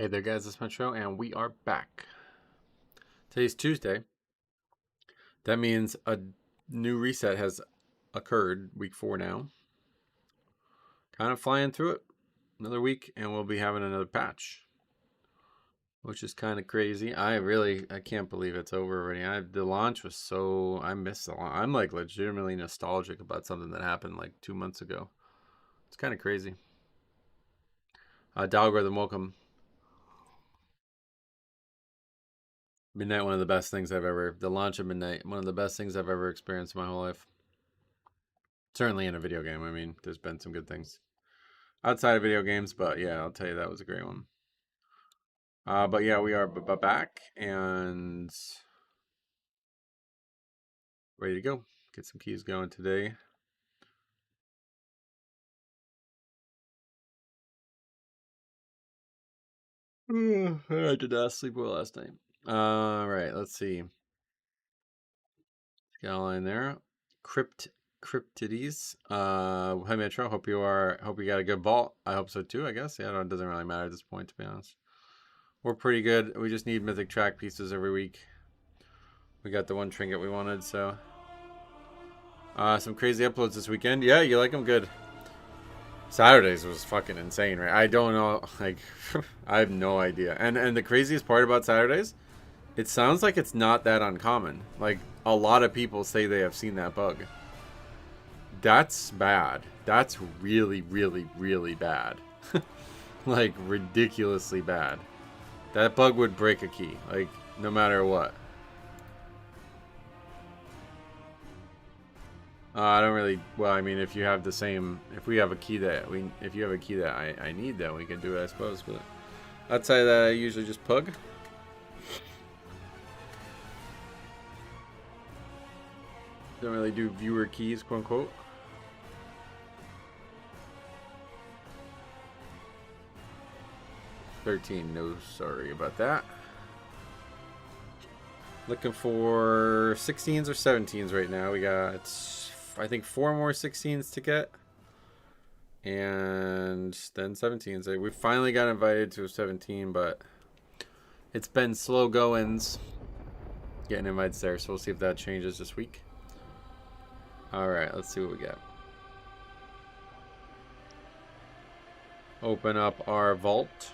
Hey there guys, it's Metro and we are back. Today's Tuesday. That means a new reset has occurred, week 4 now. Kind of flying through it. Another week and we'll be having another patch. Which is kind of crazy. I can't believe it's over already. The launch was so, I missed the launch. I'm like legitimately nostalgic about something that happened like 2 months ago. It's kind of crazy. Dalgoritham, welcome. Midnight, one of the best things the launch of Midnight, one of the best things I've ever experienced in my whole life. Certainly in a video game. I mean, there's been some good things outside of video games, but yeah, I'll tell you that was a great one. But yeah, we are back and ready to go. Get some keys going today. I did not sleep well last night. All right, let's see. Got a line there. Cryptides. Hi Metro. Hope you got a good vault. I hope so too. I guess. Yeah, it doesn't really matter at this point, to be honest. We're pretty good. We just need mythic track pieces every week. We got the one trinket we wanted, so. Some crazy uploads this weekend. Yeah, you like them? Good. Saturdays was fucking insane, right? I don't know, like, I have no idea. And the craziest part about Saturdays, it sounds like it's not that uncommon. Like, a lot of people say they have seen that bug. That's bad. That's really, really, really bad. Like, ridiculously bad. That bug would break a key, like, no matter what. I don't really. Well, I mean, if you have the same, if you have a key that I need, then we can do it, I suppose. But outside of that, I usually just pug. Don't really do viewer keys, quote unquote. $13. No, sorry about that. Looking for 16s or 17s right now. We got, I think, 4 more 16s to get. And then 17s. We finally got invited to a 17, but it's been slow goings getting invites there. So we'll see if that changes this week. Alright, let's see what we got. Open up our vault.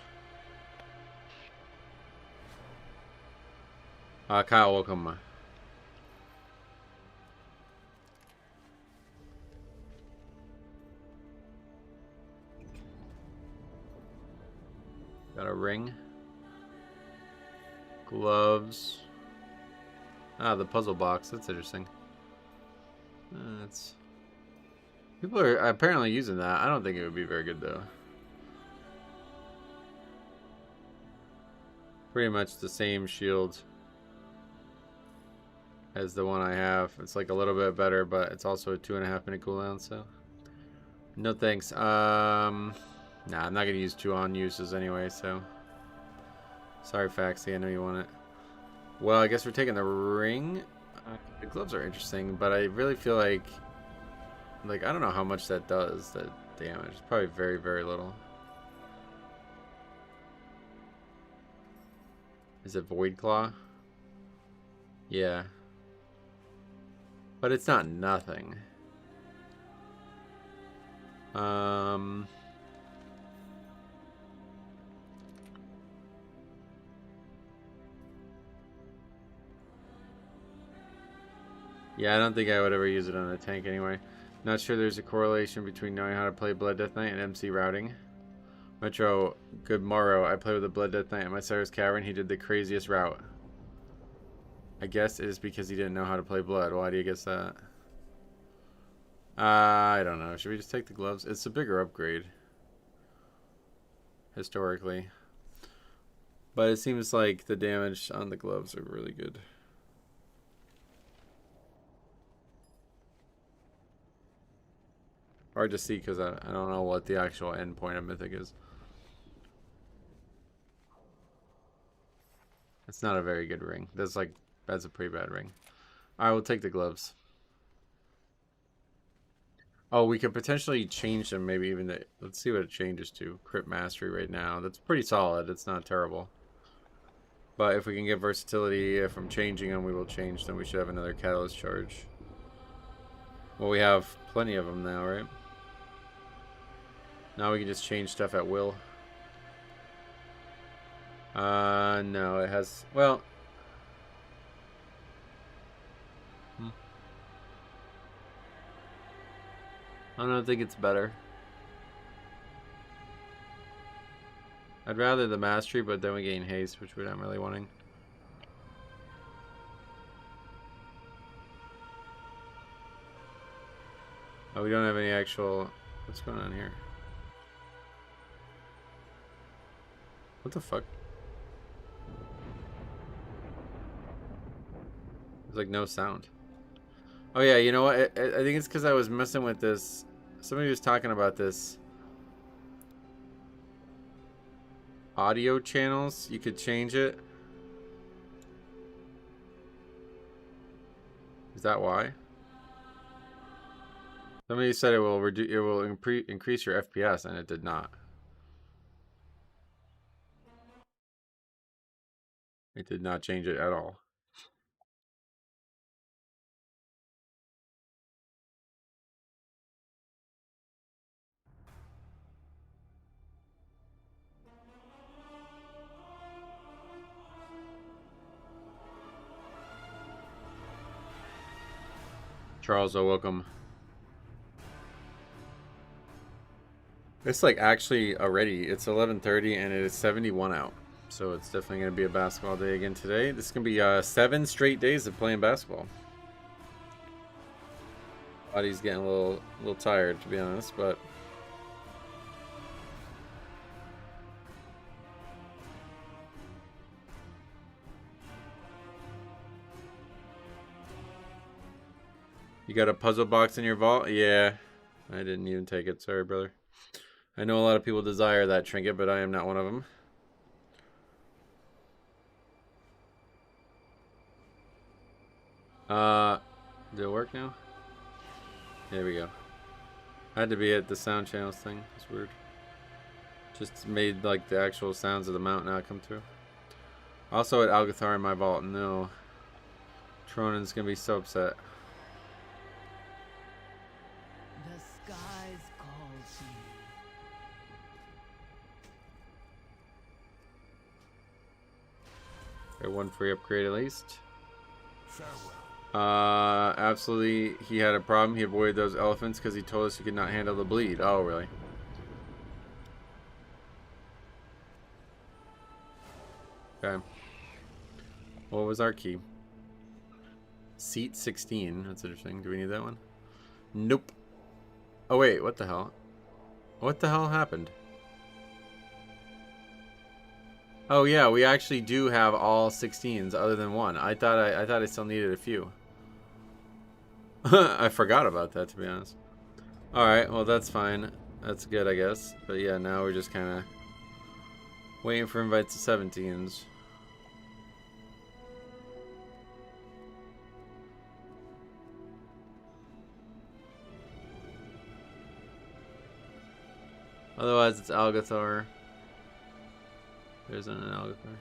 Kyle, welcome. Got a ring. Gloves. The puzzle box. That's interesting. People are apparently using that. I don't think it would be very good though. Pretty much the same shield as the one I have. It's like a little bit better, but it's also a 2.5 minute cooldown, so no thanks. Nah, I'm not gonna use 2 on uses anyway, so sorry Faxi, I know you want it. Well, I guess we're taking the ring. The gloves are interesting, but I really feel like I don't know how much that does, that damage. It's probably very, very little. Is it Void Claw? Yeah. But it's not nothing. Yeah, I don't think I would ever use it on a tank anyway. Not sure there's a correlation between knowing how to play Blood Death Knight and MC routing. Metro, good morrow. I played with a Blood Death Knight at my Cyrus Cavern. He did the craziest route. I guess it is because he didn't know how to play Blood. Why do you guess that? I don't know. Should we just take the gloves? It's a bigger upgrade. Historically. But it seems like the damage on the gloves are really good. Hard to see because I don't know what the actual end point of Mythic is. It's not a very good ring. That's a pretty bad ring. I will take the gloves. Oh, we could potentially change them, maybe even the, let's see what it changes to. Crit Mastery right now. That's pretty solid. It's not terrible. But if we can get versatility, if I'm changing them, we will change them. We should have another Catalyst charge. Well, we have plenty of them now, right? Now we can just change stuff at will. No, it has, well... I don't think it's better. I'd rather the mastery, but then we gain haste, which we're not really wanting. Oh, we don't have any actual... What's going on here? What the fuck? There's like no sound. Oh yeah, you know what? I think it's because I was messing with this. Somebody was talking about this. Audio channels, you could change it. Is that why? Somebody said it will increase your FPS, and it did not. It did not change it at all. Charles, welcome. It's like actually already, it's 11:30 and it is 71 out. So it's definitely going to be a basketball day again today. This is going to be 7 straight days of playing basketball. Body's getting a little tired, to be honest, but you got a puzzle box in your vault? Yeah, I didn't even take it. Sorry, brother. I know a lot of people desire that trinket, but I am not one of them. Did it work now? There we go. Had to be at the sound channels thing. It's weird. Just made like the actual sounds of the mount now come through. Also at Algathar in my vault. No. Tronin's gonna be so upset. The skies calls me. Got one free upgrade at least. Farewell. Absolutely, he had a problem. He avoided those elephants because he told us he could not handle the bleed. Oh, really? Okay. What was our key? Seat 16. That's interesting. Do we need that one? Nope. Oh, wait. What the hell? What the hell happened? Oh, yeah. We actually do have all 16s other than one. I thought I still needed a few. I forgot about that, to be honest. Alright, well, that's fine. That's good, I guess. But yeah, now we're just kind of waiting for invites to 17s. Otherwise, it's Algathar. There isn't an Algathar.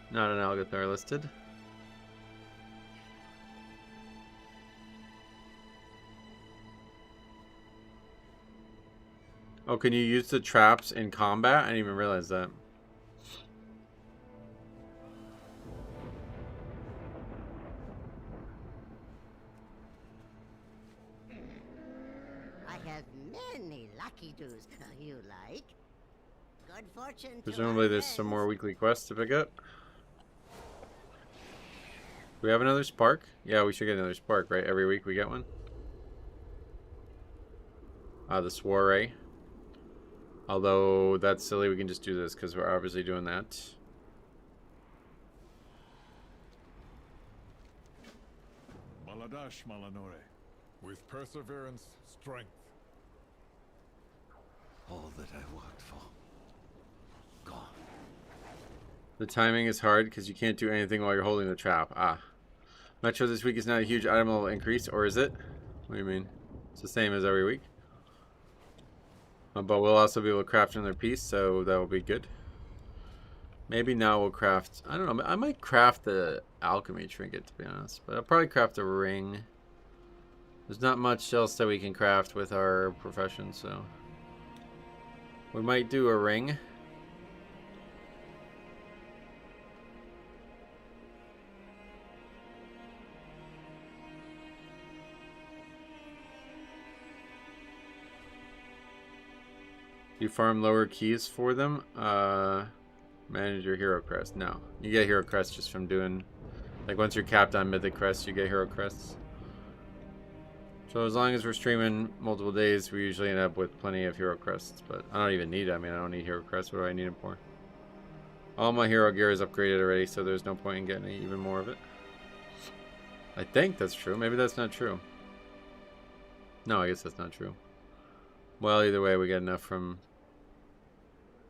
Not an Algathar listed. Oh, can you use the traps in combat? I didn't even realize that. I have many lucky doos. You like? Good fortune. Presumably there's some more weekly quests to pick up. Do we have another spark? Yeah, we should get another spark, right? Every week we get one. The soiree. Although that's silly, we can just do this because we're obviously doing that. Maladash Malanore. With perseverance, strength. All that I worked for. Gone. The timing is hard because you can't do anything while you're holding the trap. Ah. Metro this week is not a huge item level increase, or is it? What do you mean? It's the same as every week. But we'll also be able to craft another piece, so that will be good. Maybe now we'll craft... I don't know. I might craft the alchemy trinket, to be honest. But I'll probably craft a ring. There's not much else that we can craft with our profession, so... we might do a ring. You farm lower keys for them? Manage your hero crest. No. You get hero crests just from doing... like, once you're capped on mythic crests, you get hero crests. So as long as we're streaming multiple days, we usually end up with plenty of hero crests. But I don't even need it. I mean, I don't need hero crests. What do I need them for? All my hero gear is upgraded already, so there's no point in getting even more of it. I think that's true. Maybe that's not true. No, I guess that's not true. Well, either way, we get enough from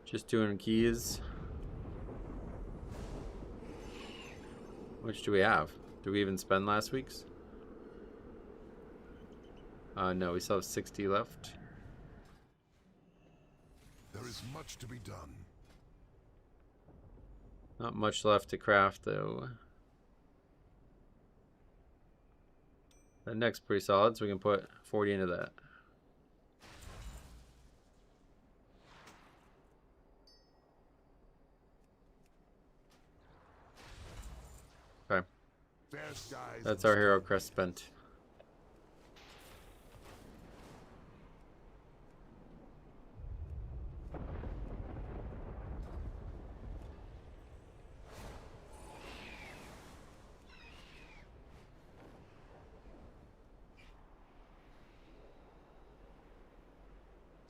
just doing keys. Which do we have? Did we even spend last week's? No, we still have 60 left. There is much to be done. Not much left to craft, though. That neck's pretty solid, so we can put 40 into that. Okay. That's our hero crest spent.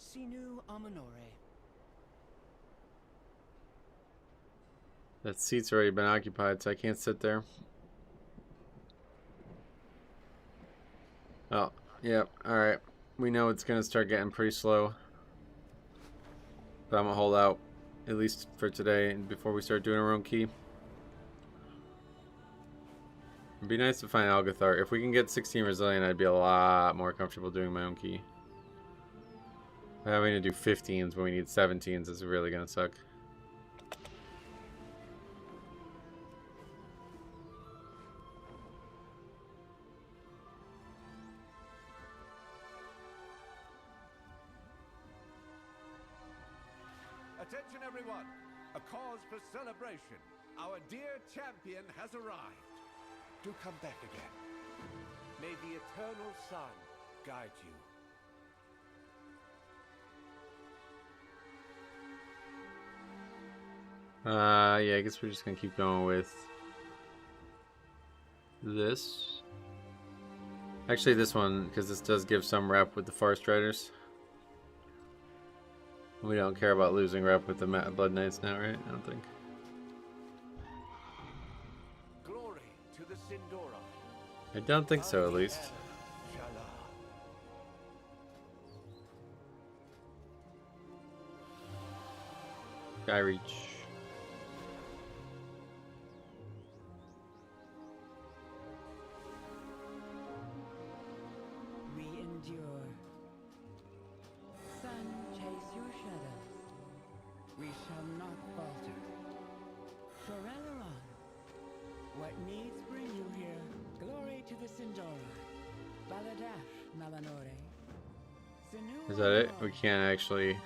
Sinu Amanore. That seat's already been occupied, so I can't sit there. Oh, yep, alright. We know it's going to start getting pretty slow. But I'm going to hold out, at least for today, and before we start doing our own key. It'd be nice to find Algathar. If we can get 16 Resilient, I'd be a lot more comfortable doing my own key. Having to do 15s when we need 17s is really going to suck. Attention everyone! A cause for celebration. Our dear champion has arrived. Do come back again. May the eternal sun guide you. Yeah, I guess we're just gonna keep going with this. Actually, this one, because this does give some rep with the Forest Riders. We don't care about losing rep with the Blood Knights now, right? I don't think. Glory to the Sindora. I don't think so, at least. Sky Reach. We endure. Sun, chase your shadows. We shall not falter. Shoreleron. What needs bring you here? Glory to the Sindora. Baladash, Malanore. Is that it? We can't actually...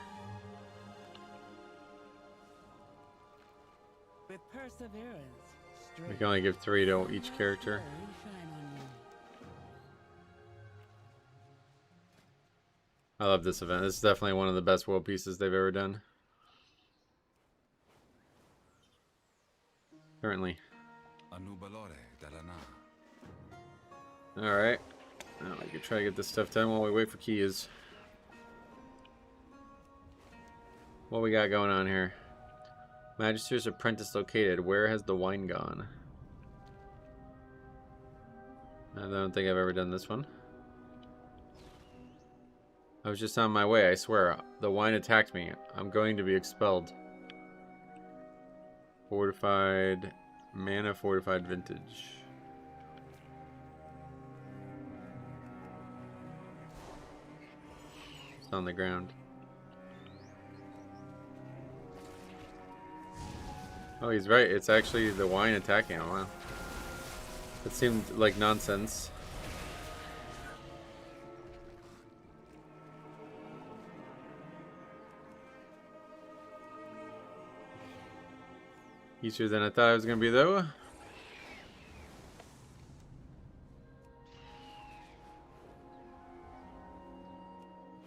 With perseverance, we can only give 3 to each character. I love this event. This is definitely one of the best world pieces they've ever done. Currently. Alright. Now we can try to get this stuff done while we wait for keys. What we got going on here? Magister's Apprentice located. Where has the wine gone? I don't think I've ever done this one. I was just on my way, I swear. The wine attacked me. I'm going to be expelled. Fortified... Mana fortified vintage. It's on the ground. Oh, he's right. It's actually the wine attacking him. Wow. It seemed like nonsense. Easier than I thought it was going to be, though.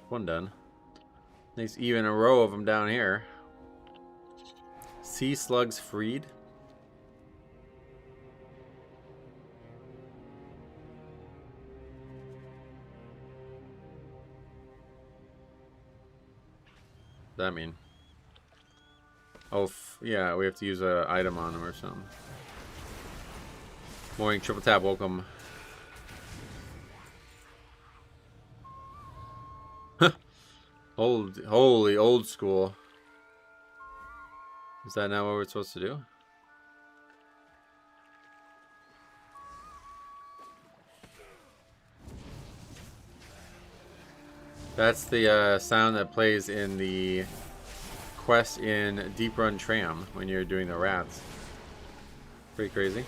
One done. Nice even row of them down here. Sea slugs freed. What does that mean? Oh, yeah, we have to use an item on them or something. Morning triple tap, welcome. Holy old school. Is that not what we're supposed to do? That's the sound that plays in the quest in Deep Run Tram when you're doing the rats. Pretty crazy.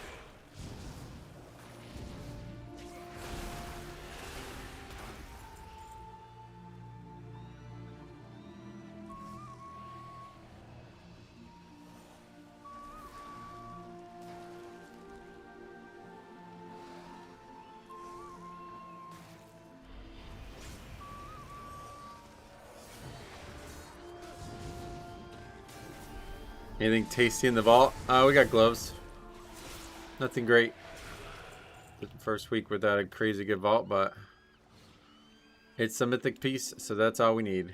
Anything tasty in the vault? We got gloves. Nothing great. The first week without a crazy good vault, but it's a mythic piece, so that's all we need.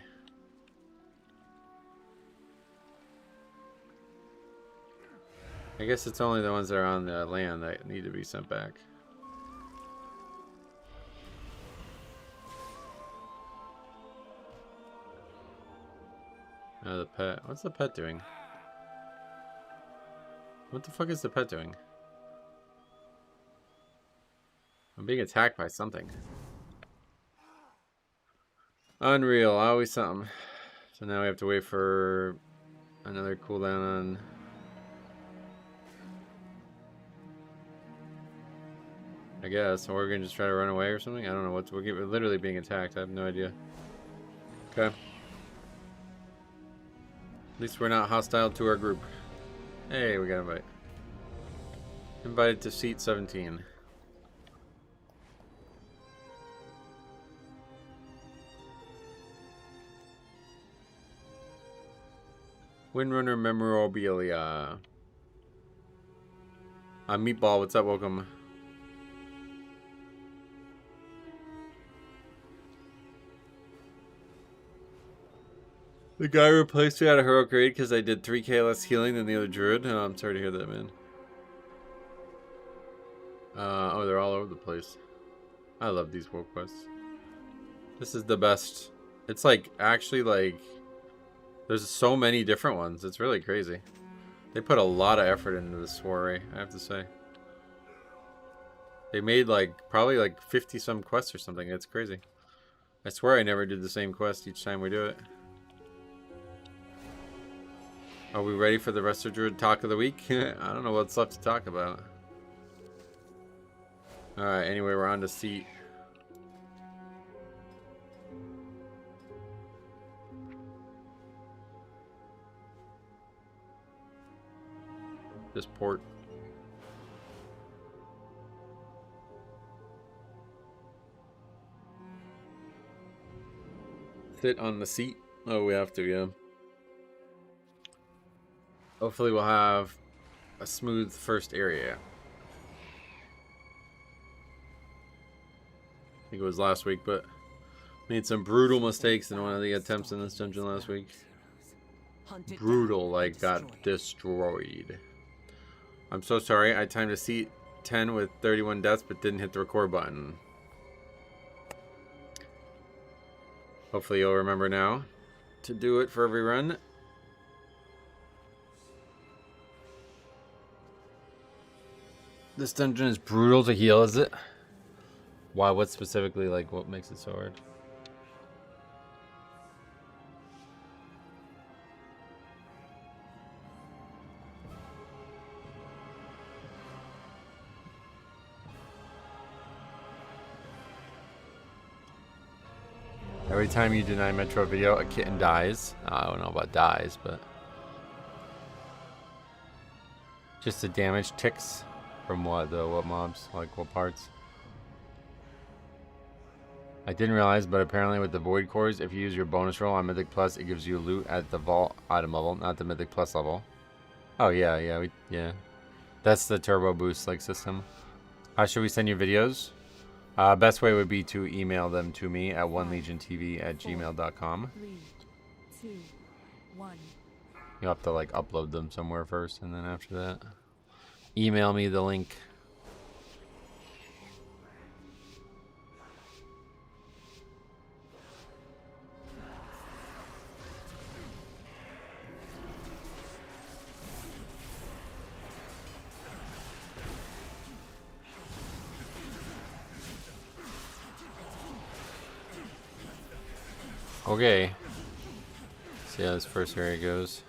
I guess it's only the ones that are on the land that need to be sent back. The pet. What's the pet doing? What the fuck is the pet doing? I'm being attacked by something. Unreal, always something. So now we have to wait for another cooldown on... I guess, or we're gonna just try to run away or something? I don't know what we're literally being attacked, I have no idea. Okay. At least we're not hostile to our group. Hey, we got invited. Invited to seat 17. Windrunner memorabilia. Meatball, what's up? Welcome. The guy replaced me at a heroic raid because I did 3k less healing than the other druid. Oh, I'm sorry to hear that, man. Oh, they're all over the place. I love these world quests. This is the best. It's like, actually, like, there's so many different ones. It's really crazy. They put a lot of effort into this soiree, I have to say. They made, like, probably like 50 some quests or something. It's crazy. I swear I never did the same quest each time we do it. Are we ready for the Resto Druid talk of the week? I don't know what's left to talk about. Alright, anyway, we're on to seat. This port. Sit on the seat. Oh, we have to, yeah. Hopefully we'll have a smooth first area. I think it was last week, but made some brutal mistakes in one of the attempts in this dungeon last week. Brutal, like got destroyed. I'm so sorry. I timed a seat 10 with 31 deaths, but didn't hit the record button. Hopefully you'll remember now to do it for every run. This dungeon is brutal to heal, is it? Why? What specifically, like, what makes it so hard? Every time you deny Metro video, a kitten dies. I don't know about dies, but just the damage ticks from what though? What mobs? Like what parts? I didn't realize, but apparently with the Void Cores, if you use your bonus roll on Mythic Plus, it gives you loot at the Vault item level, not the Mythic Plus level. Oh yeah, yeah. That's the turbo boost like system. How should we send you videos? Best way would be to email them to me at onelegiontv@gmail.com. 3, 2, 1. You'll have to like upload them somewhere first, and then after that, email me the link. Okay. See how this first area goes.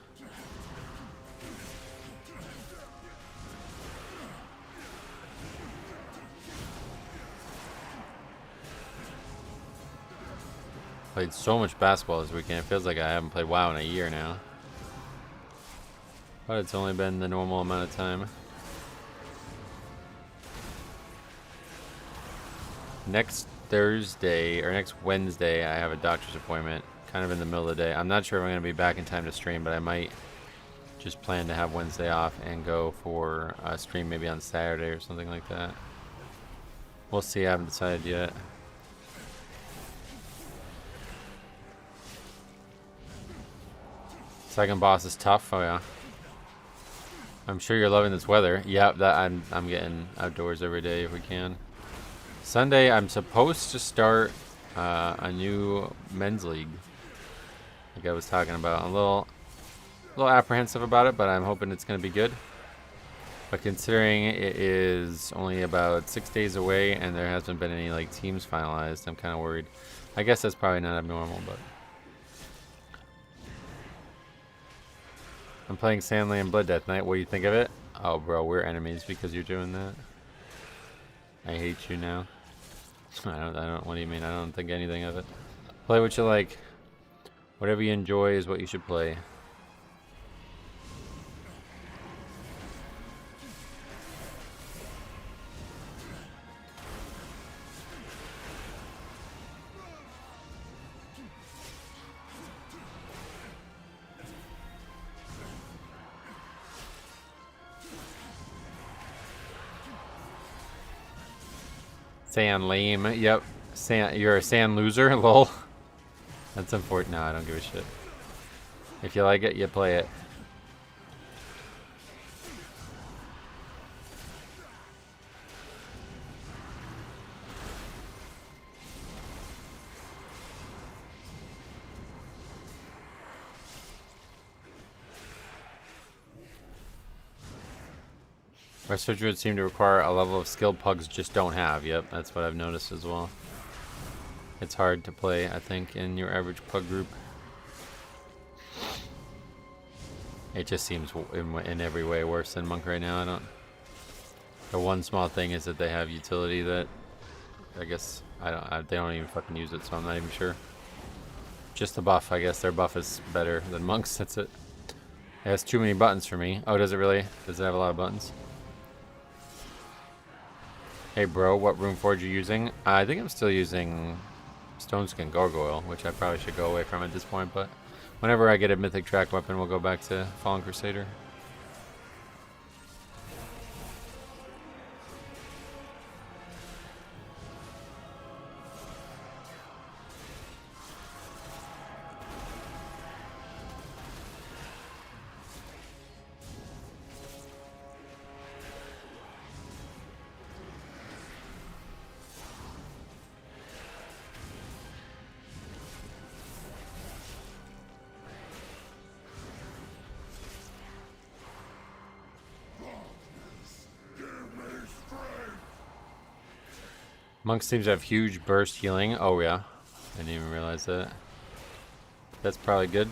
Played so much basketball this weekend. It feels like I haven't played WoW in a year now. But it's only been the normal amount of time. Next Thursday, or next Wednesday, I have a doctor's appointment. Kind of in the middle of the day. I'm not sure if I'm going to be back in time to stream, but I might just plan to have Wednesday off and go for a stream maybe on Saturday or something like that. We'll see. I haven't decided yet. Second boss is tough. Oh yeah. I'm sure you're loving this weather. Yep, that I'm getting outdoors every day if we can. Sunday, I'm supposed to start a new men's league. Like I was talking about. I'm a little apprehensive about it, but I'm hoping it's going to be good. But considering it is only about 6 days away and there hasn't been any like teams finalized, I'm kind of worried. I guess that's probably not abnormal, but I'm playing Sandland Blood Death Knight. What do you think of it? Oh, bro, we're enemies because you're doing that. I hate you now. I don't. What do you mean? I don't think anything of it. Play what you like. Whatever you enjoy is what you should play. Sand lame. Yep. Sand. You're a sand loser. Lol. That's important. No, I don't give a shit. If you like it, you play it. Research would seem to require a level of skill pugs just don't have. Yep, that's what I've noticed as well. It's hard to play, I think, in your average pug group. It just seems in every way worse than Monk right now. I don't. The one small thing is that they have utility that I guess they don't even fucking use it, so I'm not even sure. Just the buff, I guess their buff is better than Monk's. That's it. It has too many buttons for me. Oh, does it really? Does it have a lot of buttons? Hey bro, what rune forge are you using? I think I'm still using Stone Skin Gargoyle, which I probably should go away from at this point, but whenever I get a mythic track weapon, we'll go back to Fallen Crusader. Monk seems to have huge burst healing. Oh yeah, I didn't even realize that. That's probably good.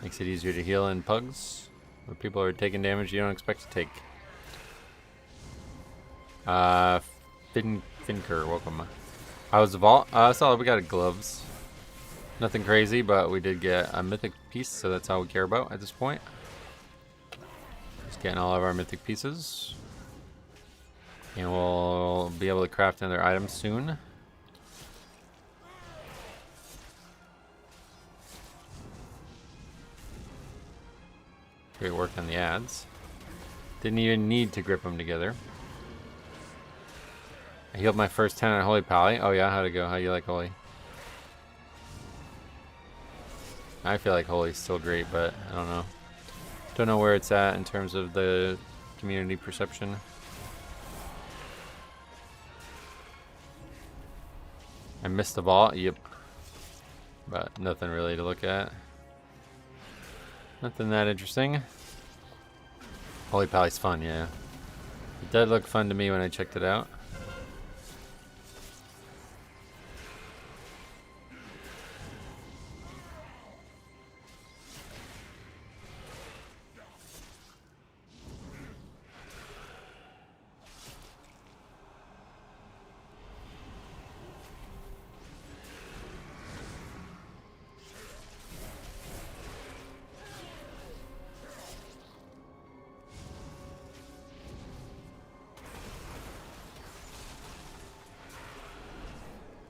Makes it easier to heal in pugs, where people are taking damage you don't expect to take. Finker, welcome. How's the vault? Solid. We got gloves. Nothing crazy, but we did get a mythic piece, so that's all we care about at this point. Just getting all of our mythic pieces. And we'll be able to craft another item soon. Great work on the ads. Didn't even need to grip them together. I healed my first 10 on Holy Pally. Oh yeah, how'd it go? How do you like Holy? I feel like Holy's still great, but I don't know. Don't know where it's at in terms of the community perception. I missed the ball, yep. But nothing really to look at. Nothing that interesting. Holy Pally's fun, yeah. It did look fun to me when I checked it out.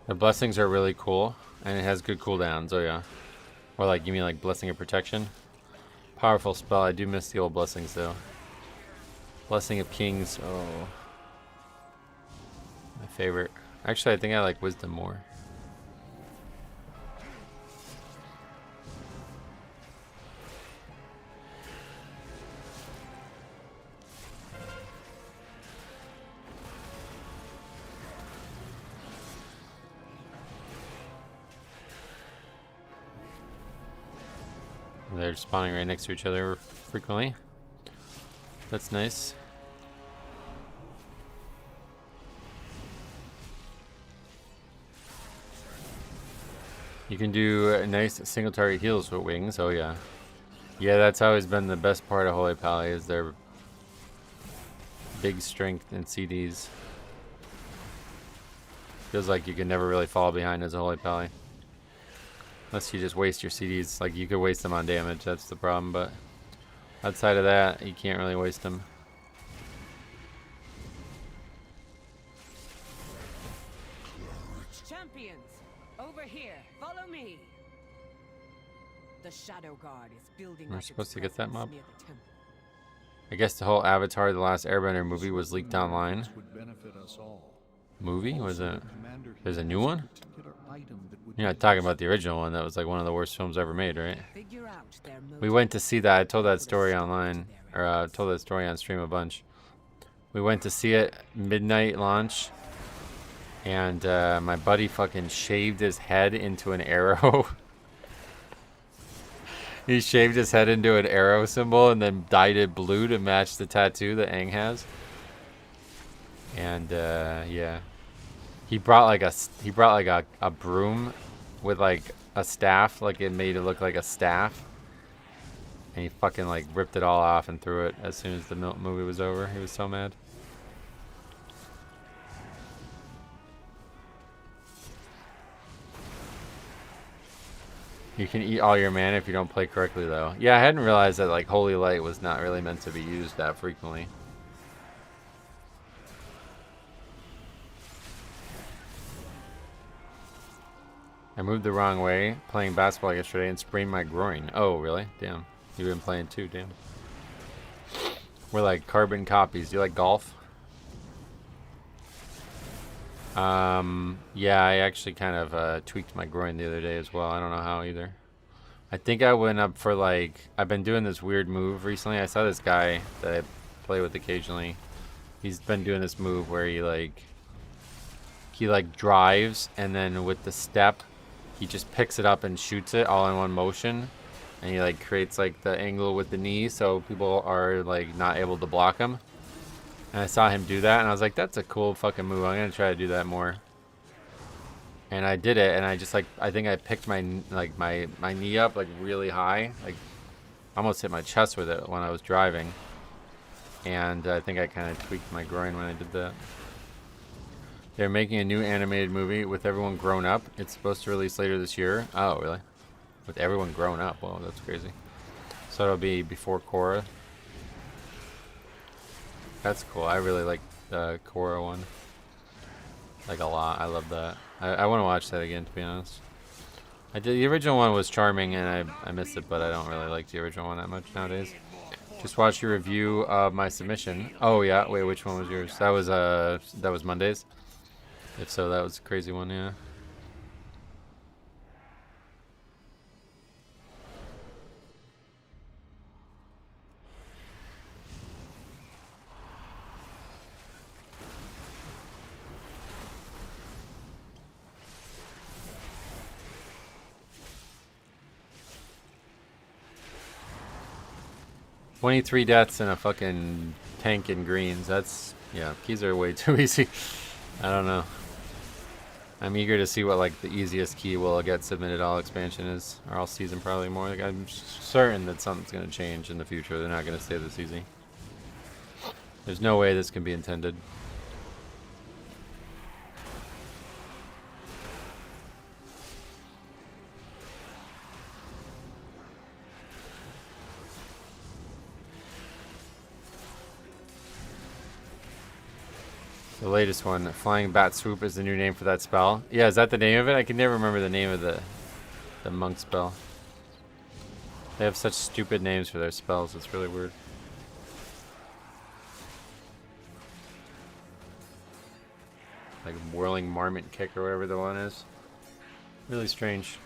The blessings are really cool, and it has good cooldowns. Oh yeah. Or like, you mean like Blessing of Protection? Powerful spell. I do miss the old blessings though. Blessing of Kings. Oh, my favorite. Actually, I think I like Wisdom more. They're spawning right next to each other frequently. That's nice. You can do nice single target heals with wings. Oh yeah. Yeah, that's always been the best part of Holy Pally, is their big strength and CDs. Feels like you can never really fall behind as a Holy Pally. Unless you just waste your CDs. Like, you could waste them on damage, that's the problem, but outside of that, you can't really waste them. Champions, over here, follow me. The Shadow Guard is building. We're supposed to get that mob. near the temple. I guess the whole Avatar: The Last Airbender movie was leaked online. Movie? Was it? There's a new one? You're not talking about the original one that was like one of the worst films ever made, right? Figure out their We went to see that. I told that story online, or told that story on stream a bunch. We went to see it midnight launch, and my buddy fucking shaved his head into an arrow. He shaved his head into an arrow symbol and then dyed it blue to match the tattoo that Aang has. And yeah, he brought like a broom with like a staff, like it made it look like a staff, and he fucking like ripped it all off and threw it as soon as the movie was over. He was so mad. You can eat all your mana if you don't play correctly, though. Yeah, I hadn't realized that like Holy Light was not really meant to be used that frequently. I moved the wrong way playing basketball yesterday and sprained my groin. Oh, really? Damn. You've been playing too, damn. We're like carbon copies. Do you like golf? Yeah, I actually kind of tweaked my groin the other day as well. I don't know how either. I think I went up for like, I've been doing this weird move recently. I saw this guy that I play with occasionally. He's been doing this move where he like drives, and then with the step, he just picks it up and shoots it all in one motion. And he like creates like the angle with the knee so people are like not able to block him. And I saw him do that, and I was like, that's a cool fucking move. I'm gonna try to do that more. And I did it, and I just like, I think I picked my knee up like really high, like almost hit my chest with it when I was driving. And I think I kind of tweaked my groin when I did that. They're making a new animated movie with everyone grown up. It's supposed to release later this year. Oh, really? With everyone grown up. Whoa, that's crazy. So it'll be before Korra. That's cool. I really like the Korra one. Like a lot. I love that. I want to watch that again, to be honest. I did. The original one was charming, and I missed it, but I don't really like the original one that much nowadays. Just watched your review of my submission. Oh yeah, wait, which one was yours? That was Mondays. If so, that was a crazy one, yeah. $23 deaths and a fucking tank in greens. That's, yeah, keys are way too easy. I don't know. I'm eager to see what like the easiest key will get submitted all expansion is, or all season probably more. Like I'm certain that something's gonna change in the future. They're not gonna stay this easy. There's no way this can be intended. The latest one, Flying Bat Swoop, is the new name for that spell. Yeah, is that the name of it? I can never remember the name of the monk spell. They have such stupid names for their spells. It's really weird. Like Whirling Marmot Kick or whatever the one is. Really strange.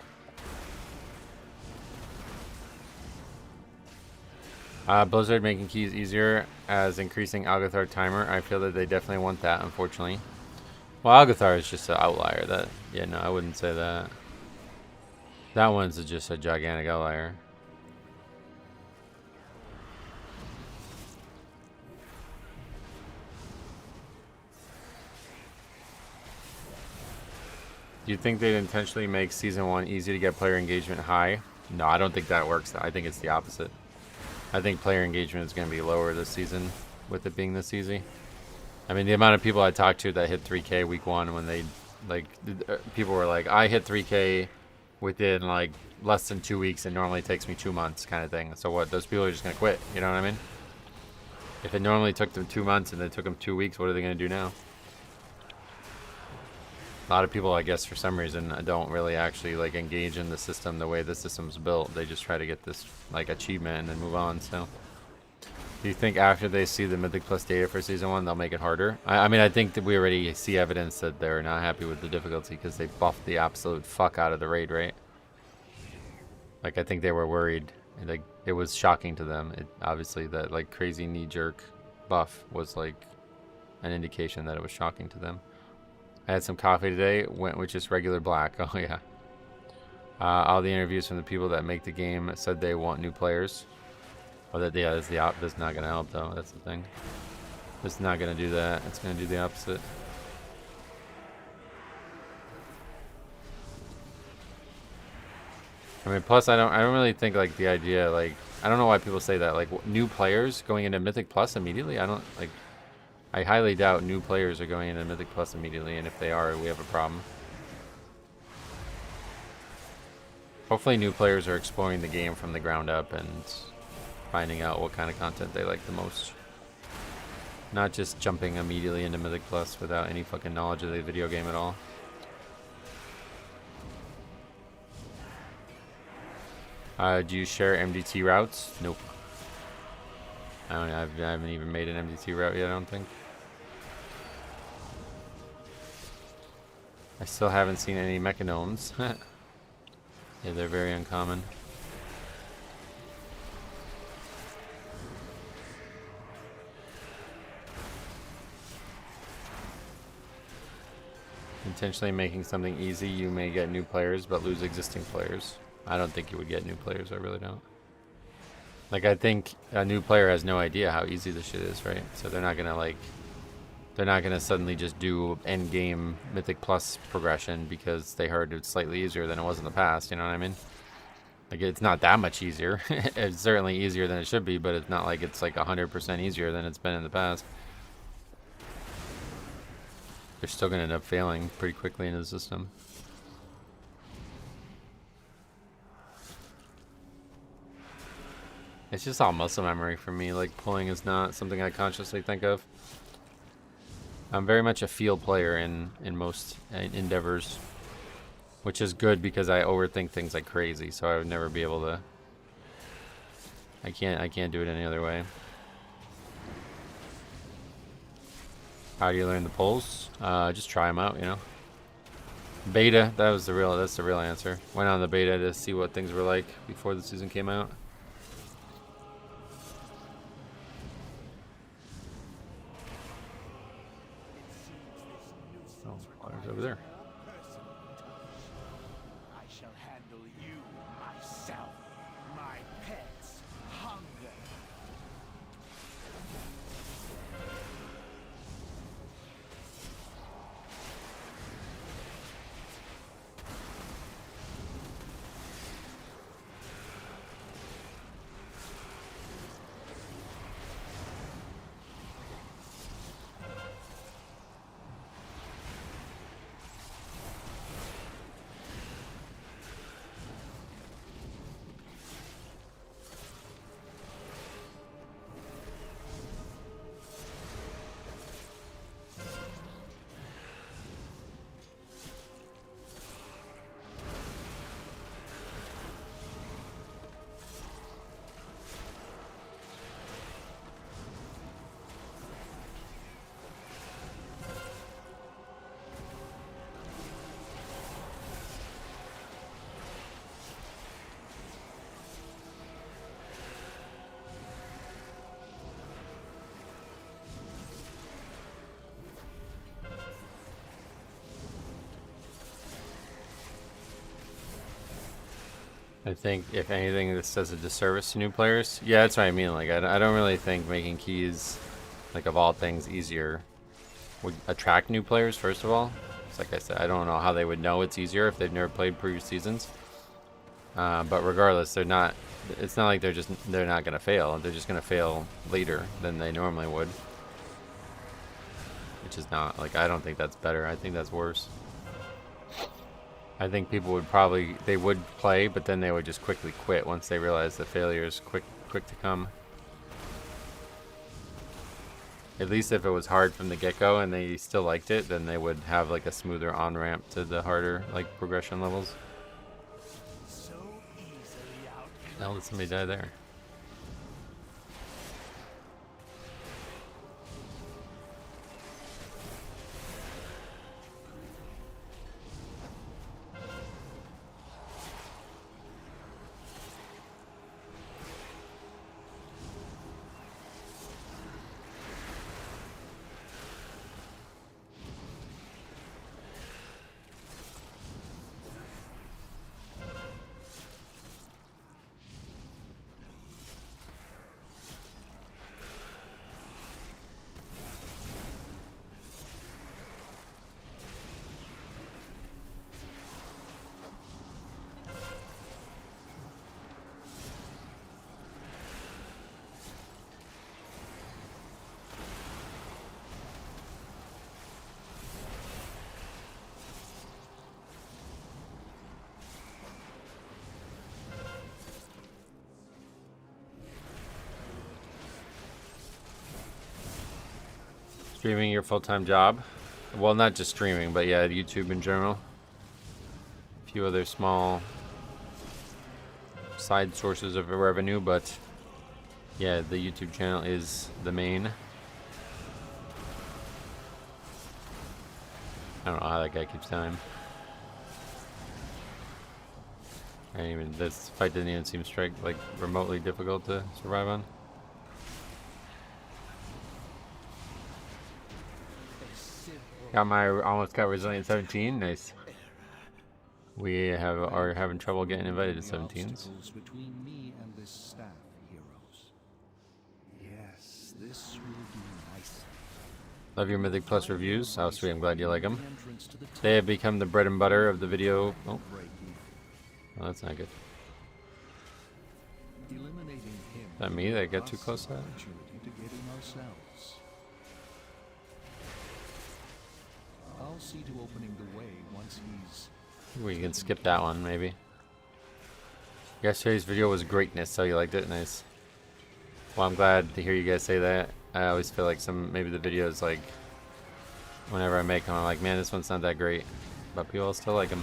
Blizzard making keys easier as increasing Algothar timer. I feel that they definitely want that, unfortunately. Well, Algothar is just an outlier. That, yeah, no, I wouldn't say that. That one's just a gigantic outlier. Do you think they'd intentionally make Season 1 easy to get player engagement high? No, I don't think that works. I think it's the opposite. I think player engagement is going to be lower this season with it being this easy. I mean, the amount of people I talked to that hit 3K week 1 when they, like, people were like, I hit 3K within, like, less than 2 weeks and normally takes me 2 months kind of thing. So what, those people are just going to quit, you know what I mean? If it normally took them 2 months and it took them 2 weeks, what are they going to do now? A lot of people, I guess, for some reason, don't really actually like engage in the system the way the system's built. They just try to get this like achievement and then move on. So, do you think after they see the Mythic Plus data for Season 1, they'll make it harder? I mean, I think that we already see evidence that they're not happy with the difficulty because they buffed the absolute fuck out of the raid, right? Like, I think they were worried. Like, it was shocking to them. Obviously, that like crazy knee-jerk buff was like an indication that it was shocking to them. I had some coffee today, went with just regular black. Oh, yeah. All the interviews from the people that make the game said they want new players. Oh, that, yeah, that's not going to help, though. That's the thing. It's not going to do that. It's going to do the opposite. I mean, plus, I don't really think, like, the idea, like, I don't know why people say that. Like, new players going into Mythic Plus immediately? I don't, like... I highly doubt new players are going into Mythic Plus immediately, and if they are, we have a problem. Hopefully new players are exploring the game from the ground up and finding out what kind of content they like the most. Not just jumping immediately into Mythic Plus without any fucking knowledge of the video game at all. Do you share MDT routes? Nope. I haven't even made an MDT route yet, I don't think. I still haven't seen any mechanomes. Yeah, they're very uncommon. Intentionally making something easy, you may get new players, but lose existing players. I don't think you would get new players, I really don't. Like, I think a new player has no idea how easy this shit is, right? So they're not gonna, like... They're not gonna suddenly just do endgame Mythic Plus progression because they heard it's slightly easier than it was in the past, you know what I mean? Like, it's not that much easier. It's certainly easier than it should be, but it's not like it's like 100% easier than it's been in the past. they're still going to end up failing pretty quickly into the system. It's just all muscle memory for me. Like, pulling is not something I consciously think of. I'm very much a feel player in most endeavors, which is good because I overthink things like crazy. So I would never be able to. I can't do it any other way. How do you learn the pulls? Just try them out, you know. Beta, that's the real answer. Went on the beta to see what things were like before the season came out. Oh, water's over there. I shall handle you myself. My pets hunger. I think, if anything, this does a disservice to new players. Yeah, that's what I mean. Like, I don't really think making keys, like, of all things, easier would attract new players, first of all. It's like I said, I don't know how they would know it's easier if they've never played previous seasons. But regardless, they're not. It's not like they're not gonna fail. They're just gonna fail later than they normally would. Which is not, like, I don't think that's better. I think that's worse. I think people would they would play, but then they would just quickly quit once they realize the failure is quick to come. At least if it was hard from the get-go and they still liked it, then they would have like a smoother on-ramp to the harder like progression levels. So easily out. Hell, did somebody die there? Streaming your full-time job? Well, not just streaming, but yeah, YouTube in general. A few other small side sources of revenue, but yeah, the YouTube channel is the main. I don't know how that guy keeps time. This fight didn't even seem like remotely difficult to survive on. Almost got Resilient 17. Nice. We are having trouble getting invited to 17s. Between me and this staff, heroes. Yes, this will be nice. Love your Mythic Plus reviews. Oh, sweet. I'm glad you like them. They have become the bread and butter of the video. Oh, well, that's not good. Eliminating him. Is that me that got too close to that? To get him ourselves. I'll see to opening the way once he's... We can skip that one, maybe. Yesterday's video was greatness, so you liked it? Nice. Well, I'm glad to hear you guys say that. I always feel like maybe the videos, like, whenever I make them, I'm like, man, this one's not that great. But people still like them.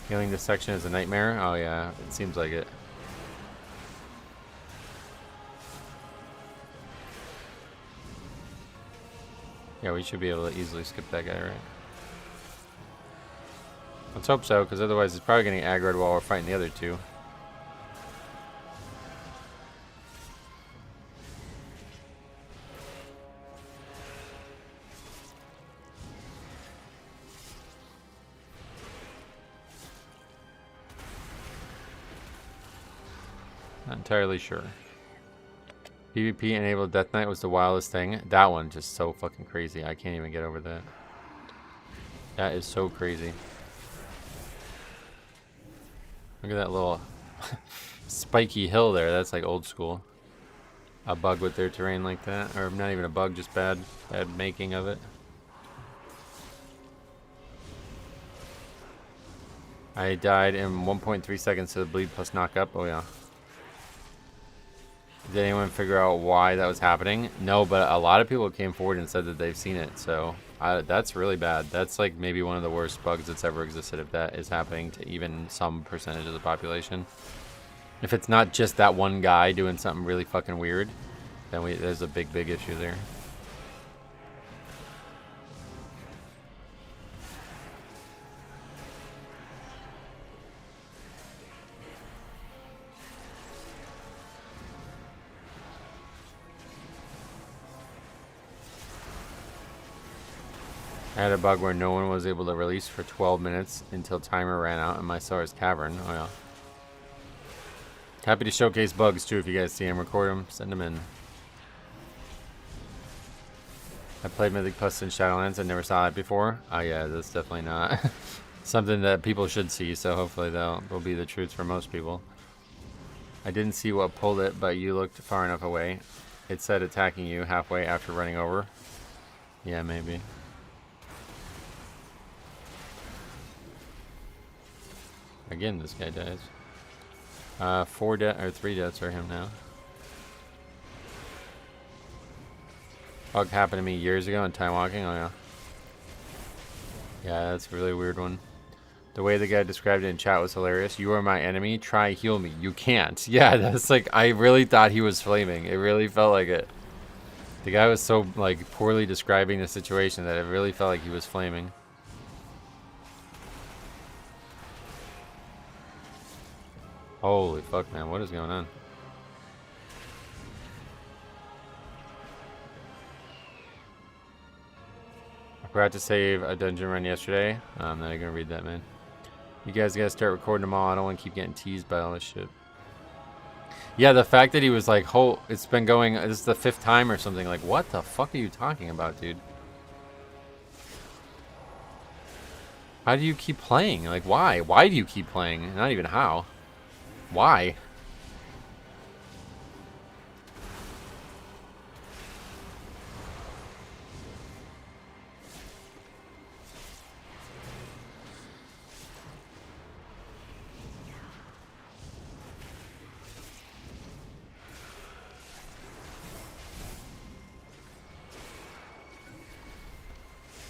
Healing this section is a nightmare? Oh yeah, it seems like it. Yeah, we should be able to easily skip that guy, right? Let's hope so, because otherwise it's probably getting aggroed while we're fighting the other two. Not entirely sure. PvP enabled Death Knight was the wildest thing. That one just so fucking crazy. I can't even get over that. That is so crazy. Look at that little spiky hill there. That's like old school. A bug with their terrain like that. Or not even a bug, just bad making of it. I died in 1.3 seconds to the bleed plus knock up. Oh yeah. Did anyone figure out why that was happening? No, but a lot of people came forward and said that they've seen it. So that's really bad. That's like maybe one of the worst bugs that's ever existed if that is happening to even some percentage of the population. If it's not just that one guy doing something really fucking weird, then there's a big issue there. I had a bug where no one was able to release for 12 minutes until timer ran out in my Sora's Cavern. Oh yeah. Happy to showcase bugs too if you guys see them. Record them, send them in. I played Mythic Plus in Shadowlands. I never saw it before. Oh yeah, that's definitely not something that people should see, so hopefully they'll be the truths for most people. I didn't see what pulled it, but you looked far enough away. It said attacking you halfway after running over. Yeah, maybe. Again, this guy dies. 3 deaths are him now. Bug happened to me years ago in time walking. Oh yeah. Yeah, that's a really weird one. The way the guy described it in chat was hilarious. You are my enemy. Try heal me. You can't. Yeah, that's like, I really thought he was flaming. It really felt like it. The guy was so like poorly describing the situation that it really felt like he was flaming. Holy fuck, man. What is going on? I forgot to save a dungeon run yesterday. I'm not going to read that, man. You guys got to start recording them all. I don't want to keep getting teased by all this shit. Yeah, the fact that he was like, it's been going, this is the 5th time or something. Like, what the fuck are you talking about, dude? How do you keep playing? Like, why? Why do you keep playing? Not even how. Why?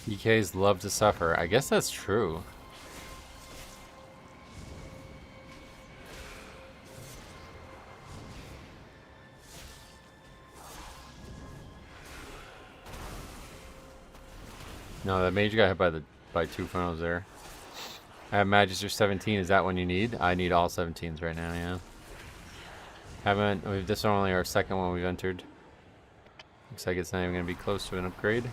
EKs love to suffer. I guess that's true. No, that mage got hit by 2 funnels there. I have Magister 17. Is that one you need? I need all 17s right now, yeah. This is only our 2nd one we've entered. Looks like it's not even going to be close to an upgrade.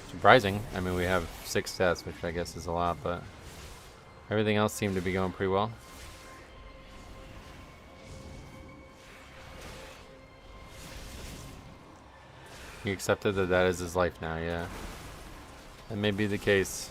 Surprising. I mean, we have 6 stats, which I guess is a lot, but everything else seemed to be going pretty well. He accepted that that is his life now, yeah. That may be the case.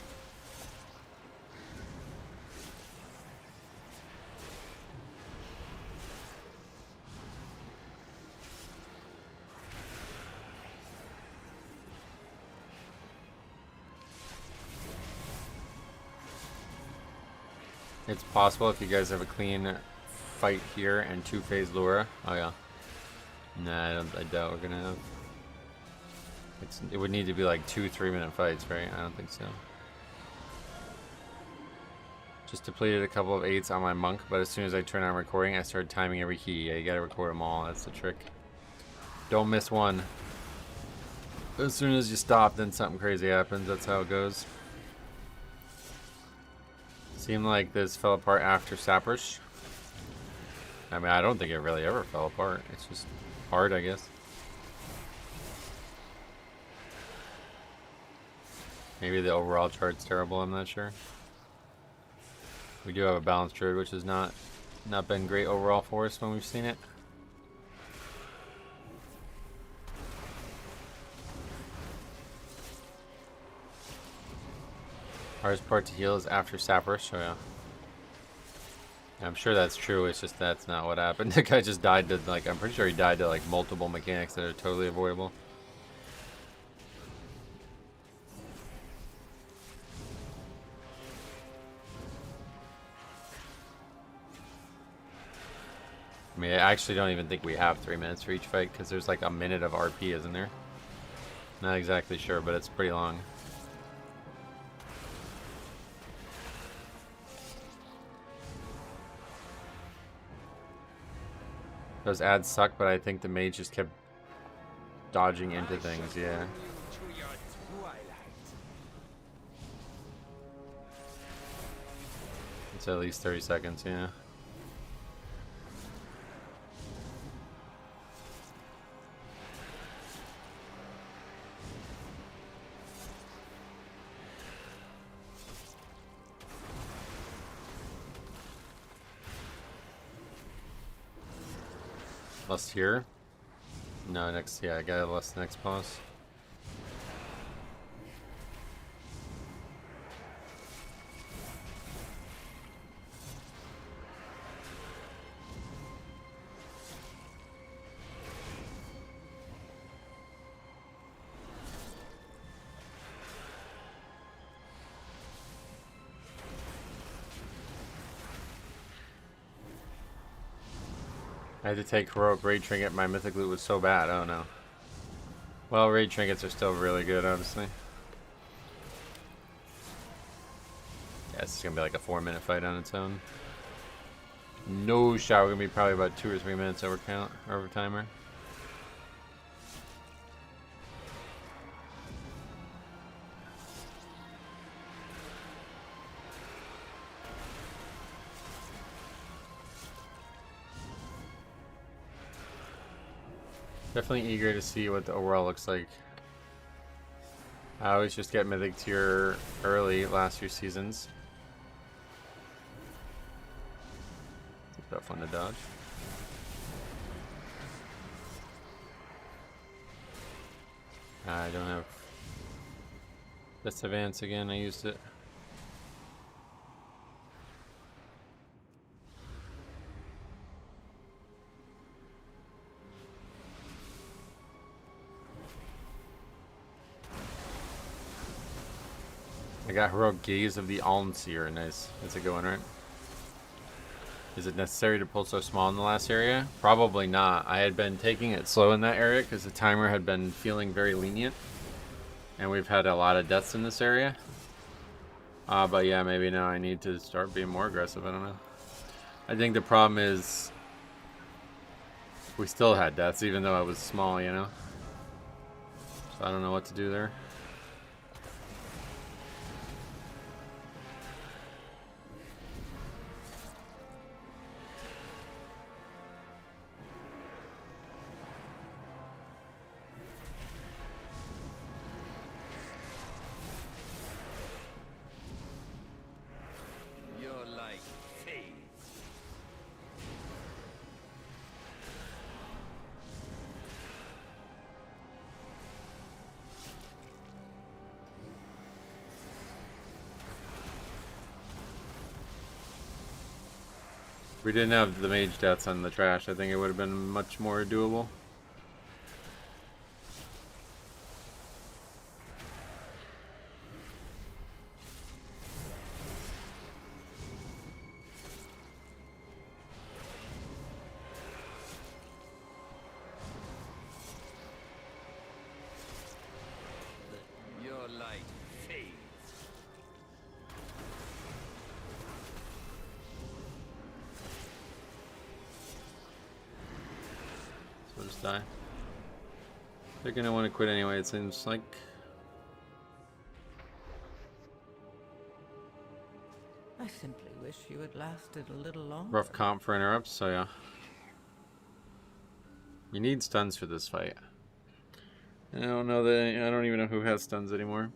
It's possible if you guys have a clean fight here and 2-phase Lura. Oh yeah. Nah, I doubt we're gonna have. It would need to be like 2 3-minute fights, right? I don't think so. Just depleted a couple of 8s on my monk, but as soon as I turn on recording, I started timing every key. Yeah, you gotta record them all. That's the trick. Don't miss one. As soon as you stop, then something crazy happens. That's how it goes. Seemed like this fell apart after Sappers. I mean, I don't think it really ever fell apart. It's just hard, I guess. Maybe the overall chart's terrible, I'm not sure. We do have a balanced druid, which has not been great overall for us when we've seen it. Hardest part to heal is after Sappers, so yeah. I'm sure that's true, it's just that's not what happened. The guy just died to, like, I'm pretty sure he died to, like, multiple mechanics that are totally avoidable. I mean, I actually don't even think we have 3 minutes for each fight, because there's like a minute of RP, isn't there? Not exactly sure, but it's pretty long. Those ads suck, but I think the mage just kept dodging into things, yeah. It's at least 30 seconds, yeah. Lust here? No, next, yeah, I got lust next pause. I had to take heroic raid trinket. My mythic loot was so bad. Oh no. Well, raid trinkets are still really good, obviously. Yeah, this is gonna be like a 4-minute fight on its own. No shot. We're gonna be probably about 2 or 3 minutes over timer. Definitely eager to see what the overall looks like. I always just get mythic tier early last few seasons. It's about fun to dodge. I don't have this advance again. I used it. I got heroic gaze of the Almseer. Nice. That's a good one, right? Is it necessary to pull so small in the last area? Probably not. I had been taking it slow in that area because the timer had been feeling very lenient. And we've had a lot of deaths in this area. But yeah, maybe now I need to start being more aggressive. I don't know. I think the problem is we still had deaths even though it was small, you know? So I don't know what to do there. If we didn't have the mage deaths on the trash, I think it would have been much more doable. just die. They're gonna want to quit anyway, it seems like. I simply wish you had lasted a little longer. Rough comp for interrupts, so yeah. You need stuns for this fight. I don't know that I don't even know who has stuns anymore.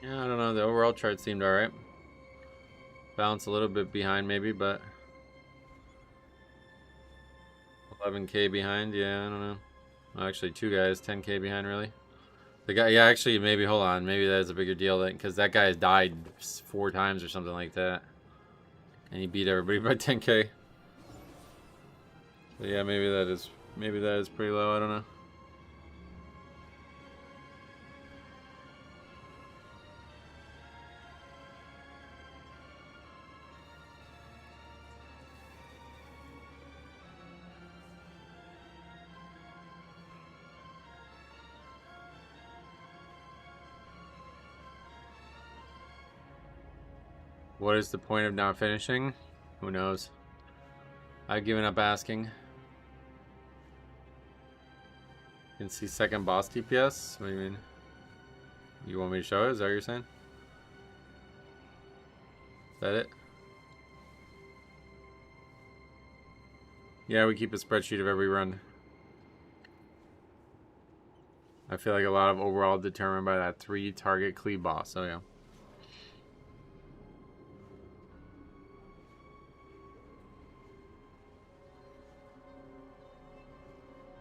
Yeah, I don't know. The overall chart seemed alright. Bounce a little bit behind maybe, but 11k behind, yeah, I don't know. Well, actually, two guys 10k behind, really. The guy, yeah, actually, maybe, hold on, maybe that is a bigger deal because that guy has died 4 times or something like that, and he beat everybody by 10k. So yeah, maybe that is pretty low. I don't know. What is the point of not finishing? Who knows? I've given up asking. You can see second boss DPS? What do you mean? You want me to show it? Is that what you're saying? Is that it? Yeah, we keep a spreadsheet of every run. I feel like a lot of overall determined by that 3 target cleave boss, so yeah.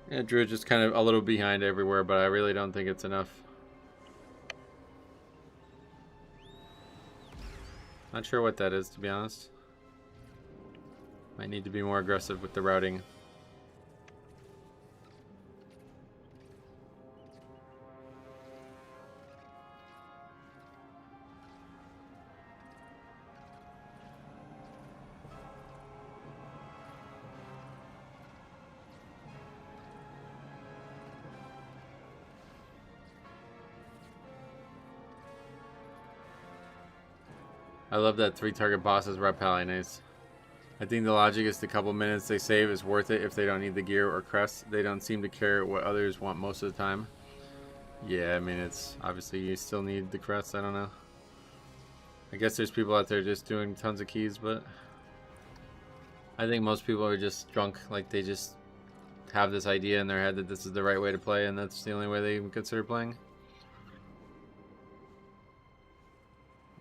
Yeah, Druid just kind of a little behind everywhere, but I really don't think it's enough. Not sure what that is, to be honest. Might need to be more aggressive with the routing. I love that 3 target bosses rep pally, nice. I think the logic is the couple minutes they save is worth it if they don't need the gear or crest. They don't seem to care what others want most of the time. Yeah, I mean, it's obviously you still need the crest. I don't know. I guess there's people out there just doing tons of keys, but I think most people are just drunk. Like they just have this idea in their head that this is the right way to play, and that's the only way they even consider playing.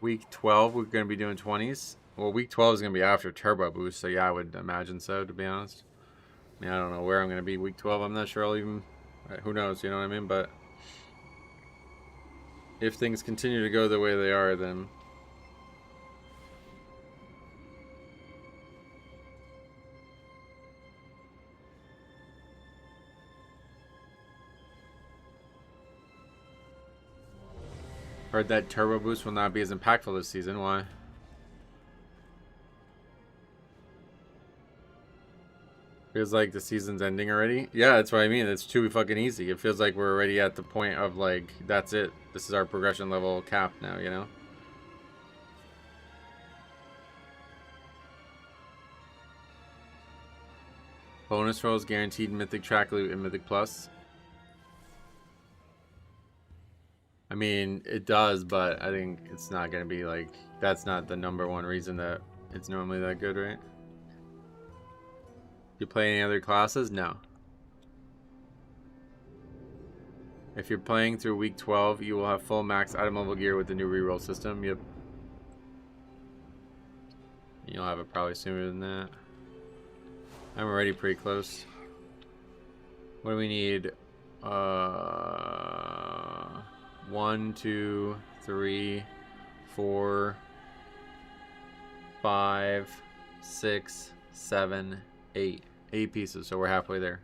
Week 12, we're going to be doing 20s. Well, week 12 is going to be after Turbo Boost, so yeah, I would imagine so, to be honest. I mean, I don't know where I'm going to be week 12. I'm not sure I'll even... Who knows, you know what I mean? But if things continue to go the way they are, then... Heard that Turbo Boost will not be as impactful this season. Why? Feels like the season's ending already. Yeah, that's what I mean. It's too fucking easy. It feels like we're already at the point of like, that's it. This is our progression level cap now, you know? Bonus rolls guaranteed Mythic Track Loot and Mythic Plus. I mean, it does, but I think it's not going to be like, that's not the #1 reason that it's normally that good, right? You play any other classes? No. If you're playing through week 12, you will have full max item level gear with the new reroll system. Yep. You'll have it probably sooner than that. I'm already pretty close. What do we need? 1, 2, 3, 4, 5, 6, 7, 8. 8 pieces, so we're halfway there.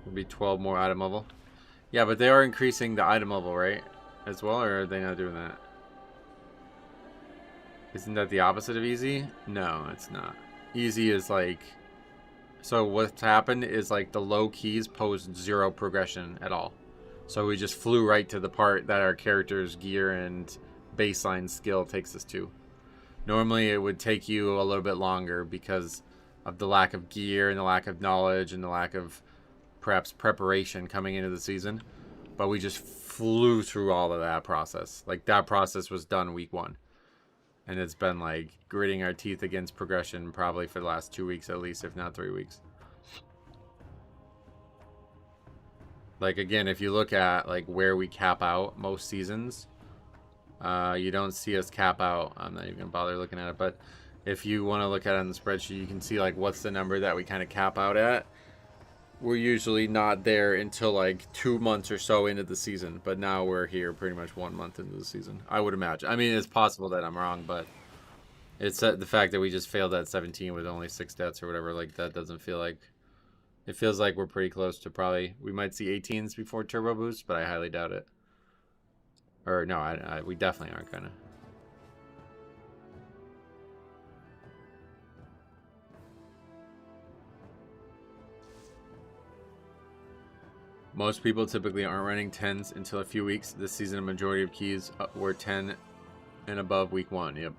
Will be 12 more item level. Yeah, but they are increasing the item level, right? As well, or are they not doing that? Isn't that the opposite of easy? No, it's not. Easy is like... So what's happened is like the low keys pose 0 progression at all. So we just flew right to the part that our character's gear and baseline skill takes us to. Normally it would take you a little bit longer because of the lack of gear and the lack of knowledge and the lack of perhaps preparation coming into the season. But we just flew through all of that process. Like that process was done week 1. And it's been like gritting our teeth against progression probably for the last 2 weeks at least, if not 3 weeks. Like again, if you look at like where we cap out most seasons, you don't see us cap out. I'm not even gonna bother looking at it, but if you want to look at it on the spreadsheet, you can see like what's the number that we kind of cap out at. We're usually not there until like 2 months or so into the season, but now we're here pretty much 1 month into the season, I would imagine. I mean, it's possible that I'm wrong, but it's the fact that we just failed at 17 with only 6 deaths or whatever, like that doesn't feel like... It feels like we're pretty close to probably... We might see 18s before Turbo Boost, but I highly doubt it. Or no, we definitely aren't gonna. Most people typically aren't running 10s until a few weeks. This season, a majority of keys were 10 and above week 1. Yep.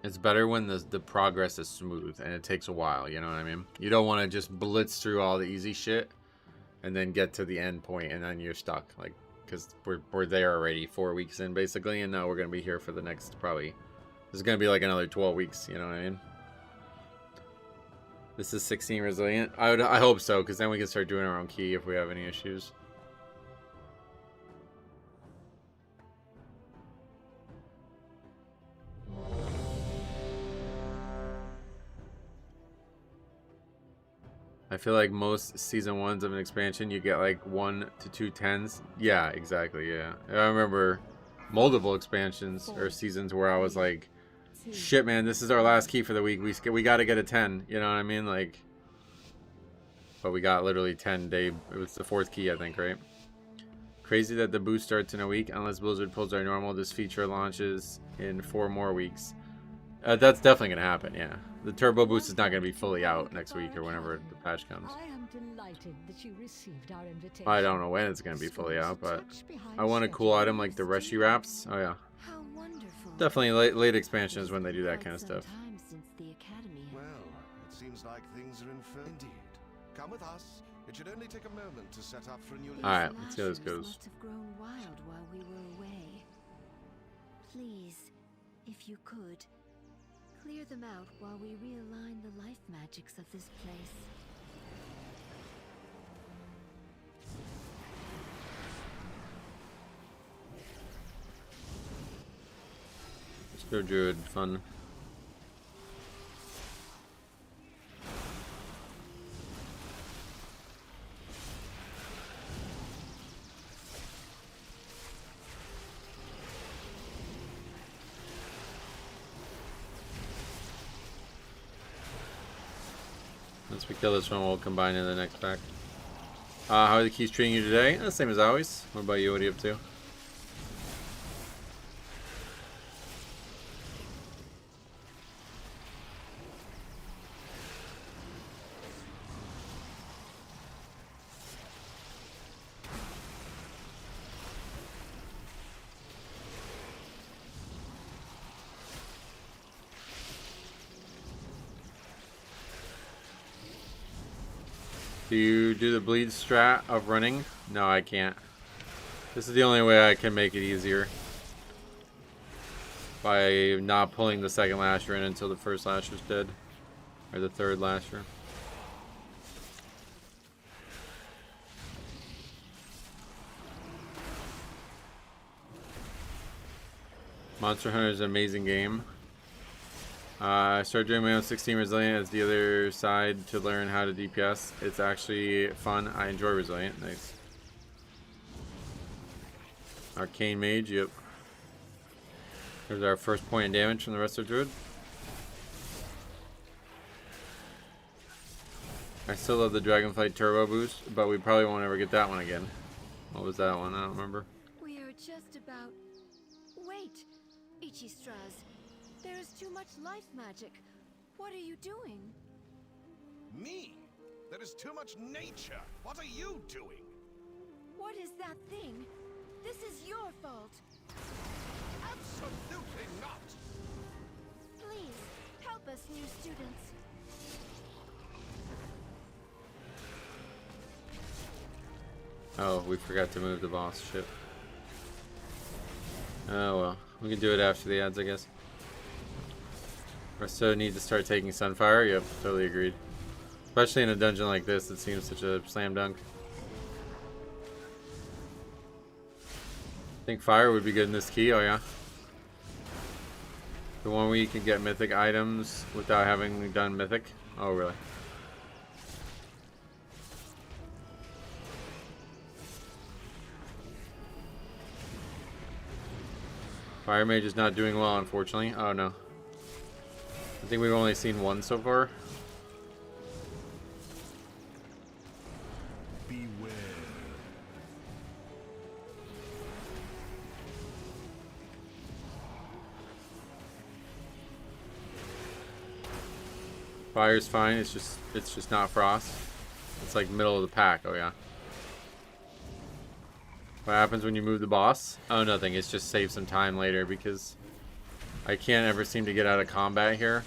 It's better when the progress is smooth and it takes a while, you know what I mean? You don't want to just blitz through all the easy shit and then get to the end point and then you're stuck. Like, because we're there already 4 weeks in basically, and now we're going to be here for the next probably... This is going to be like another 12 weeks, you know what I mean? This is 16 resilient. I hope so, because then we can start doing our own key if we have any issues. I feel like most season 1s of an expansion, you get like 1 to 2 10s. Yeah, exactly, yeah. I remember multiple expansions or seasons where I was like, shit, man, this is our last key for the week. We got to get a 10, you know what I mean? Like, but we got literally 10 day. It was the 4th key, I think, right? Crazy that the boost starts in a week. Unless Blizzard pulls our normal, this feature launches in 4 more weeks. That's definitely going to happen, yeah. The turbo boost is not going to be fully out next week or whenever the patch comes. I am delighted that you received our invitation. I don't know when it's going to be fully out, but I want a cool item like the Reshy Wraps. Oh, yeah. How wonderful. Definitely late expansions when they do that kind of stuff. Well, it seems like things are in full. Indeed. Come with us. It should only take a moment to set up for a new... Alright, let's see how this goes. Must have grown wild while we were away. Please, if you could, clear them out while we realign the life magics of this place. Let's go Druid, fun. Once we kill this one, we'll combine in the next pack. How are the keys treating you today? The same as always. What about you? What are you up to? Do you do the bleed strat of running? No, I can't. This is the only way I can make it easier. By not pulling the second lasher in until the first lasher's dead. Or the third lasher. Monster Hunter is an amazing game. I started doing my own 16 Resilient as the other side to learn how to DPS. It's actually fun. I enjoy Resilient. Nice. Arcane Mage, yep. There's our first point in damage from the rest of Druid. I still love the Dragonflight Turbo Boost, but we probably won't ever get that one again. What was that one? I don't remember. We are just about... Wait, Ichistraz. There is too much life magic. What are you doing? Me? There is too much nature. What are you doing? What is that thing? This is your fault. Absolutely not! Please, help us, new students. Oh, we forgot to move the boss ship. Oh well, we can do it after the ads, I guess. So need to start taking Sunfire? Yep, totally agreed. Especially in a dungeon like this, it seems such a slam dunk. I think fire would be good in this key, oh yeah. The one where you can get mythic items without having done mythic. Oh really? Fire Mage is not doing well, unfortunately. Oh no. I think we've only seen one so far. Beware. Fire's fine, it's just not Frost. It's like middle of the pack, oh yeah. What happens when you move the boss? Oh, nothing. It's just save some time later because I can't ever seem to get out of combat here.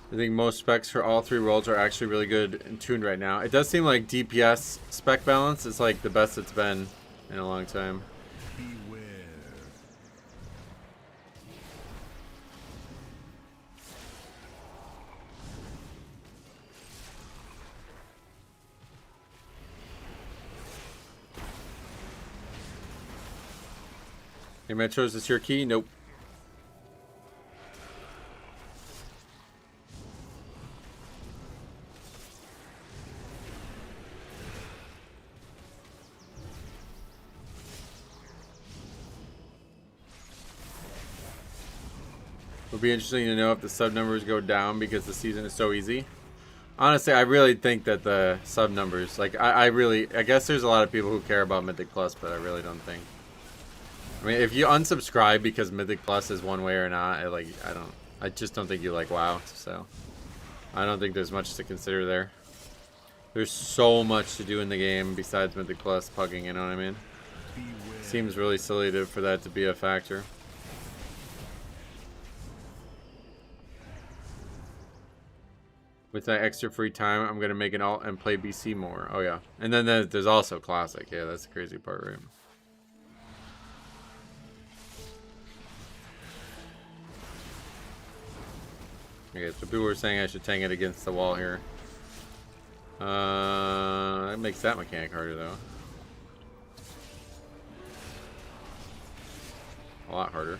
I think most specs for all three worlds are actually really good and tuned right now. It does seem like DPS spec balance is like the best it's been in a long time. Beware. Hey Metro, is this your key? Nope. It'll be interesting to know if the sub numbers go down because the season is so easy. Honestly, I really think that the sub numbers, like, I guess there's a lot of people who care about Mythic Plus, but I really don't think. I mean, if you unsubscribe because Mythic Plus is one way or not, I just don't think you like WoW, so I don't think there's much to consider there. There's so much to do in the game besides Mythic Plus pugging, you know what I mean? Beware. Seems really silly for that to be a factor. With that extra free time, I'm going to make an alt and play BC more. Oh, yeah. And then there's also Classic. Yeah, that's the crazy part, right? Okay, so people were saying I should tank it against the wall here. That makes that mechanic harder, though. A lot harder.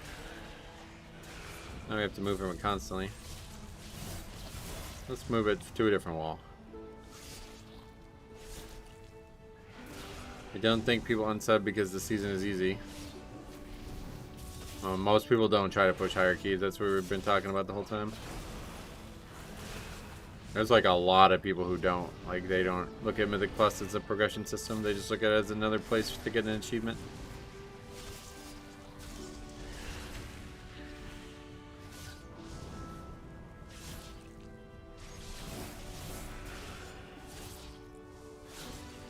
Now we have to move him constantly. Let's move it to a different wall. I don't think people unsub because the season is easy. Most people don't try to push higher keys. That's what we've been talking about the whole time. There's like a lot of people who don't. Like, they don't look at Mythic Plus as a progression system. They just look at it as another place to get an achievement.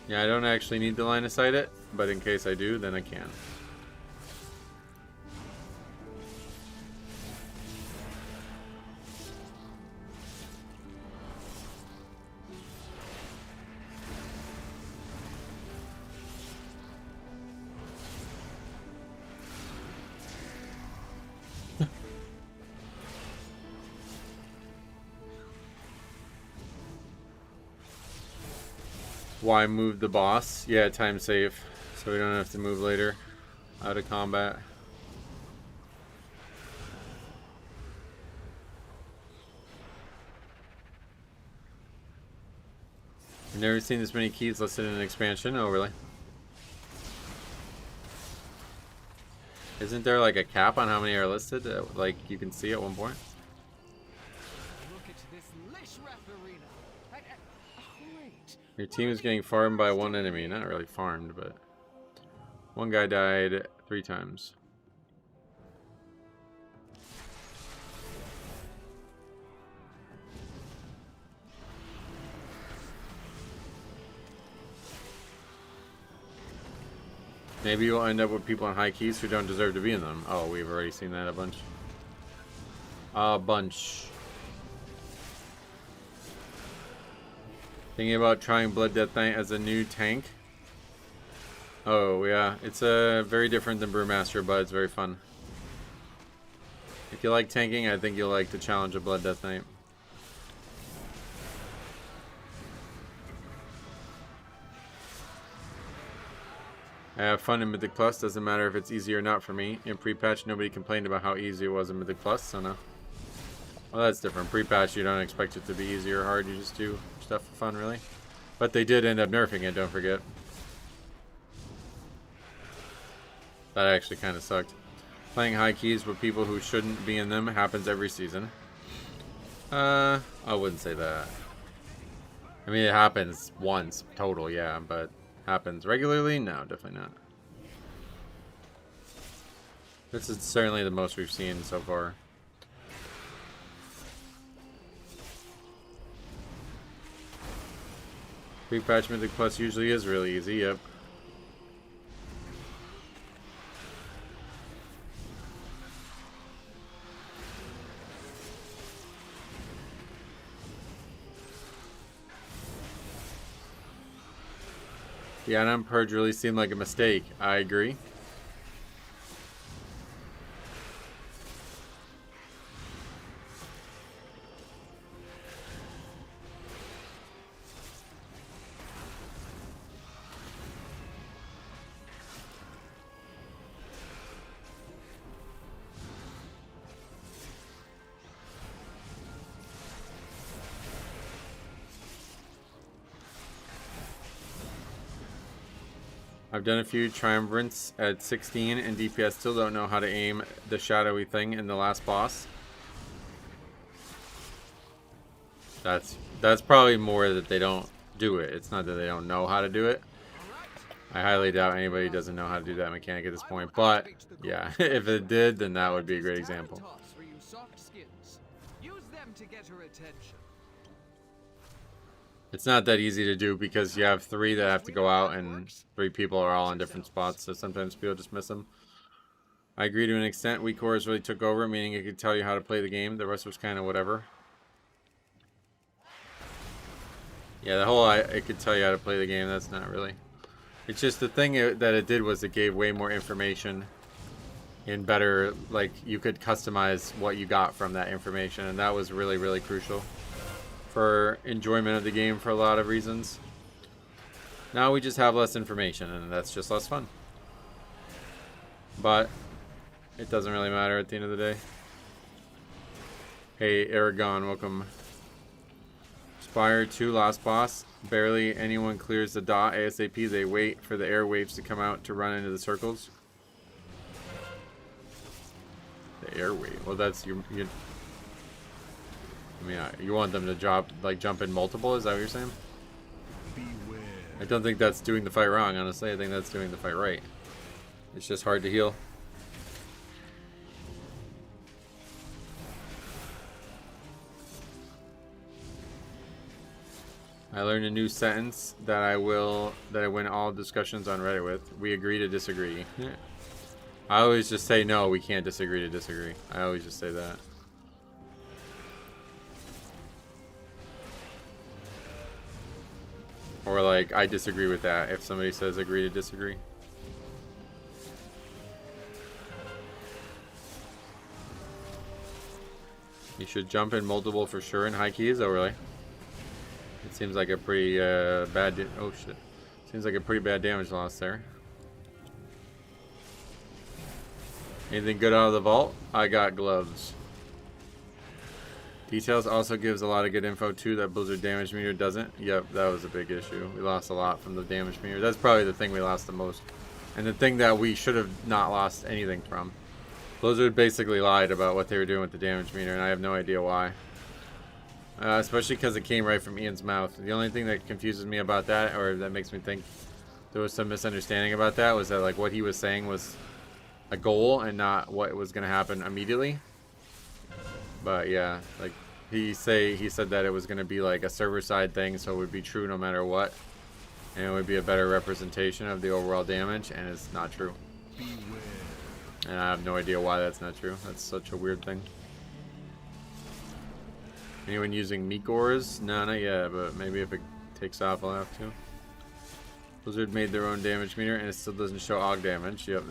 Yeah, I don't actually need to line of sight it, but in case I do, then I can. Why move the boss? Yeah, time save, so we don't have to move later out of combat. I've never seen this many keys listed in an expansion. Oh, really? Isn't there like a cap on how many are listed? Like you can see at one point? Look at this lish referee. Wait. Your team is getting farmed by one enemy. Not really farmed, but one guy died 3 times. Maybe you'll end up with people in high keys who don't deserve to be in them. Oh, we've already seen that a bunch. A bunch. Thinking about trying Blood Death Knight as a new tank. Oh, yeah. It's very different than Brewmaster, but it's very fun. If you like tanking, I think you'll like the challenge of Blood Death Knight. I have fun in Mythic Plus. Doesn't matter if it's easy or not for me. In pre-patch, nobody complained about how easy it was in Mythic Plus, so no. Well, that's different. Pre-patch, you don't expect it to be easy or hard. You just do stuff for fun, really. But they did end up nerfing it, don't forget. That actually kind of sucked. Playing high keys with people who shouldn't be in them happens every season. I wouldn't say that. I mean, it happens once total, yeah, but happens regularly? No, definitely not. This is certainly the most we've seen so far. Pre-patch Mythic Plus usually is really easy, yep. The add-on purge really seemed like a mistake. I agree. I've done a few Triumvirates at 16 and DPS still don't know how to aim the shadowy thing in the last boss. That's probably more that they don't do it. It's not that they don't know how to do it. I highly doubt anybody doesn't know how to do that mechanic at this point. But yeah, if it did, then that would be a great example. Use them to get her attention. It's not that easy to do because you have 3 that have to go out and 3 people are all in different spots, so sometimes people just miss them. I agree to an extent. Weak cores really took over, meaning it could tell you how to play the game. The rest was kind of whatever. Yeah, the whole it could tell you how to play the game, that's not really. It's just the thing that it did was it gave way more information and better, like you could customize what you got from that information, and that was really, really crucial for enjoyment of the game for a lot of reasons. Now we just have less information and that's just less fun. But it doesn't really matter at the end of the day. Hey Aragon, welcome. Spire 2 last boss. Barely anyone clears the dot ASAP. They wait for the airwaves to come out to run into the circles. The airwave. Well, that's you. I mean, you want them to jump in multiple? Is that what you're saying? Beware. I don't think that's doing the fight wrong, honestly. I think that's doing the fight right. It's just hard to heal. I learned a new sentence that I win all discussions on Reddit with. We agree to disagree. I always just say no, we can't disagree to disagree. I always just say that. Or like, I disagree with that if somebody says agree to disagree. You should jump in multiple for sure in high keys. Oh, really? It seems like a pretty bad... Oh, shit. Seems like a pretty bad damage loss there. Anything good out of the vault? I got gloves. Details also gives a lot of good info too that Blizzard damage meter doesn't. Yep, that was a big issue. We lost a lot from the damage meter. That's probably the thing we lost the most. And the thing that we should have not lost anything from. Blizzard basically lied about what they were doing with the damage meter, and I have no idea why. Especially because it came right from Ian's mouth. The only thing that confuses me about that, or that makes me think there was some misunderstanding about that, was that like what he was saying was a goal and not what was going to happen immediately. But yeah, like he said that it was going to be like a server side thing, so it would be true no matter what, and it would be a better representation of the overall damage, and it's not true. And I have no idea why that's not true. That's such a weird thing. Anyone using meat gores? No, not yet, but maybe if it takes off, I'll have to. Blizzard made their own damage meter, and it still doesn't show AUG damage. Yep,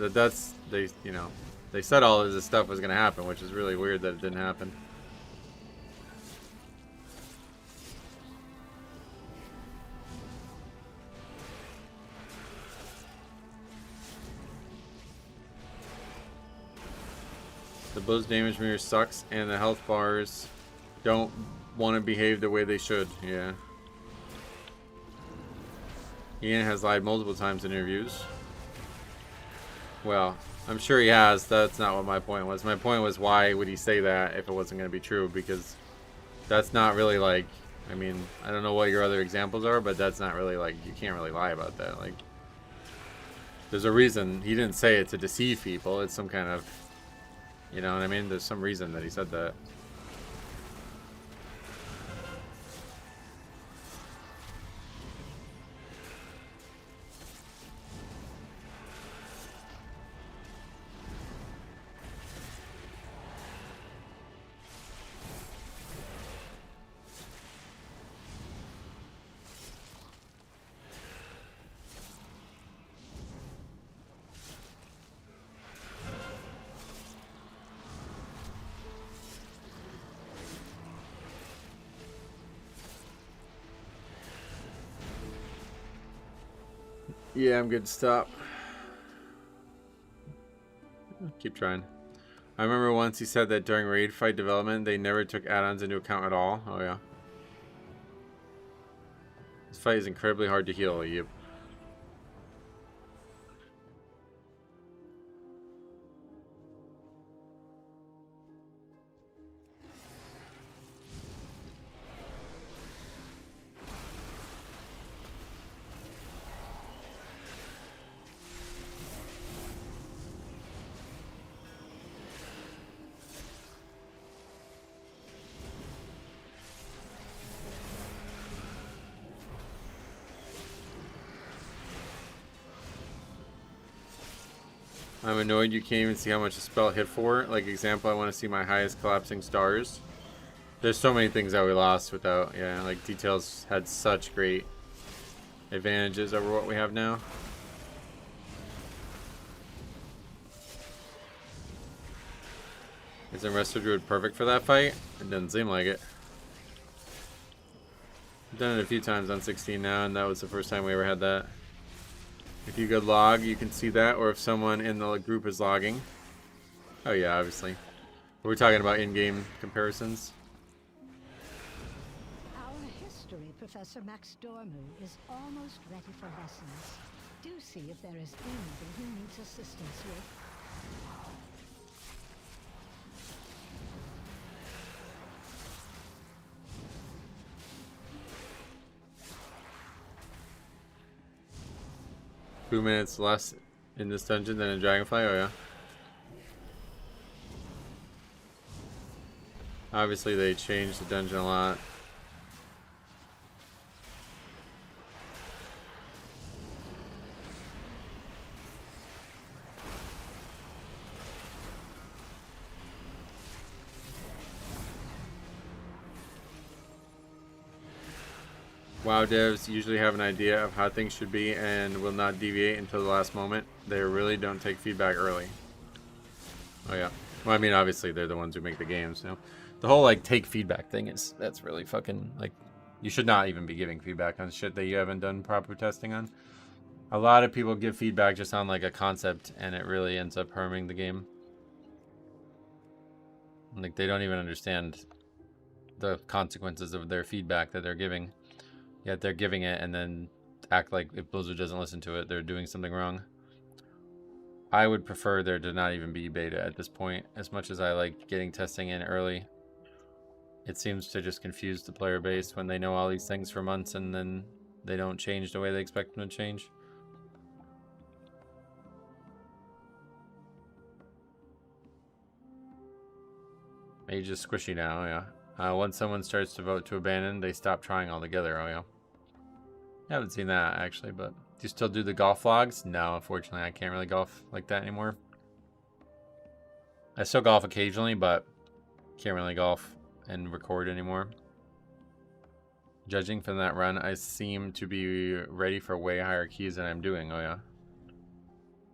they said all of this stuff was going to happen, which is really weird that it didn't happen. The Blizzard damage meter sucks, and the health bars don't want to behave the way they should. Yeah. Ian has lied multiple times in interviews. Well, I'm sure he has. That's not what my point was. My point was, why would he say that if it wasn't going to be true? Because that's not really like, I mean, I don't know what your other examples are, but that's not really like, you can't really lie about that. Like, there's a reason. He didn't say it to deceive people. It's some kind of, you know what I mean? There's some reason that he said that. Yeah, I'm good to stop. Keep trying. I remember once he said that during raid fight development, they never took add-ons into account at all. Oh yeah. This fight is incredibly hard to heal. Yep. I'm annoyed you can't even see how much a spell hit for. Like example, I want to see my highest collapsing stars. There's so many things that we lost without, yeah, like Details had such great advantages over what we have now. Isn't Resto Druid perfect for that fight? It doesn't seem like it. I've done it a few times on 16 now, and that was the first time we ever had that. If you go log, you can see that, or if someone in the group is logging. Oh yeah, obviously. We're talking about in-game comparisons. Our history professor Max Dormu is almost ready for lessons. Do see if there is anything he needs assistance with. Two minutes less in this dungeon than in Dragonfly, oh yeah. Obviously they changed the dungeon a lot. WoW devs usually have an idea of how things should be and will not deviate until the last moment. They really don't take feedback early. Oh yeah. Well, I mean, obviously they're the ones who make the games. You know, the whole like take feedback thing that's really fucking like, you should not even be giving feedback on shit that you haven't done proper testing on. A lot of people give feedback just on like a concept, and it really ends up harming the game. Like they don't even understand the consequences of their feedback that they're giving. Yet they're giving it and then act like if Blizzard doesn't listen to it, they're doing something wrong. I would prefer there to not even be beta at this point. As much as I like getting testing in early, it seems to just confuse the player base when they know all these things for months and then they don't change the way they expect them to change. Mage is squishy now, yeah. Once someone starts to vote to abandon, they stop trying altogether, oh yeah. I haven't seen that actually, but do you still do the golf vlogs? No, unfortunately, I can't really golf like that anymore. I still golf occasionally, but can't really golf and record anymore. Judging from that run, I seem to be ready for way higher keys than I'm doing, oh yeah.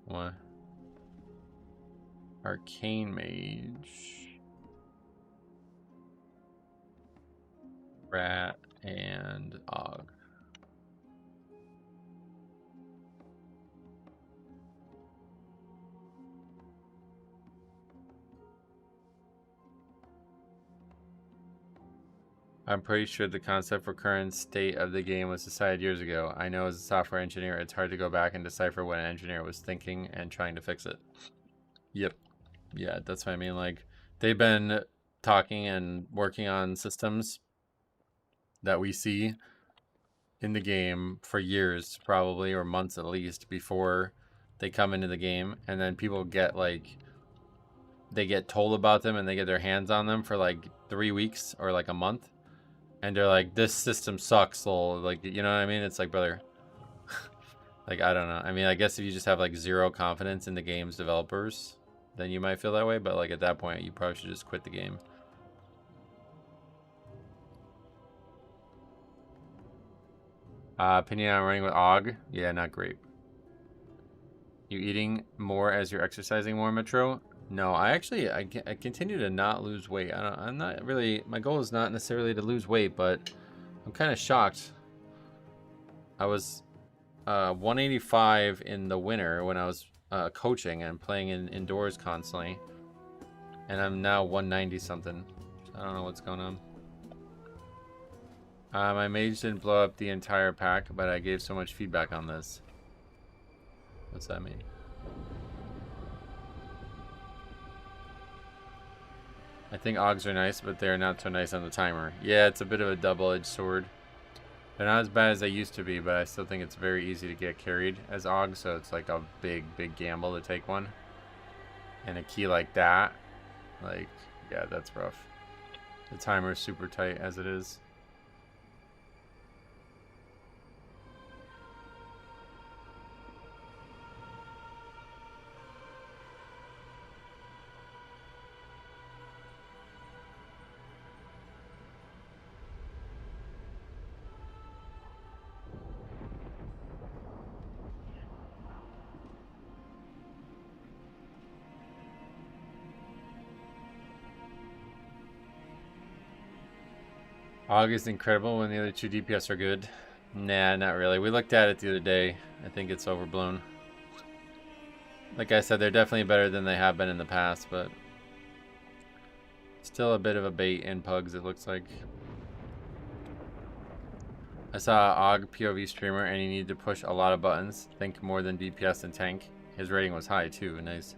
What? Arcane Mage. Rat and Og. I'm pretty sure the concept for current state of the game was decided years ago. I know as a software engineer, it's hard to go back and decipher what an engineer was thinking and trying to fix it. Yep. Yeah, that's what I mean. Like, they've been talking and working on systems that we see in the game for years, probably, or months at least, before they come into the game. And then people get, like, they get told about them and they get their hands on them for, like, 3 weeks or, like, a month. And they're like, this system sucks, lol. Like, you know what I mean? It's like, brother. Like, I don't know. I mean, I guess if you just have, like, zero confidence in the game's developers, then you might feel that way. But, like, at that point, you probably should just quit the game. Opinion on running with Og? Yeah, not great. You eating more as you're exercising more, Metro? No, I continue to not lose weight. I'm not really, my goal is not necessarily to lose weight, but I'm kind of shocked. I was 185 in the winter when I was coaching and playing indoors constantly. And I'm now 190 something. I don't know what's going on. My mage didn't blow up the entire pack, but I gave so much feedback on this. What's that mean? I think Ogs are nice, but they're not so nice on the timer. Yeah, it's a bit of a double-edged sword. They're not as bad as they used to be, but I still think it's very easy to get carried as Ogs, so it's like a big, big gamble to take one. And a key like that, like, yeah, that's rough. The timer is super tight as it is. Og is incredible when the other two DPS are good. Nah, not really. We looked at it the other day. I think it's overblown. Like I said, they're definitely better than they have been in the past, but still a bit of a bait in Pugs, it looks like. I saw Og POV streamer and he needed to push a lot of buttons. Think more than DPS and tank. His rating was high too, nice.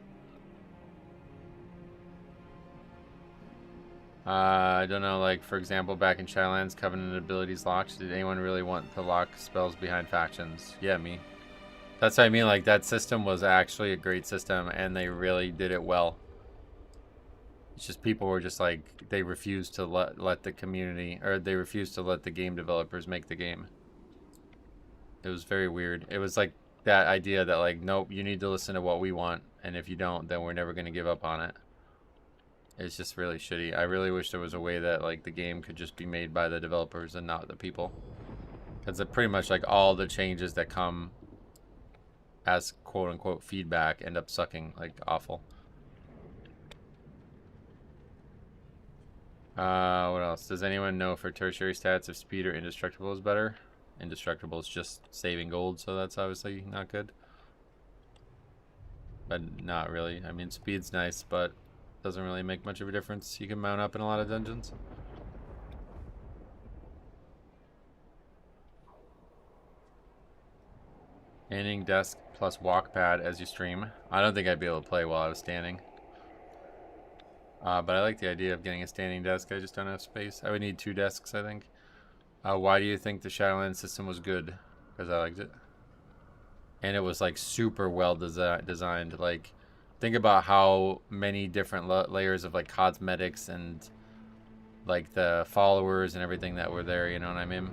I don't know, like, for example, back in Shadowlands, Covenant abilities locked. Did anyone really want to lock spells behind factions? Yeah, me. That's what I mean, like, that system was actually a great system, and they really did it well. It's just people were just like, they refused to let the community, or they refused to let the game developers make the game. It was very weird. It was like that idea that, like, nope, you need to listen to what we want, and if you don't, then we're never going to give up on it. It's just really shitty. I really wish there was a way that, like, the game could just be made by the developers and not the people. Because pretty much, like, all the changes that come as quote-unquote feedback end up sucking, like, awful. What else? Does anyone know for tertiary stats if speed or indestructible is better? Indestructible is just saving gold, so that's obviously not good. But not really. I mean, speed's nice, but doesn't really make much of a difference. You can mount up in a lot of dungeons. Standing desk plus walk pad as you stream. I don't think I'd be able to play while I was standing. But I like the idea of getting a standing desk. I just don't have space. I would need 2 desks, I think. Why do you think the Shadowlands system was good? Because I liked it. And it was like super well designed. Like, think about how many different layers of like cosmetics and like the followers and everything that were there, you know what I mean?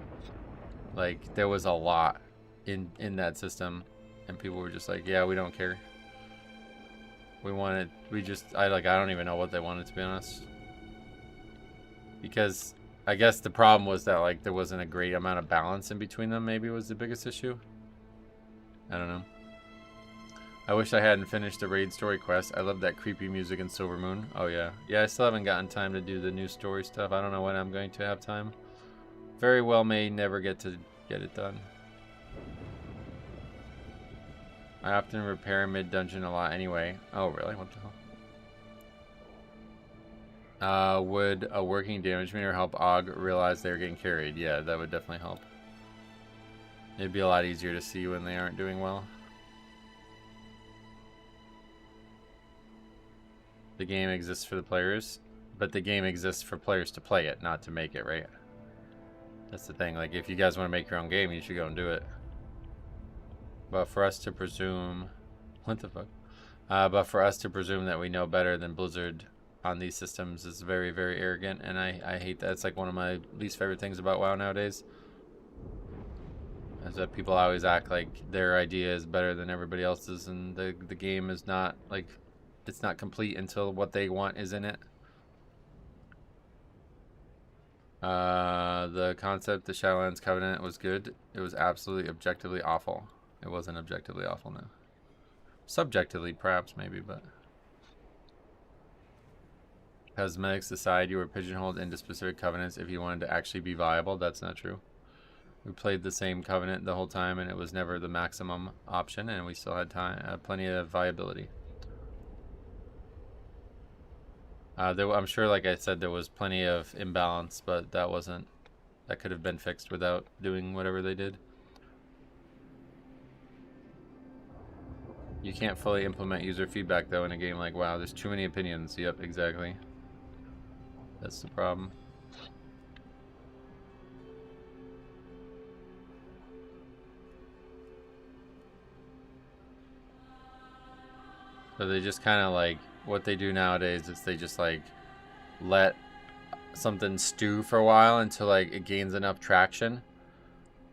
Like, there was a lot in that system, and people were just like, yeah, we don't care. I don't even know what they wanted, to be honest. Because I guess the problem was that like there wasn't a great amount of balance in between them, maybe was the biggest issue. I don't know. I wish I hadn't finished the raid story quest. I love that creepy music in Silver Moon. Oh yeah. Yeah, I still haven't gotten time to do the new story stuff. I don't know when I'm going to have time. Very well may never get to get it done. I often repair mid-dungeon a lot anyway. Oh, really? What the hell? Would a working damage meter help Og realize they're getting carried? Yeah, that would definitely help. It'd be a lot easier to see when they aren't doing well. The game exists for the players, but the game exists for players to play it, not to make it, right? That's the thing. Like, if you guys want to make your own game, you should go and do it. But for us to presume... What the fuck? But for us to presume that we know better than Blizzard on these systems is very, very arrogant, and I hate that. It's like one of my least favorite things about WoW nowadays. Is that people always act like their idea is better than everybody else's, and the game is not, like, it's not complete until what they want is in it. The concept, the Shadowlands Covenant, was good. It was absolutely objectively awful. It wasn't objectively awful, no. Subjectively, perhaps, maybe, but... Cosmetics decide you were pigeonholed into specific covenants if you wanted to actually be viable. That's not true. We played the same covenant the whole time, and it was never the maximum option, and we still had time, plenty of viability. I'm sure, like I said, there was plenty of imbalance, but that could have been fixed without doing whatever they did. You can't fully implement user feedback, though, in a game like WoW. There's too many opinions. Yep, exactly. That's the problem. So they just kind of like, what they do nowadays is they just like let something stew for a while until like it gains enough traction,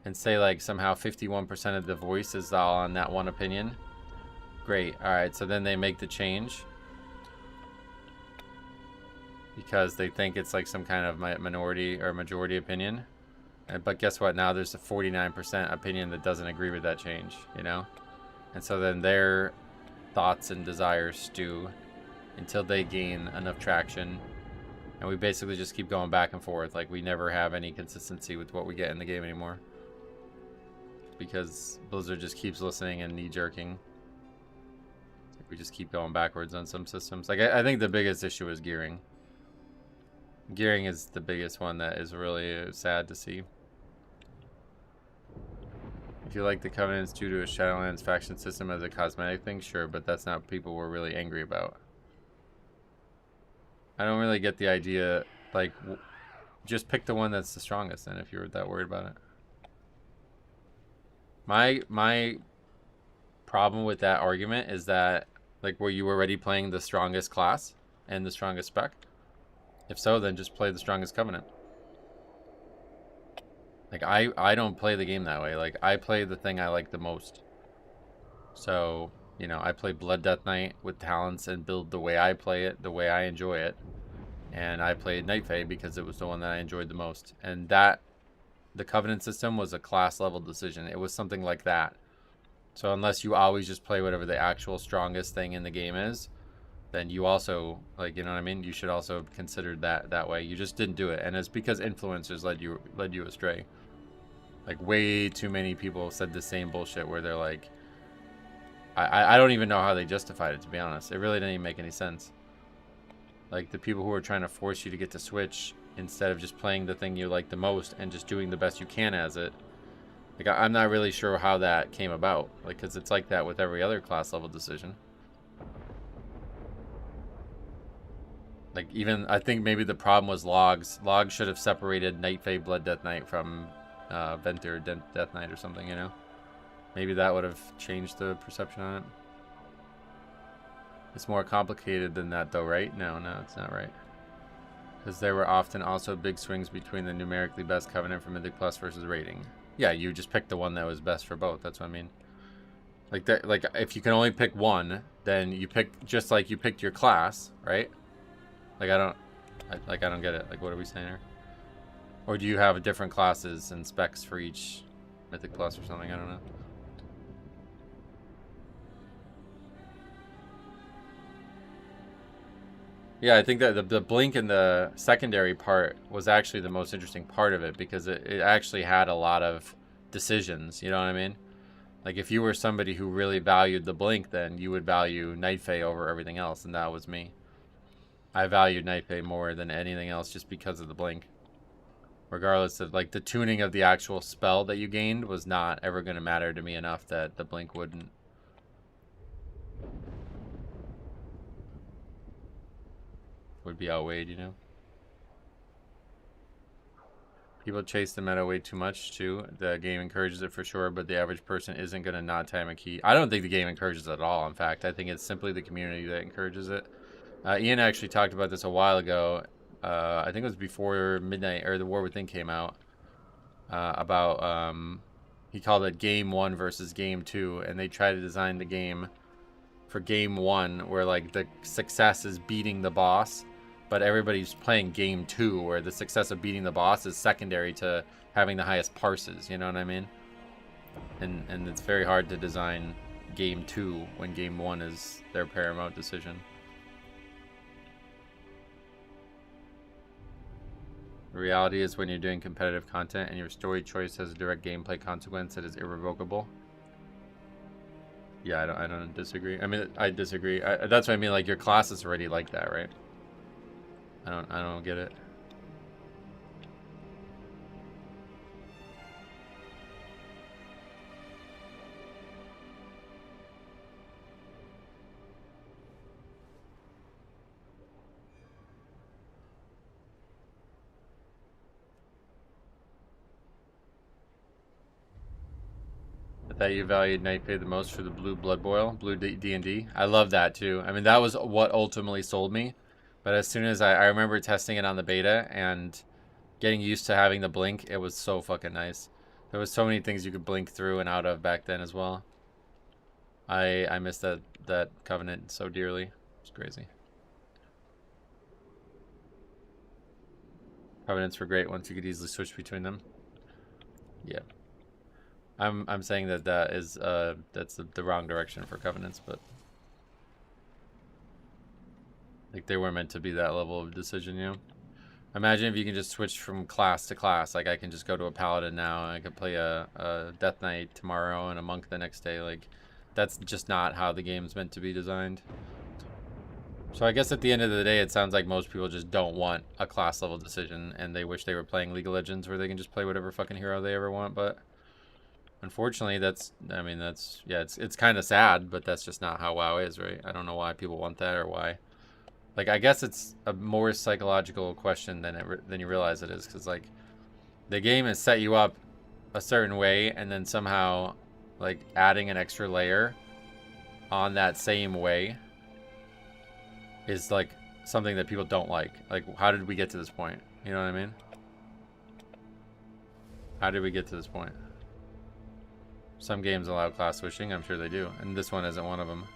and say like somehow 51% of the voice is all on that one opinion. Great. All right. So then they make the change because they think it's like some kind of minority or majority opinion. But guess what? Now there's a 49% opinion that doesn't agree with that change, you know? And so then their thoughts and desires stew until they gain enough traction. And we basically just keep going back and forth. Like, we never have any consistency with what we get in the game anymore. Because Blizzard just keeps listening and knee-jerking. We just keep going backwards on some systems. Like, I think the biggest issue is gearing. Gearing is the biggest one that is really sad to see. If you like the Covenants due to a Shadowlands faction system as a cosmetic thing, sure, but that's not what people were really angry about. I don't really get the idea, like, just pick the one that's the strongest then if you're that worried about it. My problem with that argument is that, like, were you already playing the strongest class and the strongest spec? If so, then just play the strongest Covenant. Like, I don't play the game that way. Like, I play the thing I like the most. So, you know, I play Blood Death Knight with talents and build the way I play it, the way I enjoy it. And I played Night Fae because it was the one that I enjoyed the most. And that, the Covenant system was a class level decision. It was something like that. So unless you always just play whatever the actual strongest thing in the game is, then you also, like, you know what I mean? You should also have considered that way. You just didn't do it. And it's because influencers led you astray. Like, way too many people said the same bullshit where they're like, I don't even know how they justified it, to be honest. It really didn't even make any sense. Like, the people who are trying to force you to get to Switch instead of just playing the thing you like the most and just doing the best you can as it, Like, I'm not really sure how that came about. Like, because it's like that with every other class level decision. Like, even, I think maybe the problem was logs. Logs should have separated Night Fae Blood Death Knight from Banter Death Knight or something, you know? Maybe that would have changed the perception on it. It's more complicated than that, though, right? No, it's not right. Because there were often also big swings between the numerically best Covenant for Mythic Plus versus rating. Yeah, you just picked the one that was best for both. That's what I mean. Like that, like if you can only pick one, then you pick just like you picked your class, right? Like I don't get it. Like what are we saying here? Or do you have different classes and specs for each Mythic Plus or something? I don't know. Yeah, I think that the blink in the secondary part was actually the most interesting part of it because it actually had a lot of decisions, you know what I mean? Like if you were somebody who really valued the blink, then you would value Night Fae over everything else, and that was me. I valued Night Fae more than anything else just because of the blink. Regardless of like the tuning of the actual spell that you gained was not ever going to matter to me enough that the blink wouldn't. Would be outweighed, you know. People chase the meta way too much too. The game encourages it for sure, but the average person isn't going to not time a key. I don't think the game encourages it at all. In fact, I think it's simply the community that encourages it. Ian actually talked about this a while ago. I think it was before Midnight or the War Within came out. About he called it Game 1 versus Game 2, and they tried to design the game for Game 1 where like the success is beating the boss. But everybody's playing Game 2, where the success of beating the boss is secondary to having the highest parses, you know what I mean? And it's very hard to design Game 2 when Game 1 is their paramount decision. The reality is when you're doing competitive content and your story choice has a direct gameplay consequence that is irrevocable. Yeah, I don't disagree. I mean, I disagree. That's what I mean, like your class is already like that, right? I don't get it. I thought you valued Night Fae the most for the blue Blood Boil, blue D&D. I love that too. I mean, that was what ultimately sold me. But as soon as I remember testing it on the beta and getting used to having the blink, it was so fucking nice. There was so many things you could blink through and out of back then as well. I missed that Covenant so dearly. It's crazy. Covenants were great once you could easily switch between them. Yeah. I'm saying that is that's the wrong direction for Covenants, but like they were meant to be that level of decision, you know. Imagine if you can just switch from class to class. Like I can just go to a paladin now and I could play a Death Knight tomorrow and a monk the next day. Like that's just not how the game's meant to be designed. So I guess at the end of the day, it sounds like most people just don't want a class level decision and they wish they were playing League of Legends where they can just play whatever fucking hero they ever want. But unfortunately, it's kind of sad, but that's just not how WoW is, right? I don't know why people want that or why. Like, I guess it's a more psychological question than you realize it is, because like the game has set you up a certain way, and then somehow like adding an extra layer on that same way is like something that people don't like. Like, how did we get to this point? You know what I mean? How did we get to this point? Some games allow class switching, I'm sure they do, and this one isn't one of them.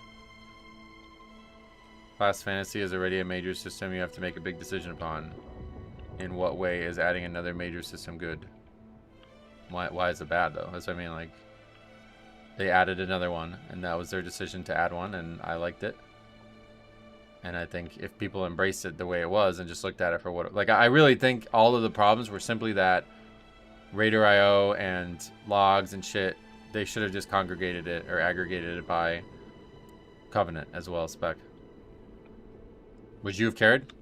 Class fantasy is already a major system you have to make a big decision upon. In what way is adding another major system good? Why is it bad though? That's what I mean, like they added another one and that was their decision to add one and I liked it. And I think if people embraced it the way it was and just looked at it for what like I really think all of the problems were simply that Raider.io and logs and shit, they should have just congregated it or aggregated it by Covenant as well as spec. Would you have cared?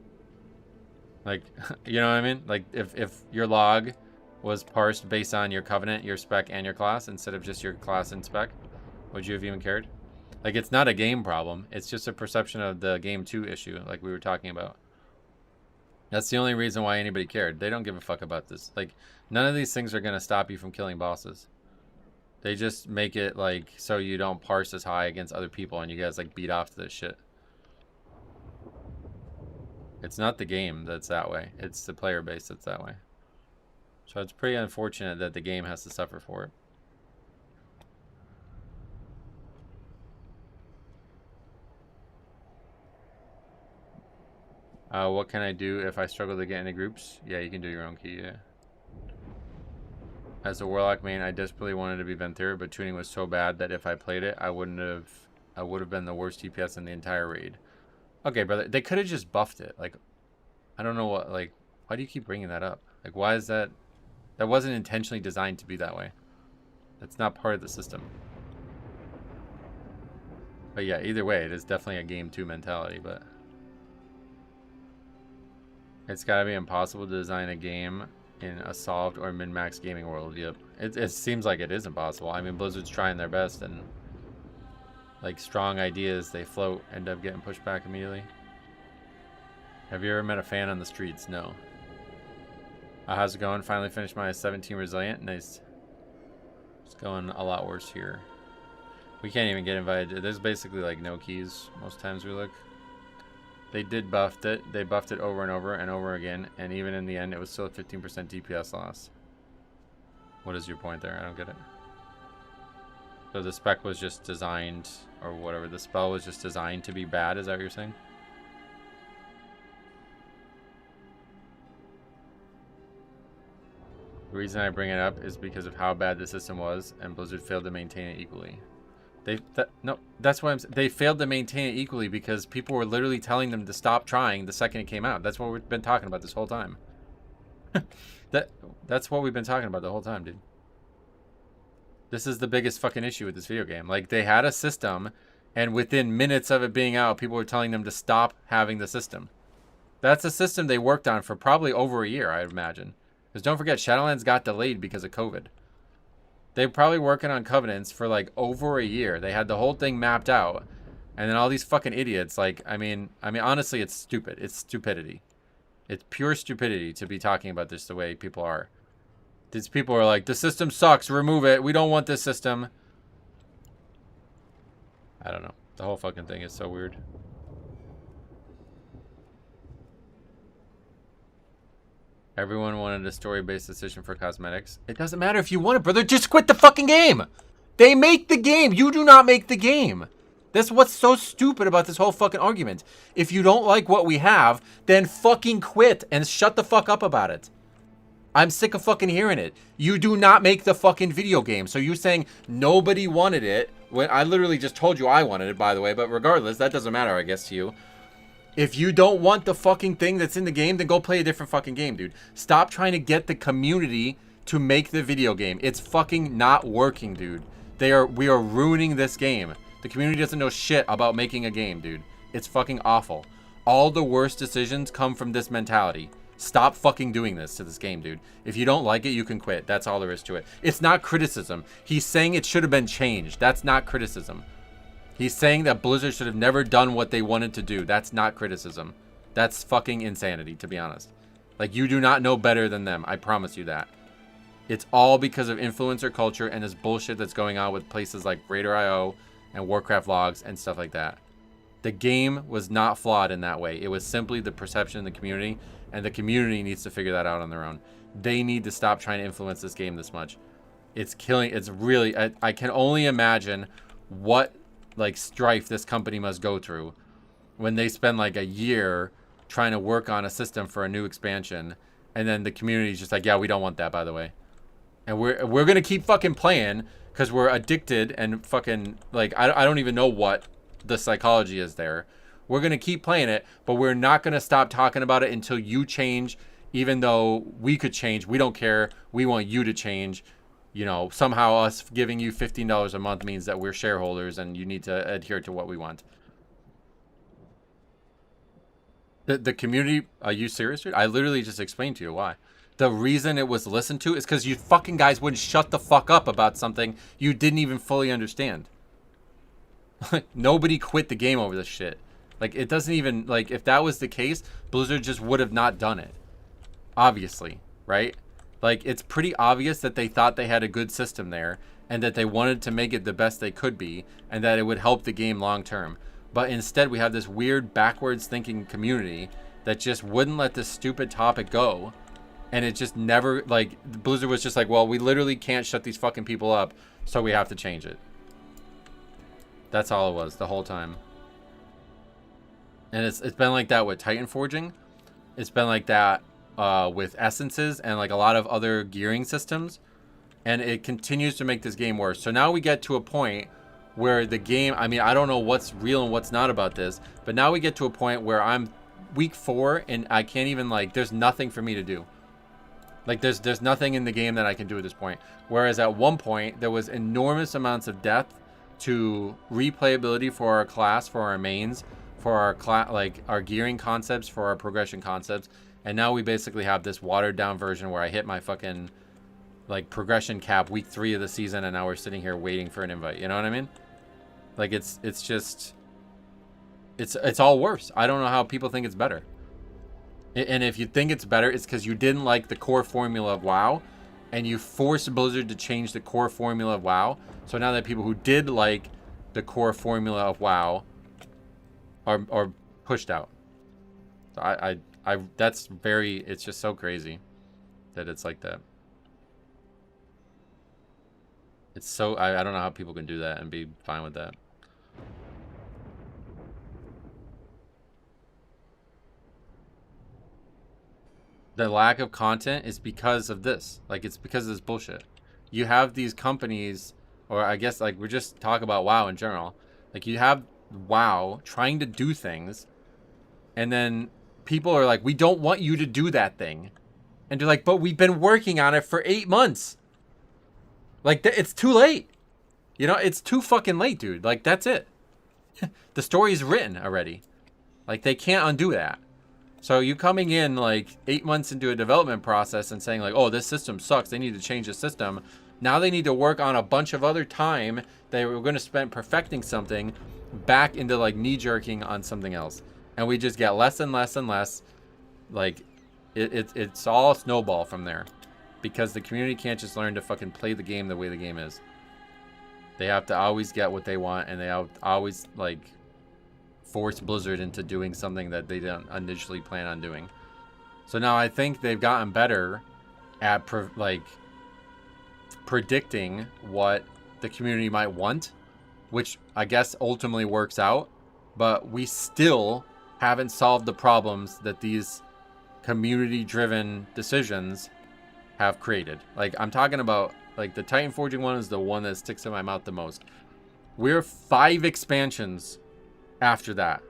Like, you know what I mean? Like, if your log was parsed based on your covenant, your spec, and your class instead of just your class and spec, would you have even cared? Like, it's not a game problem. It's just a perception of the game 2 issue, like we were talking about. That's the only reason why anybody cared. They don't give a fuck about this. Like, none of these things are going to stop you from killing bosses. They just make it, like, so you don't parse as high against other people and you guys, like, beat off to this shit. It's not the game that's that way. It's the player base that's that way. So it's pretty unfortunate that the game has to suffer for it. What can I do if I struggle to get into groups? Yeah, you can do your own key, yeah. As a Warlock main, I desperately wanted to be Banter, but tuning was so bad that if I played it, I would have been the worst DPS in the entire raid. Okay, brother, they could have just buffed it. Like, I don't know what, like, why do you keep bringing that up? Like, why is that? That wasn't intentionally designed to be that way. That's not part of the system. But yeah, either way, it is definitely a game 2 mentality, but it's gotta be impossible to design a game in a solved or min-max gaming world. Yep. It seems like it is impossible. I mean, Blizzard's trying their best, and like strong ideas, they float, end up getting pushed back immediately. Have you ever met a fan on the streets? No. How's it going? Finally finished my 17 Resilient. Nice. It's going a lot worse here. We can't even get invited. There's basically like no keys most times we look. They did buffed it. They buffed it over and over and over again, and even in the end, it was still a 15% DPS loss. What is your point there? I don't get it. So the spec was just designed, or whatever, the spell was just designed to be bad, is that what you're saying? The reason I bring it up is because of how bad the system was, and Blizzard failed to maintain it equally. That's why they failed to maintain it equally because people were literally telling them to stop trying the second it came out. That's what we've been talking about this whole time. That's what we've been talking about the whole time, dude. This is the biggest fucking issue with this video game. Like, they had a system, and within minutes of it being out, people were telling them to stop having the system. That's a system they worked on for probably over a year, I imagine. Because don't forget, Shadowlands got delayed because of COVID. They were probably working on Covenants for like over a year. They had the whole thing mapped out. And then all these fucking idiots, like, I mean, honestly, it's stupid. It's stupidity. It's pure stupidity to be talking about this the way people are. These people are like, the system sucks, remove it. We don't want this system. I don't know. The whole fucking thing is so weird. Everyone wanted a story-based decision for cosmetics. It doesn't matter if you want it, brother. Just quit the fucking game. They make the game. You do not make the game. That's what's so stupid about this whole fucking argument. If you don't like what we have, then fucking quit and shut the fuck up about it. I'm sick of fucking hearing it. You do not make the fucking video game. So you're saying nobody wanted it when I literally just told you I wanted it, by the way. But regardless, that doesn't matter, I guess, to you. If you don't want the fucking thing that's in the game, then go play a different fucking game, dude. Stop trying to get the community to make the video game. It's fucking not working, dude. We are ruining this game. The community doesn't know shit about making a game, dude. It's fucking awful. All the worst decisions come from this mentality. Stop fucking doing this to this game, dude. If you don't like it, you can quit. That's all there is to it. It's not criticism. He's saying it should have been changed. That's not criticism. He's saying that Blizzard should have never done what they wanted to do. That's not criticism. That's fucking insanity, to be honest. Like, you do not know better than them. I promise you that. It's all because of influencer culture and this bullshit that's going on with places like Raider.io and Warcraft logs and stuff like that. The game was not flawed in that way. It was simply the perception of the community, and the community needs to figure that out on their own. They need to stop trying to influence this game this much. It's killing. It's really. I can only imagine what like strife this company must go through when they spend like a year trying to work on a system for a new expansion, and then the community's just like, yeah, we don't want that, by the way, and we're gonna keep fucking playing because we're addicted and fucking like I don't even know what the psychology is there. We're gonna keep playing it, but we're not gonna stop talking about it until you change. Even though we could change, we don't care. We want you to change. You know, somehow us giving you $15 a month means that we're shareholders and you need to adhere to what we want. The community, are you serious, dude? I literally just explained to you why. the reason it was listened to is because you fucking guys wouldn't shut the fuck up about something you didn't even fully understand. Nobody quit the game over this shit. Like, it doesn't even, like, if that was the case, Blizzard just would have not done it. Obviously, right? Like, it's pretty obvious that they thought they had a good system there, and that they wanted to make it the best they could be, and that it would help the game long term. But instead, we have this weird backwards thinking community that just wouldn't let this stupid topic go. And it just never, like, Blizzard was just like, well, we literally can't shut these fucking people up, so we have to change it. That's all it was the whole time. And it's been like that with Titan Forging. It's been like that with Essences and like a lot of other gearing systems. And it continues to make this game worse. So now we get to a point where the game, I mean, I don't know what's real and what's not about this, but now we get to a point where I'm week 4 and I can't even, like, there's nothing for me to do. Like, there's nothing in the game that I can do at this point. Whereas at one point, there was enormous amounts of depth to replayability for our class, for our mains, for our like our gearing concepts, for our progression concepts. And now we basically have this watered down version where I hit my fucking like progression cap week 3 of the season, and now we're sitting here waiting for an invite. You know what I mean? Like, it's just it's all worse. I don't know how people think it's better. And if you think it's better, it's because you didn't like the core formula of WoW, and you forced Blizzard to change the core formula of WoW. So now that people who did like the core formula of WoW are pushed out. So I that's very, it's just so crazy that it's like that. It's so, I don't know how people can do that and be fine with that. The lack of content is because of this. Like, it's because of this bullshit. You have these companies, or I guess, like, we're just talking about WoW in general. Like, you have WoW trying to do things, and then people are like, we don't want you to do that thing. And they're like, but we've been working on it for 8 months. Like, it's too late. You know, it's too fucking late, dude. Like, that's it. The story's written already. Like, they can't undo that. So you coming in like 8 months into a development process and saying like, oh, this system sucks, they need to change the system. Now they need to work on a bunch of other time they were going to spend perfecting something back into like knee-jerking on something else. And we just get less and less and less. Like, it's all snowball from there. Because the community can't just learn to fucking play the game the way the game is. They have to always get what they want, and they always like force Blizzard into doing something that they didn't initially plan on doing. So now I think they've gotten better at predicting what the community might want, which I guess ultimately works out, but we still haven't solved the problems that these community-driven decisions have created. Like, I'm talking about, like, the Titan Forging one is the one that sticks in my mouth the most. We're 5 expansions after that,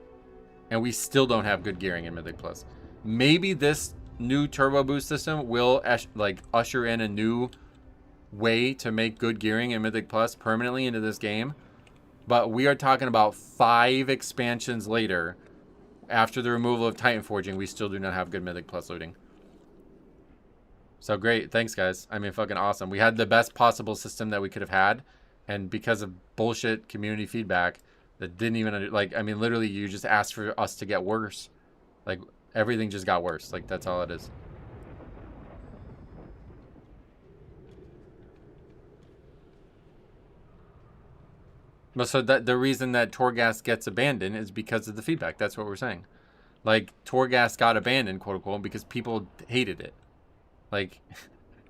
and we still don't have good gearing in Mythic Plus. Maybe this new turbo boost system will like usher in a new way to make good gearing in Mythic Plus permanently into this game, but we are talking about 5 expansions later. After the removal of Titan Forging, we still do not have good Mythic Plus looting. So great, thanks guys. I mean, fucking awesome. We had the best possible system that we could have had, and because of bullshit community feedback that didn't even, like, I mean, literally you just asked for us to get worse. Like, everything just got worse. Like, that's all it is. So that the reason that Torghast gets abandoned is because of the feedback. That's what we're saying. Like, Torghast got abandoned, quote unquote, because people hated it. Like,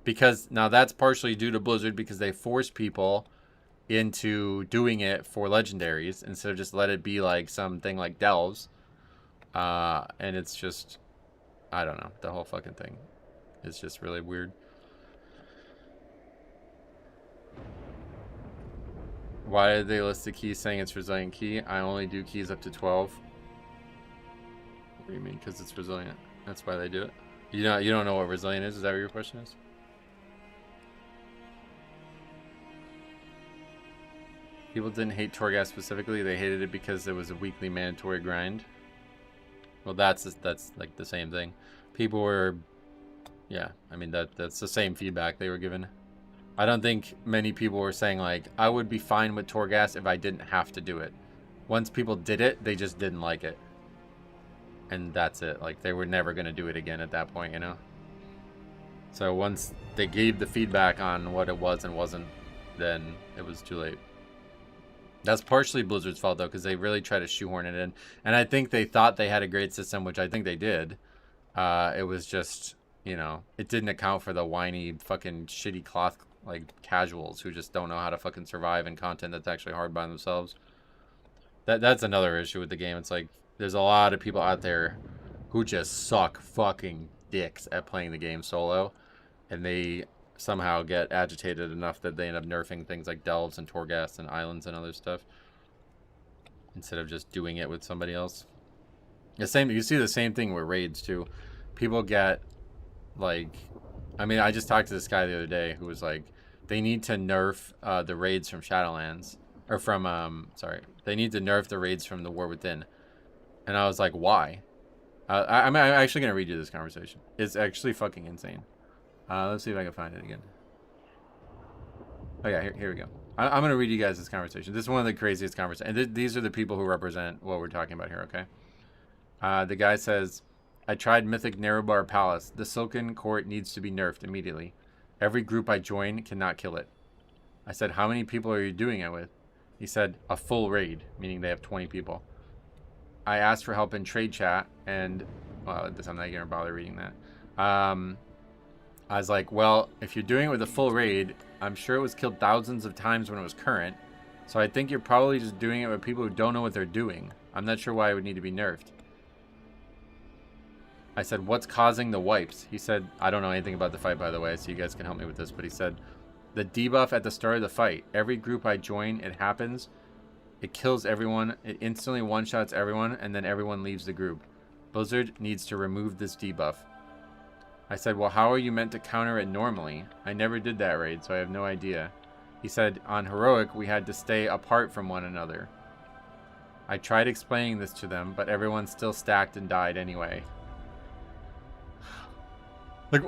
because now that's partially due to Blizzard because they force people into doing it for legendaries instead of just let it be like something like Delves. And it's just, I don't know, the whole fucking thing is just really weird. Why did they list the key saying it's resilient key? I only do keys up to 12. What do you mean? Because it's resilient. That's why they do it. You don't know what resilient is? Is that what your question is? People didn't hate Torghast specifically. They hated it because it was a weekly mandatory grind. Well, that's like the same thing. People were Yeah, I mean, that's the same feedback they were given. I don't think many people were saying, like, I would be fine with Torghast if I didn't have to do it. Once people did it, they just didn't like it. And that's it. Like, they were never going to do it again at that point, you know? So once they gave the feedback on what it was and wasn't, then it was too late. That's partially Blizzard's fault, though, because they really tried to shoehorn it in. And I think they thought they had a great system, which I think they did. It was just, you know, it didn't account for the whiny, fucking shitty cloth, like, casuals who just don't know how to fucking survive in content that's actually hard by themselves. That's another issue with the game. It's like, there's a lot of people out there who just suck fucking dicks at playing the game solo. And they somehow get agitated enough that they end up nerfing things like delves and Torghast and islands and other stuff. Instead of just doing it with somebody else. You see the same thing with raids too. People get, like, I mean, I just talked to this guy the other day who was like, they need to nerf the raids from Shadowlands. Or from, they need to nerf the raids from the War Within. And I was like, why? I'm actually going to read you this conversation. It's actually fucking insane. Let's see if I can find it again. Oh yeah, here we go. I'm going to read you guys this conversation. This is one of the craziest conversations. And these are the people who represent what we're talking about here, okay? The guy says, I tried Mythic Narrowbar Palace. The Silken Court needs to be nerfed immediately. Every group I join cannot kill it. I said, how many people are you doing it with? He said, a full raid, meaning they have 20 people. I asked for help in trade chat, and, well, I'm not going to bother reading that. I was like, well, if you're doing it with a full raid, I'm sure it was killed thousands of times when it was current. So I think you're probably just doing it with people who don't know what they're doing. I'm not sure why it would need to be nerfed. I said, what's causing the wipes? He said, I don't know anything about the fight, by the way, so you guys can help me with this. But he said, the debuff at the start of the fight. Every group I join, it happens. It kills everyone. It instantly one-shots everyone, and then everyone leaves the group. Blizzard needs to remove this debuff. I said, well, how are you meant to counter it normally? I never did that raid, so I have no idea. He said, on Heroic, we had to stay apart from one another. I tried explaining this to them, but everyone still stacked and died anyway. Like,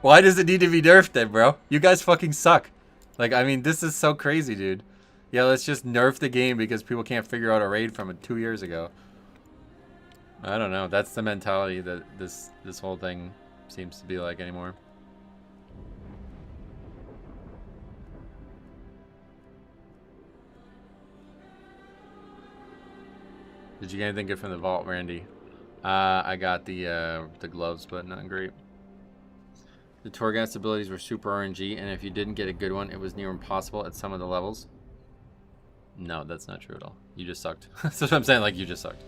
why does it need to be nerfed then, bro? You guys fucking suck. Like, I mean, this is so crazy, dude. Yeah, let's just nerf the game because people can't figure out a raid from it 2 years ago. I don't know. That's the mentality that this whole thing seems to be like anymore. Did you get anything good from the vault, Randy? I got the gloves, but not great. The Torghast abilities were super RNG, and if you didn't get a good one, it was near impossible at some of the levels. No, that's not true at all. You just sucked. That's what I'm saying, like, you just sucked.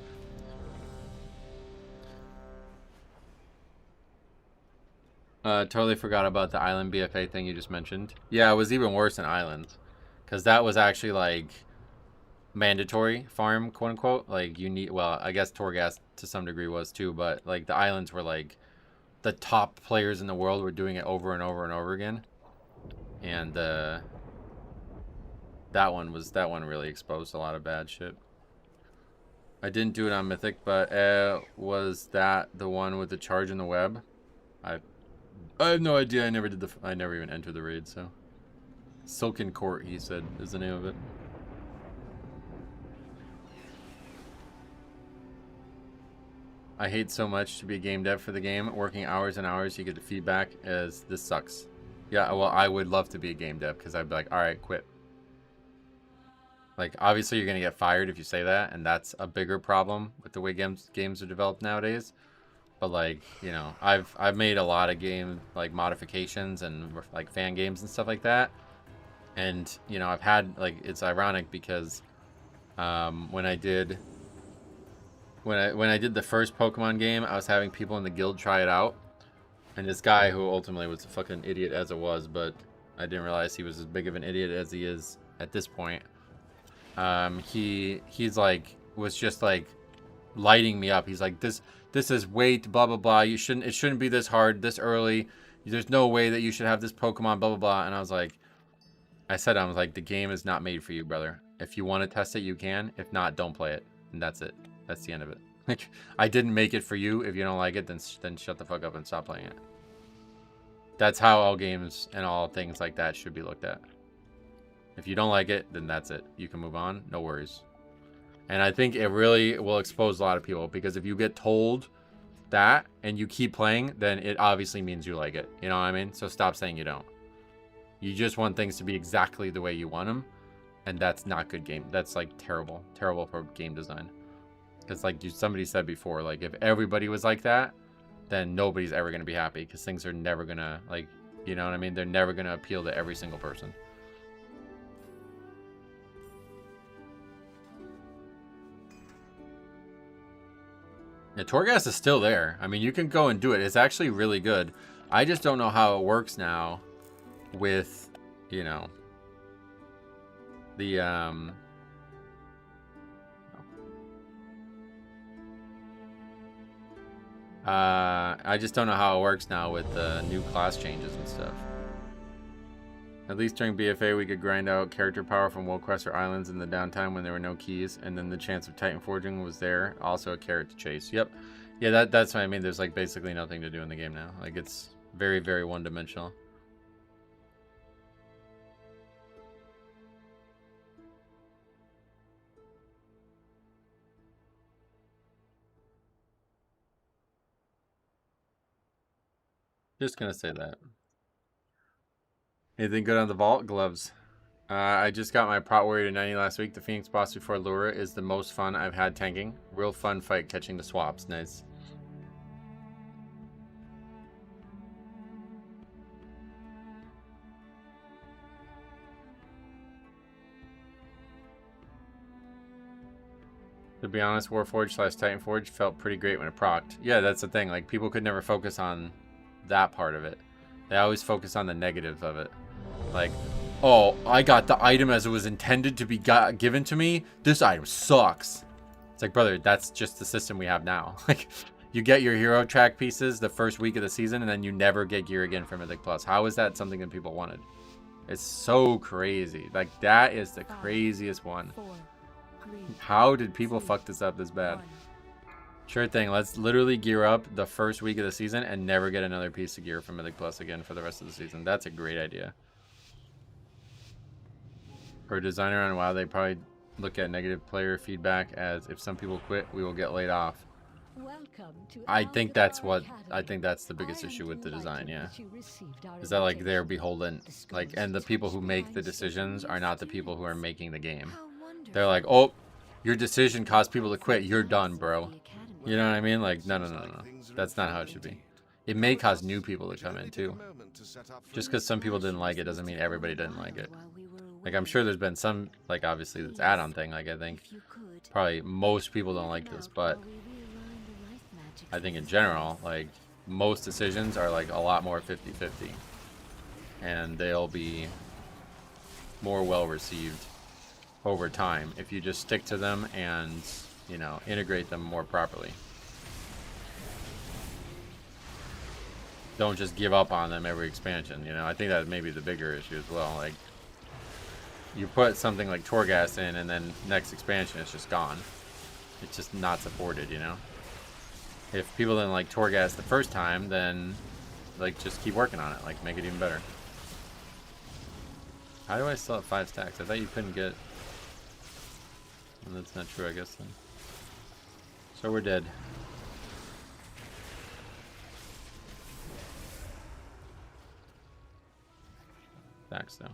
Totally forgot about the Island BFA thing you just mentioned. Yeah, it was even worse than Islands. Because that was actually, like, mandatory farm, quote-unquote. Like, you need... Well, I guess Torghast to some degree was, too. But, like, the Islands were, like... The top players in the world were doing it over and over and over again. And, that one really exposed a lot of bad shit. I didn't do it on Mythic, but was that the one with the charge in the web? I have no idea. I never even entered the raid, so. Silken Court, he said, is the name of it. I hate so much to be a game dev for the game. Working hours and hours, you get the feedback as this sucks. Yeah, well, I would love to be a game dev because I'd be like, all right, quit. Like, obviously, you're gonna get fired if you say that, and that's a bigger problem with the way games are developed nowadays. But like, you know, I've made a lot of game like modifications and like fan games and stuff like that. And you know, I've had like, it's ironic because when I did the first Pokemon game, I was having people in the guild try it out, and this guy who ultimately was a fucking idiot as it was, but I didn't realize he was as big of an idiot as he is at this point. He's like, was just like lighting me up. He's like, this is wait, blah blah blah. It shouldn't be this hard this early. There's no way that you should have this Pokemon, blah blah blah. And I was like, the game is not made for you, brother. If you want to test it, you can. If not, don't play it. And that's it. That's the end of it. Like, I didn't make it for you. If you don't like it, then shut the fuck up and stop playing it. That's how all games and all things like that should be looked at. If you don't like it, then that's it. You can move on. No worries. And I think it really will expose a lot of people, because if you get told that and you keep playing, then it obviously means you like it. You know what I mean? So stop saying you don't. You just want things to be exactly the way you want them, and that's not good game. That's like terrible for game design. Because like somebody said before, like if everybody was like that, then nobody's ever going to be happy, because things are never going to, like, you know what I mean? They're never going to appeal to every single person. Yeah, Torghast is still there. I mean, you can go and do it. It's actually really good. I just don't know how it works now with, you know, the, I just don't know how it works now with the new class changes and stuff. At least during BFA, we could grind out character power from World Quests or Islands in the downtime when there were no keys, and then the chance of Titan Forging was there. Also a carrot to chase. Yep. Yeah, that's what I mean. There's like basically nothing to do in the game now. Like it's very, very one-dimensional. Just gonna say that. Anything good on the vault? Gloves. I just got my Prot Warrior to 90 last week. The Phoenix boss before Lura is the most fun I've had tanking. Real fun fight catching the swaps. Nice. To be honest, Warforged / Titanforged felt pretty great when it procced. Yeah, that's the thing. Like, people could never focus on that part of it. They always focus on the negative of it. Like, oh, I got the item as it was intended to be given to me. This item sucks. It's like, brother, that's just the system we have now. Like, you get your hero track pieces the first week of the season, and then you never get gear again for Mythic Plus. How is that something that people wanted? It's so crazy. Like, that is the craziest one. How did people fuck this up this bad? Sure thing. Let's literally gear up the first week of the season and never get another piece of gear from Mythic Plus again for the rest of the season. That's a great idea. For a designer on WoW, they probably look at negative player feedback as if some people quit, we will get laid off. I think that's the biggest issue with the design, yeah. Is that like they're beholden, like, and the people who make the decisions are not the people who are making the game. They're like, oh, your decision caused people to quit. You're done, bro. You know what I mean? Like, no. That's not how it should be. It may cause new people to come in, too. Just because some people didn't like it doesn't mean everybody didn't like it. Like, I'm sure there's been some, like, obviously, this add-on thing. Like, I think probably most people don't like this, but I think in general, like, most decisions are, like, a lot more 50-50. And they'll be more well-received over time if you just stick to them and, you know, integrate them more properly. Don't just give up on them every expansion, you know. I think that may be the bigger issue as well. Like, you put something like Torghast in and then next expansion it's just gone. It's just not supported, you know. If people didn't like Torghast the first time, then like just keep working on it, like make it even better. How do I still have 5 stacks? I thought you couldn't get. Well, that's not true, I guess, then. So we're dead. Stacks, though.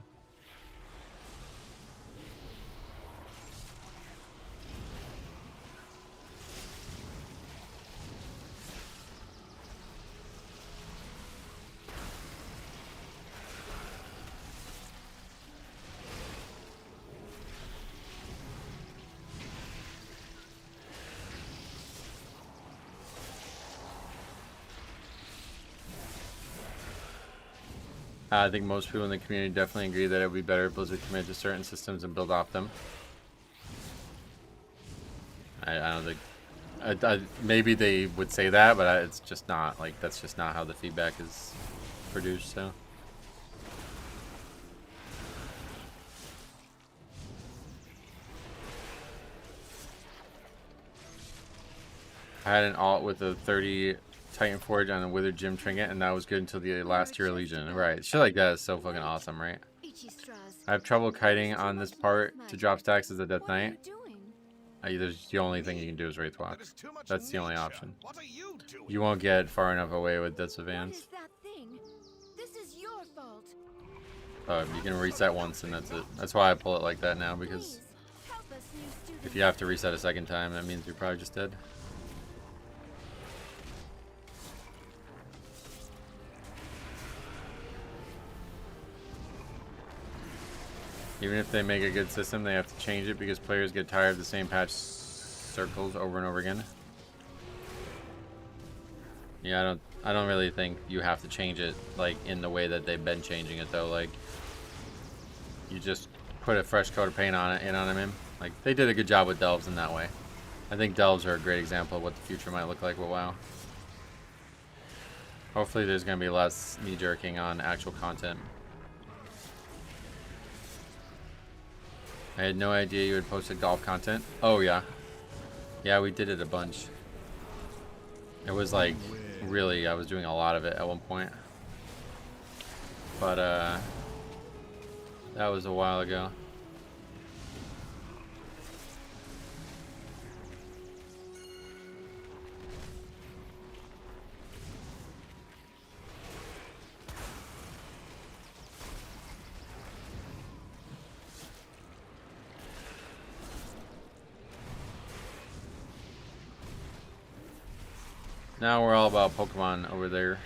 I think most people in the community definitely agree that it would be better if Blizzard committed to certain systems and build off them. I don't think... maybe they would say that, but it's just not. Like, that's just not how the feedback is produced, so... I had an alt with a 30 Titan Forge on a Withered Gym Trinket, and that was good until the last tier Legion. Right. Shit like that is so fucking awesome, right? I have trouble kiting on this part to drop stacks as a Death Knight. There's the only thing you can do is Wraith Walk. That's the only option. You won't get far enough away with Death's Advance. You can reset once and that's it. That's why I pull it like that now, because if you have to reset a second time, that means you're probably just dead. Even if they make a good system, they have to change it because players get tired of the same patch circles over and over again. Yeah, I don't really think you have to change it like in the way that they've been changing it though. Like, you just put a fresh coat of paint on it, him. Like, they did a good job with Delves in that way. I think Delves are a great example of what the future might look like with WoW. Hopefully there's going to be less knee-jerking on actual content. I had no idea you had posted golf content. Oh, yeah. Yeah, we did it a bunch. It was like, really, I was doing a lot of it at one point. But, that was a while ago. Now we're all about Pokemon over there.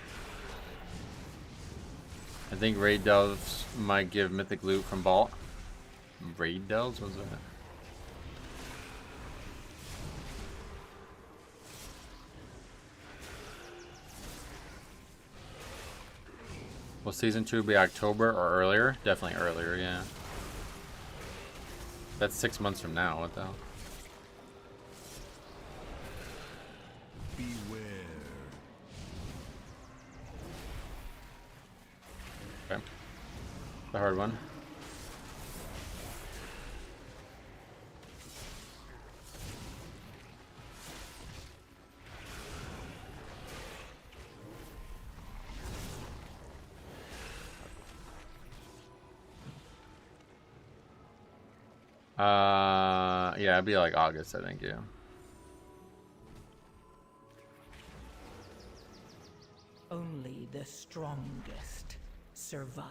I think Raid Delves might give Mythic Loot from Vault. Raid Delves? What was that? Will Season 2 be October or earlier? Definitely earlier, yeah. That's 6 months from now, what the hell? Beware. Okay. The hard one. Yeah, it'd be like August, I think, yeah. Only the strongest survive.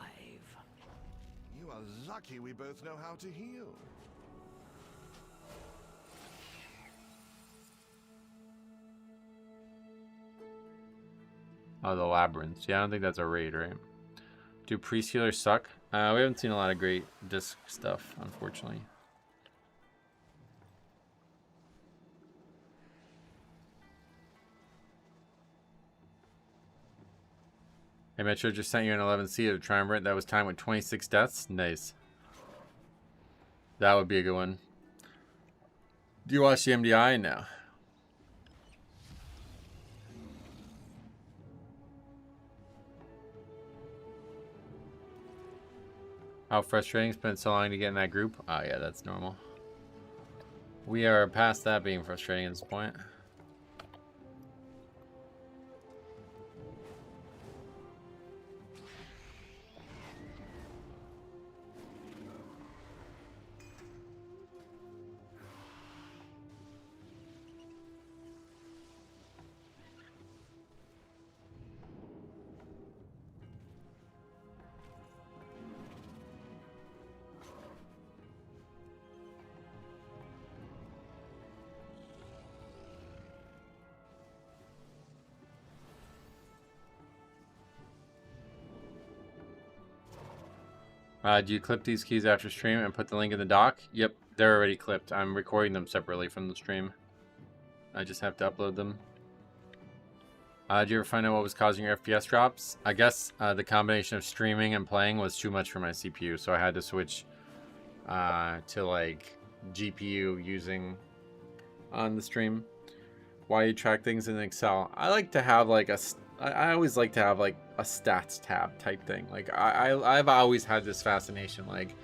You are lucky we both know how to heal. Oh, the Labyrinths. Yeah, I don't think that's a raid, right? Do priest healers suck? We haven't seen a lot of great disc stuff, unfortunately. Hey, Metro just sent you an 11C of Triumvirate. That was timed with 26 deaths. Nice. That would be a good one. Do you watch the MDI now? How frustrating. It's been so long to get in that group. Oh, yeah, that's normal. We are past that being frustrating at this point. Do you clip these keys after stream and put the link in the doc? Yep, they're already clipped. I'm recording them separately from the stream. I just have to upload them. Did you ever find out what was causing your FPS drops? I guess the combination of streaming and playing was too much for my CPU, so I had to switch to like GPU using on the stream. Why you track things in Excel? I like to have like I always like to have like a stats tab type thing. Like I've always had this fascination. Like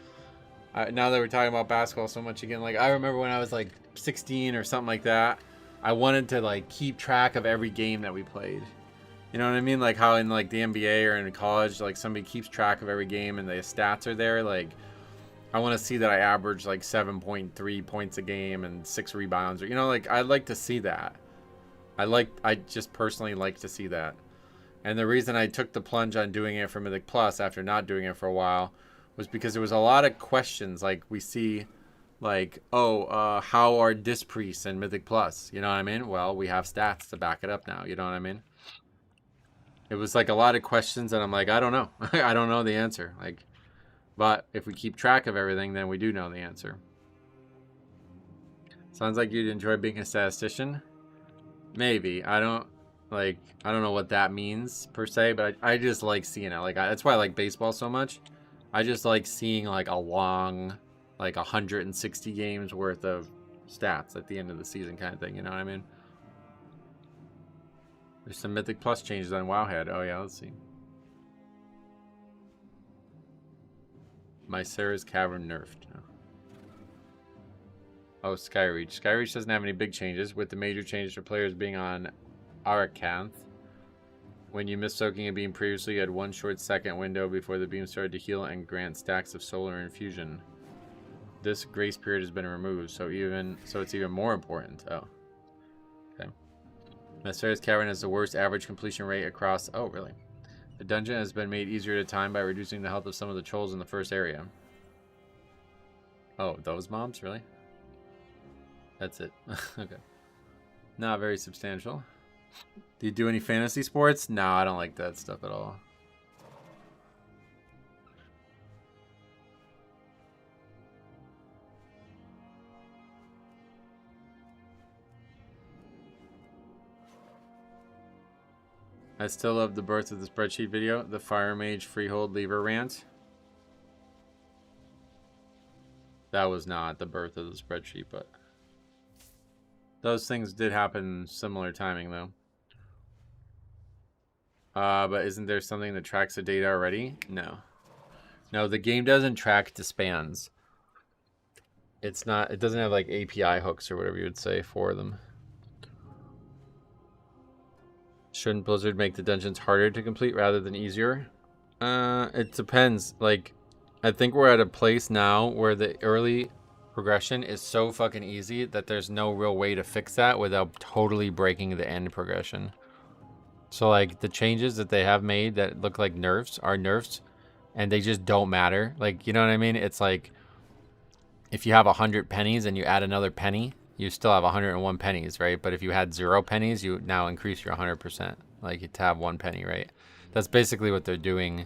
now that we're talking about basketball so much again, like I remember when I was like 16 or something like that, I wanted to like keep track of every game that we played. You know what I mean? Like how in like the NBA or in college, like somebody keeps track of every game and the stats are there. Like I want to see that I average like 7.3 points a game and 6 rebounds. Or, you know, like I'd like to see that. I just personally like to see that. And the reason I took the plunge on doing it for Mythic Plus after not doing it for a while was because there was a lot of questions. Like we see like, how are disc priests in Mythic Plus? You know what I mean? Well, we have stats to back it up now. You know what I mean? It was like a lot of questions and I'm like, I don't know. I don't know the answer. Like, but if we keep track of everything, then we do know the answer. Sounds like you'd enjoy being a statistician. Maybe. I don't know what that means per se, but I just like seeing it. Like that's why I like baseball so much. I just like seeing like a long, like 160 games worth of stats at the end of the season kind of thing. You know what I mean? There's some Mythic Plus changes on Wowhead. Oh yeah, let's see. Mycera's Cavern nerfed. Oh, Skyreach. Skyreach doesn't have any big changes, with the major changes for players being on Arakanth. When you missed soaking a beam previously, you had 1 short second window before the beam started to heal and grant stacks of solar infusion. This grace period has been removed, so it's even more important. Oh. Okay. Mycera's Cavern has the worst average completion rate across... Oh, really? The dungeon has been made easier to time by reducing the health of some of the trolls in the first area. Oh, those mobs? Really? That's it. Okay. Not very substantial. Do you do any fantasy sports? No, I don't like that stuff at all. I still love the birth of the spreadsheet video, the Fire Mage Freehold Lever rant. That was not the birth of the spreadsheet, but those things did happen in similar timing though. But isn't there something that tracks the data already? No. No, the game doesn't track disbands. It doesn't have like API hooks or whatever you would say for them. Shouldn't Blizzard make the dungeons harder to complete rather than easier? It depends. Like, I think we're at a place now where the early progression is so fucking easy that there's no real way to fix that without totally breaking the end progression. So, like, the changes that they have made that look like nerfs are nerfs, and they just don't matter. Like, you know what I mean? It's like, if you have 100 pennies and you add another penny, you still have 101 pennies, right? But if you had 0 pennies, you now increase your 100%. Like, to have 1 penny, right? That's basically what they're doing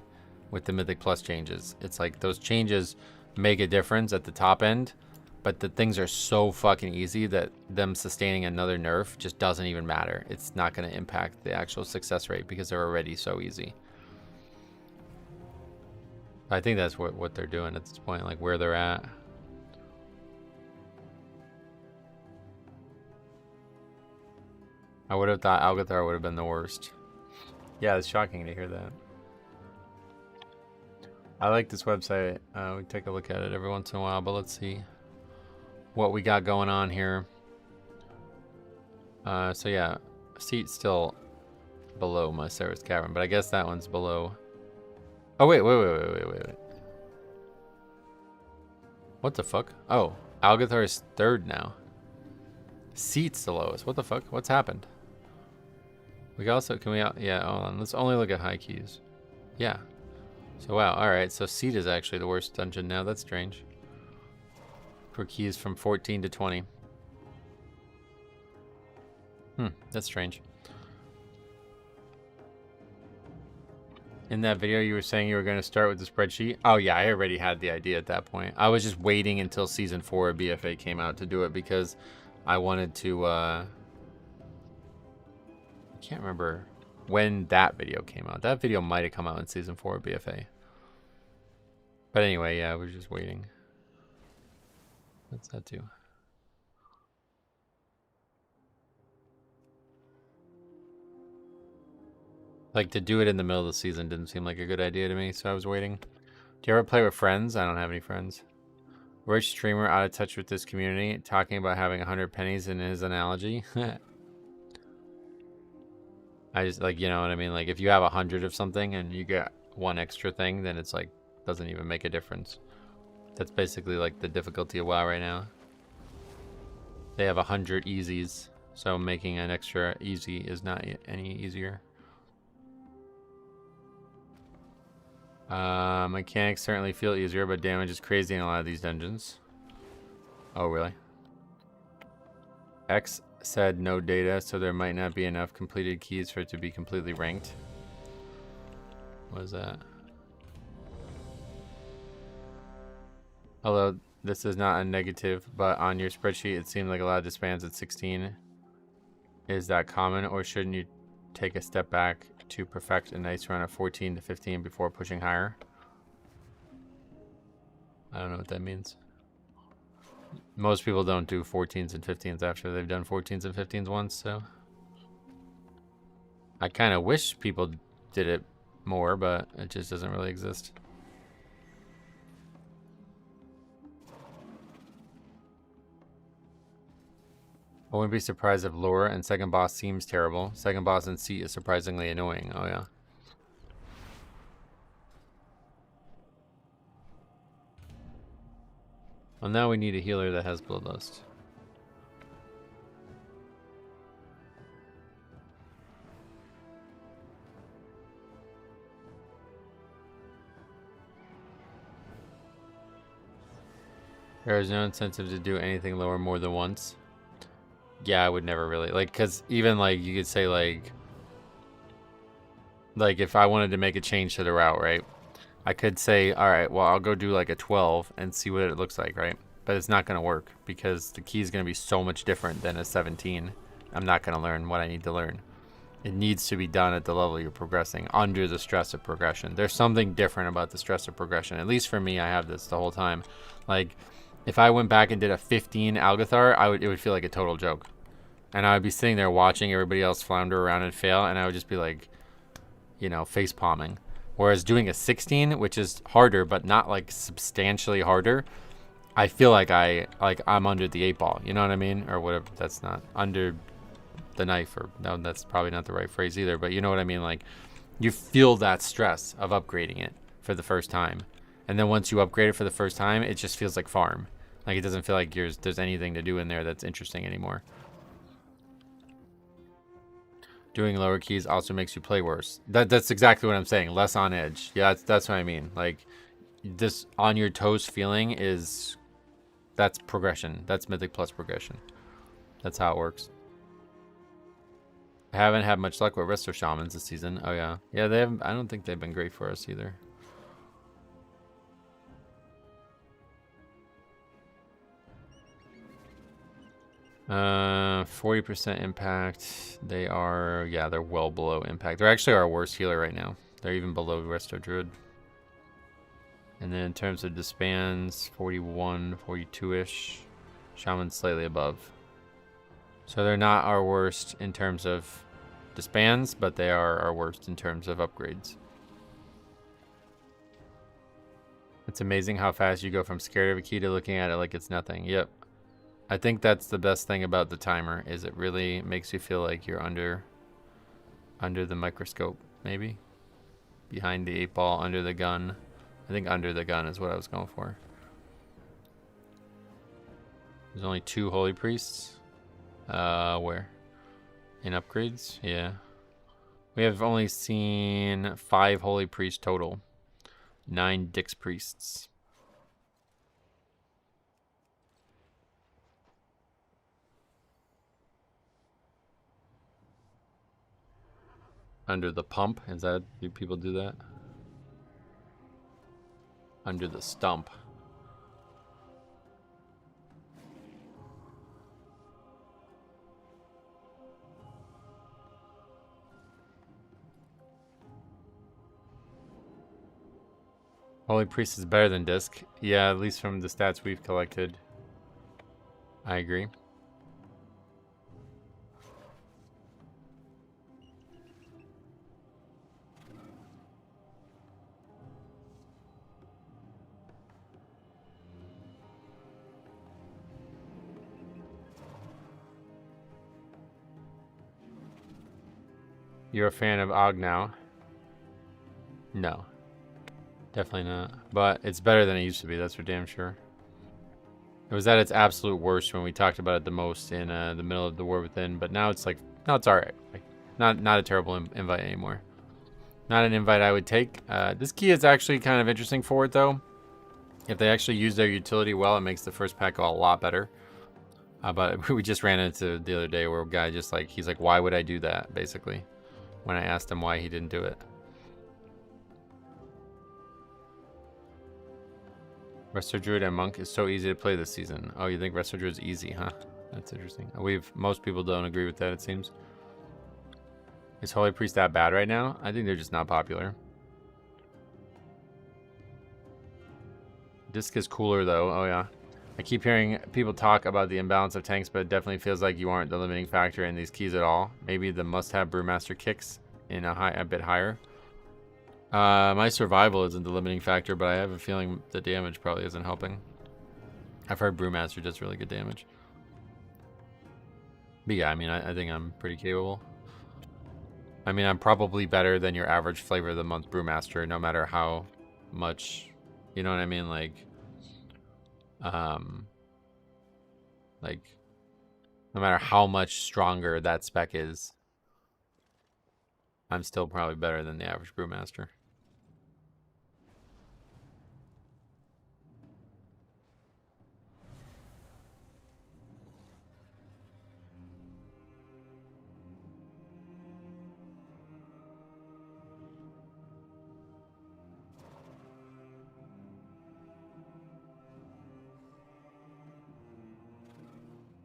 with the Mythic Plus changes. It's like those changes make a difference at the top end, but the things are so fucking easy that them sustaining another nerf just doesn't even matter. It's not going to impact the actual success rate because they're already so easy. I think that's what they're doing at this point, like where they're at. I would have thought Algathar would have been the worst. Yeah, it's shocking to hear that. I like this website. We take a look at it every once in a while, but let's see what we got going on here. So yeah, Seat's still below Mycera's Cavern, but I guess that one's below. Oh, wait. What the fuck? Oh, Algathar is 3rd now. Seat's the lowest. What the fuck? What's happened? We also, yeah, hold on. Let's only look at high keys. Yeah. So, wow. All right. So, Seat is actually the worst dungeon now. That's strange. For keys from 14 to 20. That's strange. In that video, you were saying you were going to start with the spreadsheet. Oh, yeah. I already had the idea at that point. I was just waiting until Season 4 of BFA came out to do it because I wanted to, I can't remember when that video came out. That video might have come out in Season 4 of BFA. But anyway, yeah, we're just waiting. What's that do? Like, to do it in the middle of the season didn't seem like a good idea to me, so I was waiting. Do you ever play with friends? I don't have any friends. Rich streamer out of touch with this community, talking about having 100 pennies in his analogy. I just like, you know what I mean? Like if you have 100 of something and you get one extra thing, then it's like doesn't even make a difference. That's basically like the difficulty of WoW right now. They have 100 easies, so making an extra easy is not any easier. Mechanics certainly feel easier, but damage is crazy in a lot of these dungeons. Oh, really? X said no data, so there might not be enough completed keys for it to be completely ranked. What is that? Although this is not a negative, but on your spreadsheet it seemed like a lot of disbands at 16. Is that common, or shouldn't you take a step back to perfect a nice run of 14 to 15 before pushing higher? I don't know what that means. Most people don't do 14s and 15s after they've done 14s and 15s once, so I kind of wish people did it more, but it just doesn't really exist. I wouldn't be surprised if lore and second boss seems terrible. Second boss and seat is surprisingly annoying. Oh yeah. Well, now we need a healer that has bloodlust. There is no incentive to do anything lower more than once. Yeah, I would never really like, because even like you could say like if I wanted to make a change to the route, right? I could say, all right, well, I'll go do like a 12 and see what it looks like, right? But it's not going to work because the key is going to be so much different than a 17. I'm not going to learn what I need to learn. It needs to be done at the level you're progressing, under the stress of progression. There's something different about the stress of progression. At least for me, I have this the whole time. Like, if I went back and did a 15 Algathar, it would feel like a total joke. And I would be sitting there watching everybody else flounder around and fail, and I would just be like, you know, face palming. Whereas doing a 16, which is harder, but not like substantially harder, I feel like I'm under the 8 ball. You know what I mean? Or whatever. That's not under the knife, or no, that's probably not the right phrase either. But you know what I mean? Like, you feel that stress of upgrading it for the first time, and then once you upgrade it for the first time, it just feels like farm. Like it doesn't feel like there's anything to do in there that's interesting anymore. Doing lower keys also makes you play worse. That's exactly what I'm saying. Less on edge. Yeah, that's what I mean. Like, this on your toes feeling that's progression. That's Mythic plus progression. That's how it works. I haven't had much luck with Resto Shamans this season. Oh yeah. Yeah, they haven't. I don't think they've been great for us either. 40% impact. They're well below impact. They're actually our worst healer right now. They're even below Resto Druid. And then in terms of disbands, 41, 42-ish. Shaman slightly above. So they're not our worst in terms of disbands, but they are our worst in terms of upgrades. It's amazing how fast you go from scared of a key to looking at it like it's nothing. Yep. I think that's the best thing about the timer, is it really makes you feel like you're under the microscope, maybe. Behind the 8 ball, under the gun. I think under the gun is what I was going for. There's only 2 Holy Priests. Where? In upgrades? Yeah. We have only seen 5 Holy Priests total. 9 Dix Priests. Under the pump? Do people do that? Under the stump. Holy Priest is better than Disc. Yeah, at least from the stats we've collected. I agree. You're a fan of Og now? No. Definitely not. But it's better than it used to be, that's for damn sure. It was at its absolute worst when we talked about it the most in the middle of the War Within, but now it's like, now it's alright. Like, not a terrible invite anymore. Not an invite I would take. This key is actually kind of interesting for it, though. If they actually use their utility well, it makes the first pack go a lot better. But we just ran into the other day where a guy just like, he's like, why would I do that, basically, when I asked him why he didn't do it. Resto Druid and Monk is so easy to play this season. Oh, you think Resto Druid is easy, huh? That's interesting. Most people don't agree with that, it seems. Is Holy Priest that bad right now? I think they're just not popular. Disc is cooler though. Oh yeah. I keep hearing people talk about the imbalance of tanks, but it definitely feels like you aren't the limiting factor in these keys at all. Maybe the must-have Brewmaster kicks in a bit higher. My survival isn't the limiting factor, but I have a feeling the damage probably isn't helping. I've heard Brewmaster does really good damage. But yeah, I mean, I think I'm pretty capable. I mean, I'm probably better than your average Flavor of the Month Brewmaster, no matter how much, you know what I mean? Like, no matter how much stronger that spec is, I'm still probably better than the average Brewmaster.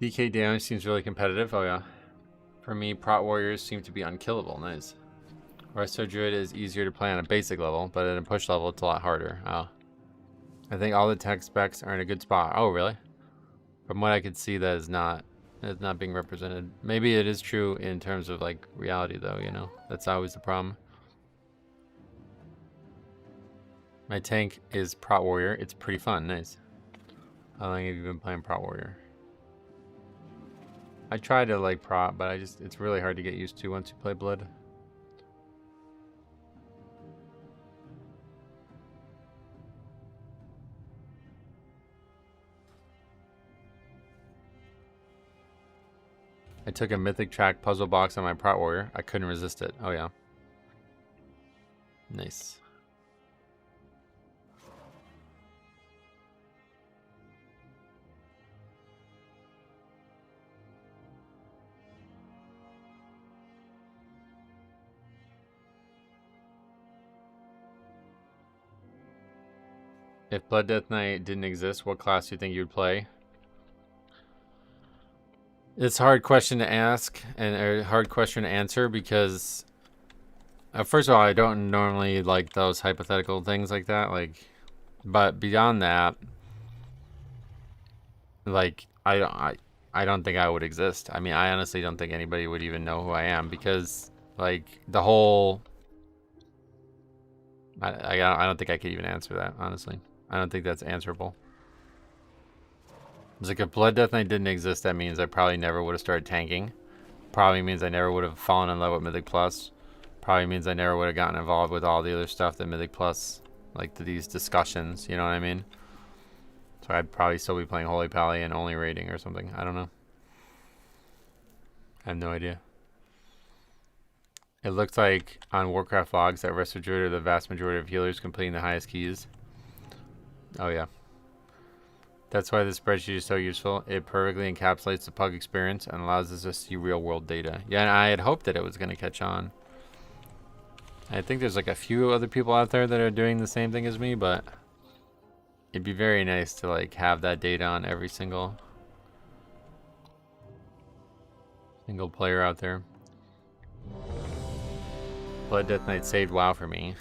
DK damage seems really competitive. Oh yeah. For me, Prot Warriors seem to be unkillable. Nice. Resto Druid is easier to play on a basic level, but at a push level, it's a lot harder. Oh. I think all the tech specs are in a good spot. Oh, really? From what I could see, that is not being represented. Maybe it is true in terms of like reality, though. You know, that's always the problem. My tank is Prot Warrior. It's pretty fun. Nice. How long have you been playing Prot Warrior? I try to like Prot, but it's really hard to get used to once you play Blood. I took a Mythic Track puzzle box on my Prot Warrior. I couldn't resist it. Oh yeah. Nice. If Blood Death Knight didn't exist, what class do you think you'd play? It's a hard question to ask and a hard question to answer because, first of all, I don't normally like those hypothetical things like that. Like, but beyond that, like I don't think I would exist. I mean, I honestly don't think anybody would even know who I am because, like, the whole. I don't think I could even answer that, honestly. I don't think that's answerable. It's like if Blood Death Knight didn't exist, that means I probably never would have started tanking. Probably means I never would have fallen in love with Mythic Plus. Probably means I never would have gotten involved with all the other stuff that Mythic Plus, like these discussions, you know what I mean? So I'd probably still be playing Holy Pally and only raiding or something. I don't know. I have no idea. It looks like on Warcraft logs that Resto Druid are the vast majority of healers completing the highest keys. Oh yeah. That's why the spreadsheet is so useful. It perfectly encapsulates the Pug experience and allows us to see real world data. Yeah, and I had hoped that it was going to catch on. I think there's like a few other people out there that are doing the same thing as me, but it'd be very nice to like have that data on every single player out there. Blood Death Knight saved WoW for me.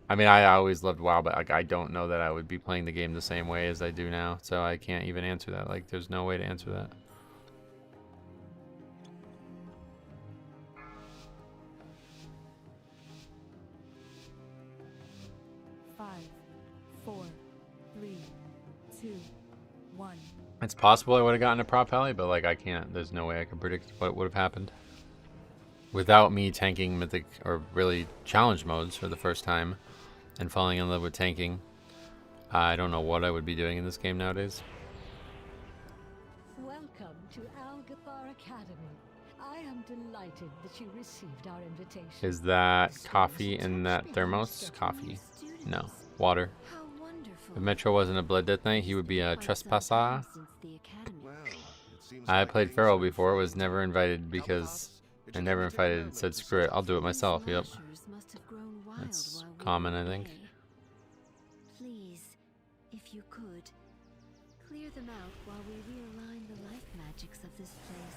I mean, I always loved WoW, but like, I don't know that I would be playing the game the same way as I do now, so I can't even answer that. Like, there's no way to answer that. Five, 4, 3, 2, 1. It's possible I would have gotten a Prop Pally, but like I can't. There's no way I can predict what would have happened. without me tanking Mythic or really challenge modes for the first time and falling in love with tanking, I don't know what I would be doing in this game nowadays. Welcome to Algathar Academy. I am delighted that you received our invitation. Is that coffee in that thermos? Coffee. No. Water. How wonderful. If Metro wasn't a Blood Death Knight, he would be a trespasser. Since the academy. Well, it seems I like played things Feral are before, in was full never swing. invited Come with because us. It I should never only take a invited, moment said to screw it, set I'll do it off. myself. Yep. Slashers must have grown wild That's while we common, were I think. away. Please, if you could, clear them out while we realign the life magics of this place.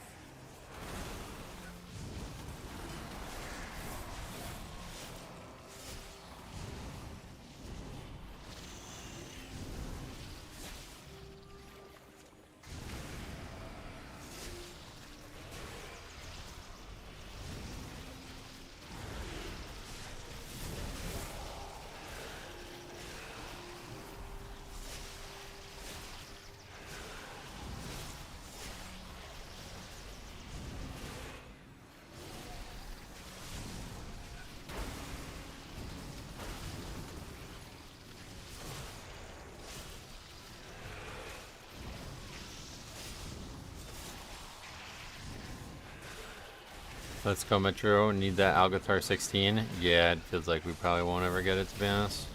Let's go, Metro. Need that Algathar 16. Yeah, it feels like we probably won't ever get it, to be honest.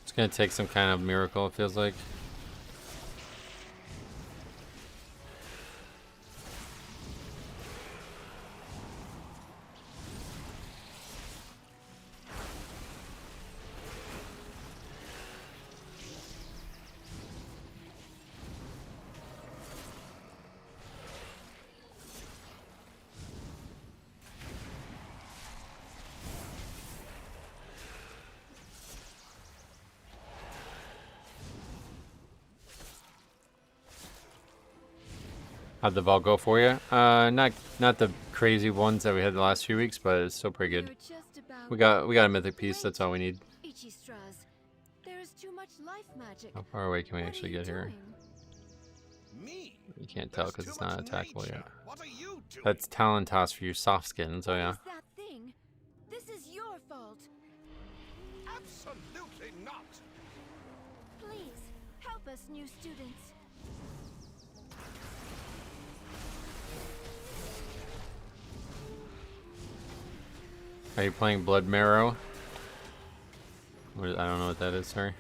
It's gonna take some kind of miracle, it feels like. How'd the vault go for you? Not the crazy ones that we had the last few weeks, but it's still pretty good. We're just about We got a mythic piece. That's all we need. Ichistras, there is too much life magic. How far away can we What are actually you get here? doing? Me? You can't tell There's because too it's not much attackable nature. yet. What are you doing? That's talent toss for your soft skin. So What yeah. is that thing? This is your fault. Absolutely not. Please, help us, new students. Are you playing Blood Marrow? I don't know what that is. Sorry.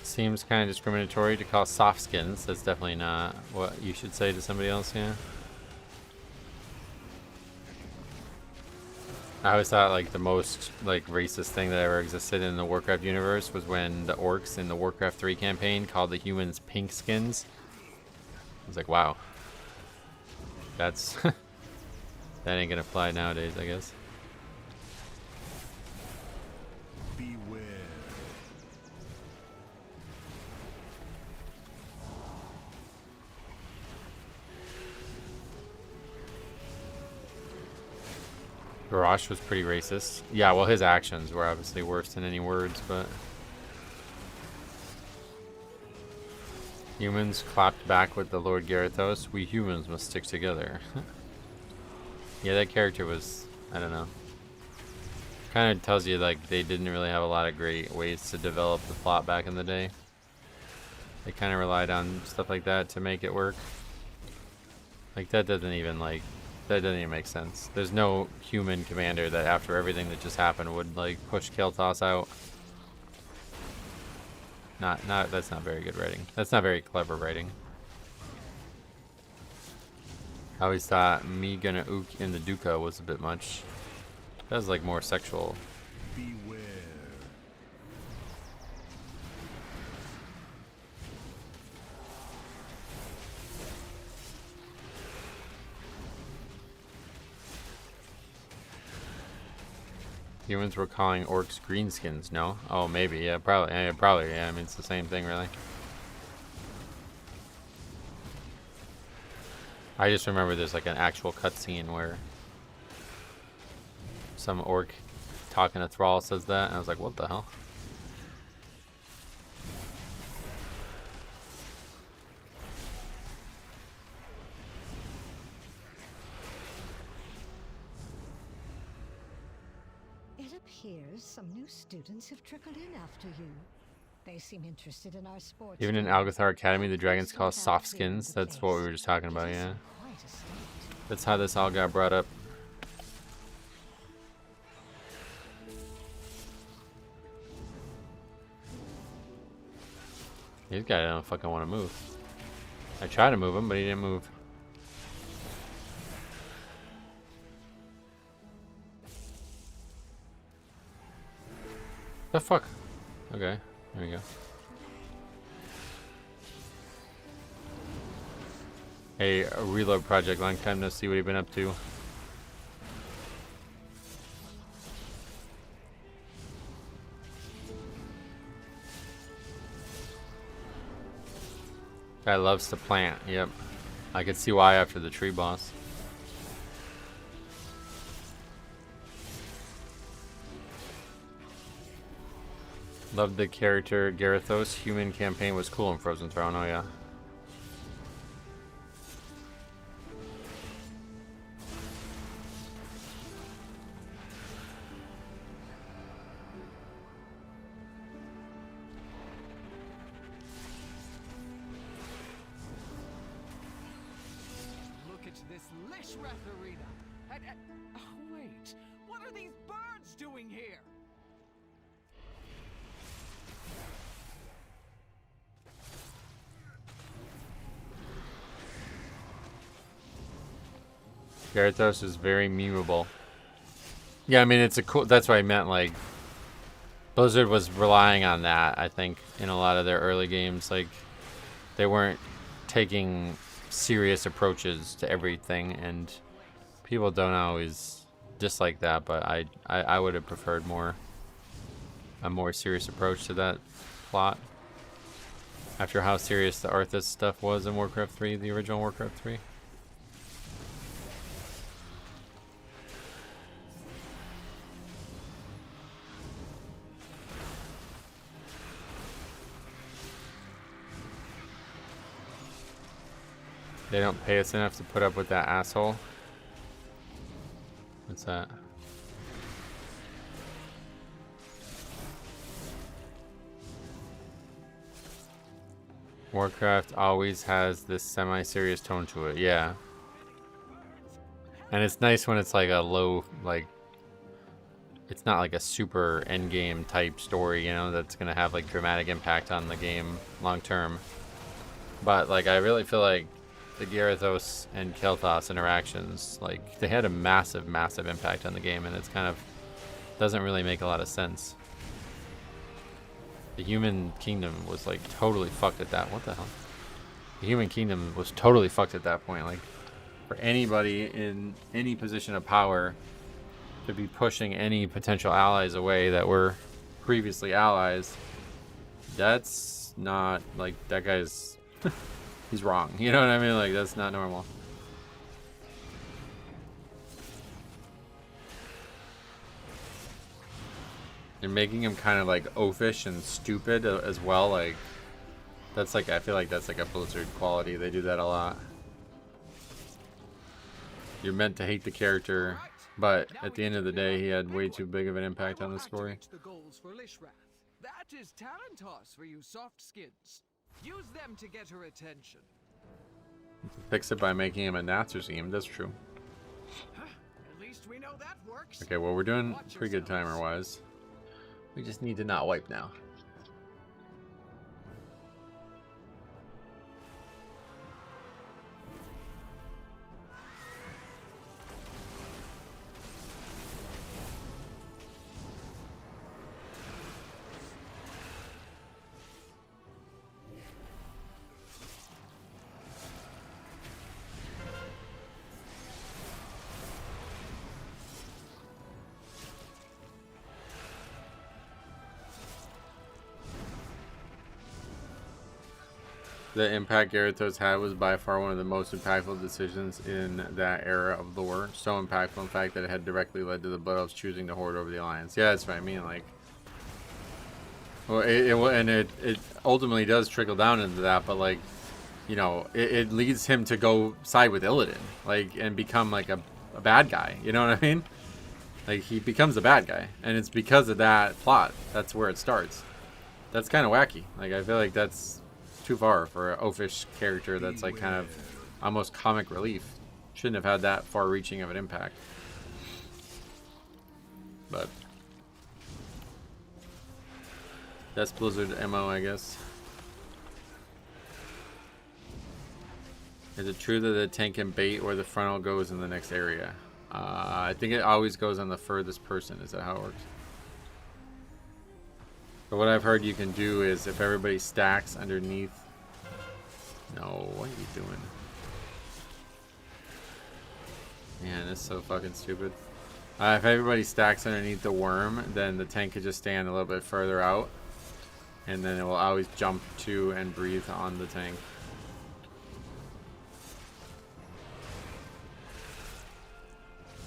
Seems kind of discriminatory to call soft skins. That's definitely not what you should say to somebody else, yeah. I always thought like the most like racist thing that ever existed in the Warcraft universe was when the orcs in the Warcraft 3 campaign called the humans pink skins. I was like, wow. That's that ain't gonna fly nowadays, I guess. Beware. Garrosh was pretty racist. Yeah, well, his actions were obviously worse than any words, but... Humans clapped back with the Lord Gyarados. We humans must stick together. Yeah, that character was... I don't know. Kind of tells you, like, they didn't really have a lot of great ways to develop the plot back in the day. They kind of relied on stuff like that to make it work. Like, that doesn't even, like... That doesn't even make sense. There's no human commander that after everything that just happened would like push Kael'thas out. That's not very good writing. That's not very clever writing. I always thought me gonna ook in the Duca was a bit much. That was like more sexual. Beware. Humans were calling orcs greenskins, no? Oh, maybe, yeah, probably, yeah, I mean, it's the same thing, really. I just remember there's like an actual cutscene where some orc talking to Thrall says that, and I was like, what the hell? appears some new students have trickled in after you. They seem interested in our sports. Even in Algathar Academy, the dragons call soft skins. That's what we were just talking about, yeah. That's how this all got brought up. These guys don't fucking want to move. I tried to move him, but he didn't move. The fuck? Okay, there we go. Hey, a Reload Project, long time no see what you've been up to. Guy loves to plant, yep. I could see why after the tree boss. Loved the character Garithos. Human campaign was cool in Frozen Throne, oh yeah. Oh, wait. What are these birds doing here? Garithos is very memeable. Yeah, I mean, it's a cool... That's what I meant, like... Blizzard was relying on that, I think, in a lot of their early games. Like, they weren't taking serious approaches to everything, and people don't always dislike that, but I would have preferred a more serious approach to that plot. After how serious the Arthas stuff was in Warcraft 3, the original Warcraft 3. They don't pay us enough to put up with that asshole. What's that? Warcraft always has this semi-serious tone to it, yeah. And it's nice when it's like a low, like, it's not like a super endgame type story, you know, that's gonna have like dramatic impact on the game long term. But like, I really feel like the Garithos and Kel'Thas interactions, like, they had a massive, massive impact on the game, and it's kind of doesn't really make a lot of sense. The Human Kingdom was like totally fucked at that. What the hell? The Human Kingdom was totally fucked at that point. Like, for anybody in any position of power to be pushing any potential allies away that were previously allies, that's not, like, that guy's he's wrong, you know what I mean? Like, that's not normal. And making him kind of like oafish and stupid as well, like, that's like, I feel like that's like a Blizzard quality. They do that a lot. You're meant to hate the character, but at the end of the day, he had way too big of an impact on the story. That is Talentos for you soft skins. Use them to get her attention. Fix it by making him a Nazarene. That's true. At least we know that works. Okay, well, we're doing pretty good timer-wise. We just need to not wipe now. The impact Garithos had was by far one of the most impactful decisions in that era of lore. So impactful, in fact, that it had directly led to the Blood Elves choosing the Horde over the Alliance. Yeah, that's what I mean. Like, well, it ultimately does trickle down into that, but, like, you know, it leads him to go side with Illidan, like, and become like a bad guy. You know what I mean? Like, he becomes a bad guy, and it's because of that plot. That's where it starts. That's kind of wacky. Like, I feel like that's too far for an oafish character that's like kind of almost comic relief. Shouldn't have had that far-reaching of an impact. But that's Blizzard MO, I guess. Is it true that the tank can bait where the frontal goes in the next area? I think it always goes on the furthest person. Is that how it works? But what I've heard you can do is if everybody stacks underneath... No, what are you doing? Man, it's so fucking stupid. If everybody stacks underneath the worm, then the tank could just stand a little bit further out. And then it will always jump to and breathe on the tank.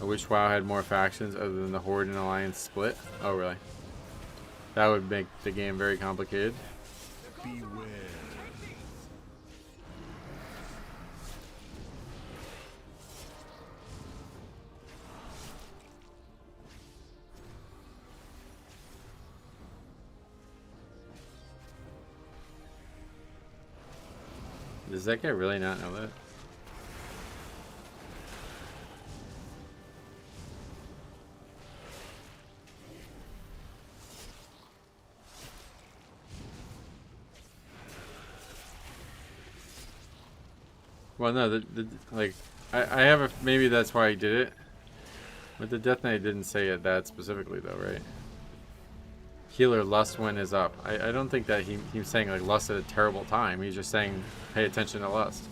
I wish WoW had more factions other than the Horde and Alliance split. Oh, really? That would make the game very complicated. Beware. Does that guy really not know that? Well, no, like, I have a, maybe that's why he did it. But the Death Knight didn't say it that specifically, though, right? Healer, lust when is up. I don't think that he was saying, like, lust at a terrible time. He's just saying, pay attention to lust.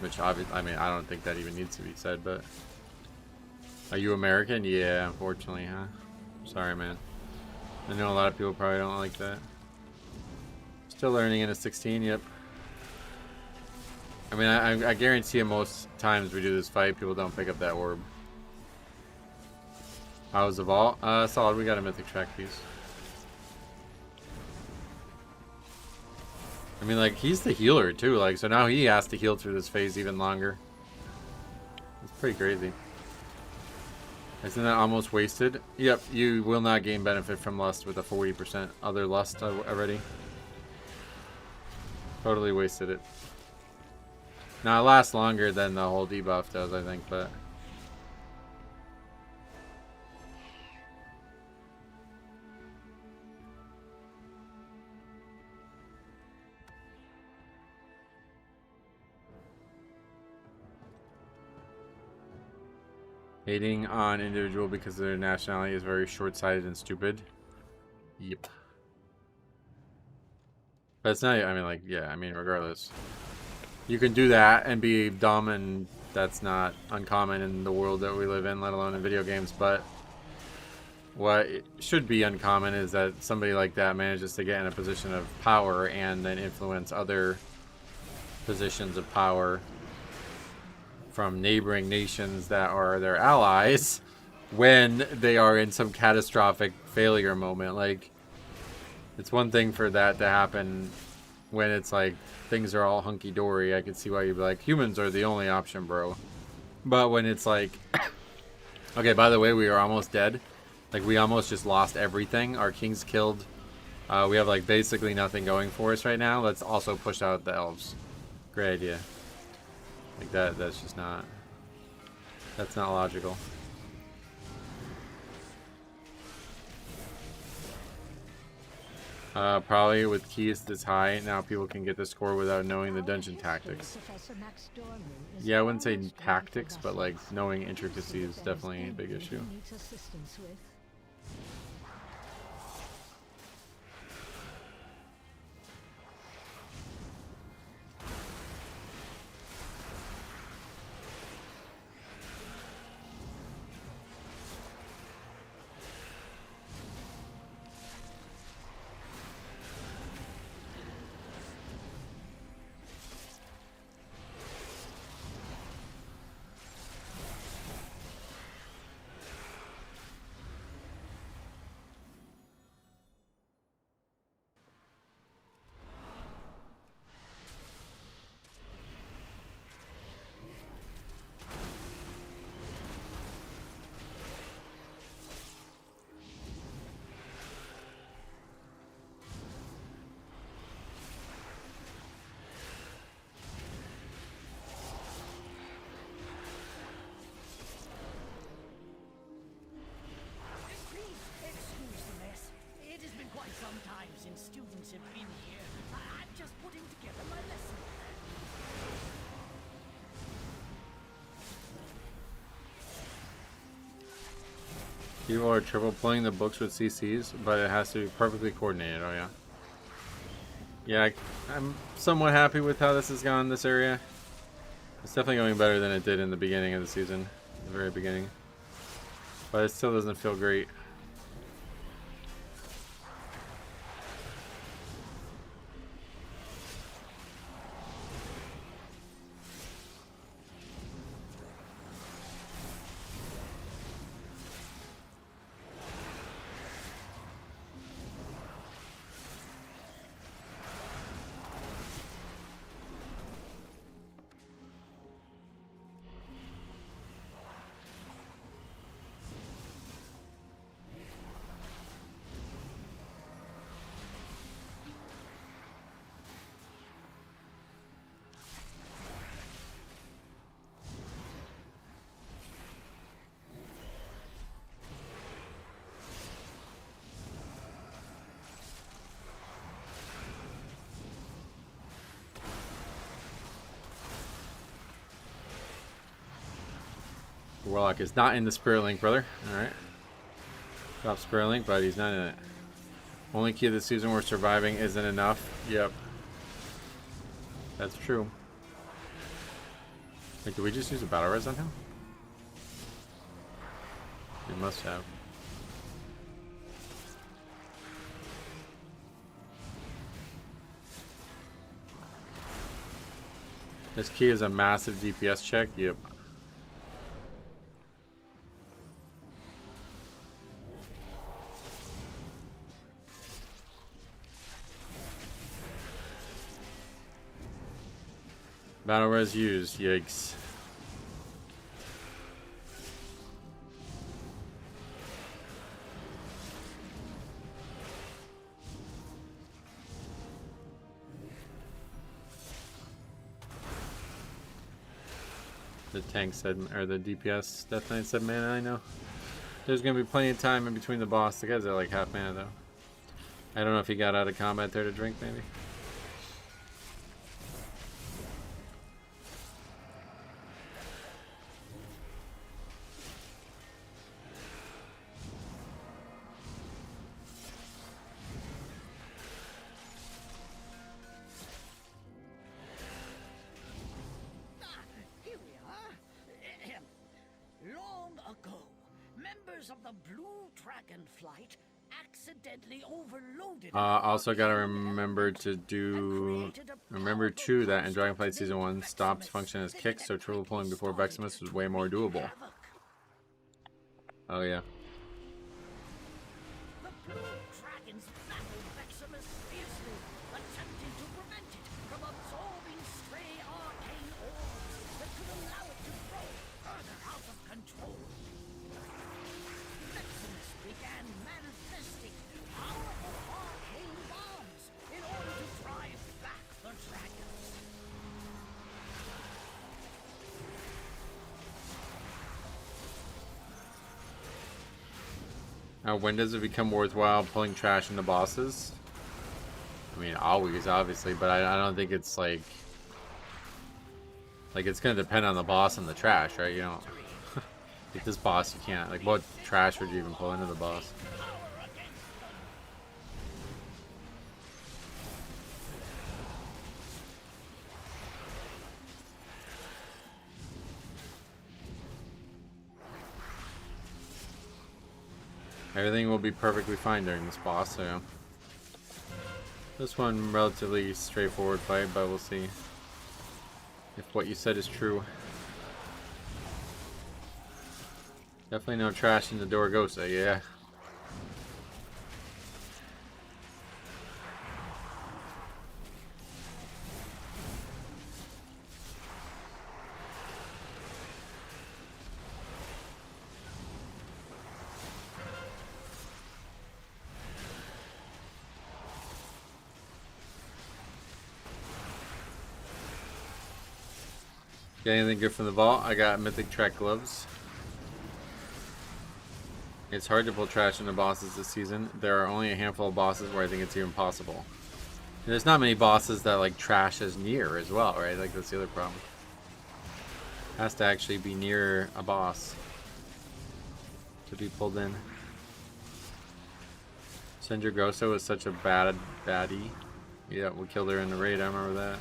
Which, obviously, I mean, I don't think that even needs to be said, but... Are you American? Yeah, unfortunately, huh? Sorry, man. I know a lot of people probably don't like that. Still learning in a 16, yep. I mean, I guarantee you most times we do this fight, people don't pick up that orb. How's the vault? Solid. We got a mythic track piece. I mean, like, he's the healer, too. Like, so now he has to heal through this phase even longer. It's pretty crazy. Isn't that almost wasted? Yep, you will not gain benefit from lust with a 40% other lust already. Totally wasted it. Now, it lasts longer than the whole debuff does, I think, but... Hating on individual because of their nationality is very short-sighted and stupid. Yep. But it's not, I mean, like, yeah, I mean, regardless. You can do that and be dumb, and that's not uncommon in the world that we live in, let alone in video games. But what should be uncommon is that somebody like that manages to get in a position of power and then influence other positions of power from neighboring nations that are their allies when they are in some catastrophic failure moment. Like, it's one thing for that to happen when it's like things are all hunky-dory. I could see why you'd be like, humans are the only option, bro. But when it's like, okay, by the way, we are almost dead. Like, we almost just lost everything. Our king's killed. We have, like, basically nothing going for us right now. Let's also push out the elves. Great idea. Like, that's just not... That's not logical. Probably with keys this high, now people can get the score without knowing the dungeon tactics. Yeah, I wouldn't say tactics, but like knowing intricacies is definitely a big issue. since you've been here. I'm just putting together my lesson plan. People are triple playing the books with CCs, but it has to be perfectly coordinated. Oh yeah. Yeah, I'm somewhat happy with how this has gone in this area. It's definitely going better than it did in the beginning of the season, the very beginning. But it still doesn't feel great. Warlock is not in the Spirit Link, brother. Alright. Drop Spirit Link, but he's not in it. Only key of the season where surviving isn't enough. Yep. That's true. Wait, did we just use a battle res on him? We must have. This key is a massive DPS check. Yep. Battle res used. Yikes. The tank said, or the DPS Death Knight said mana, I know. There's gonna be plenty of time in between the boss. The guys are like half mana though. I don't know if he got out of combat there to drink maybe. Also gotta remember to that in Dragonflight Season 1 stops function as kicks, so triple pulling before Veximus was way more doable. Oh yeah. The blue dragons battled Veximus fiercely, attempting to prevent it from absorbing stray arcane orbs that could allow it to grow further out of control. Veximus began manifesting powerful arcane bombs in order to drive back the dragons. Now, when does it become worthwhile pulling trash into bosses? I mean, always, obviously, but I don't think it's like it's gonna depend on the boss and the trash, right? You know, like this boss, you can't. Like, what trash would you even pull into the boss? Everything will be perfectly fine during this boss, so this one relatively straightforward fight, but we'll see if what you said is true. Definitely no trash in the Dorgosa, yeah. Got anything good from the vault? I got Mythic Track gloves. It's hard to pull trash into bosses this season. There are only a handful of bosses where I think it's even possible. There's not many bosses that like trash is near as well, right? Like that's the other problem. Has to actually be near a boss to be pulled in. Sendragosa was such a baddie. Yeah, we killed her in the raid, I remember that.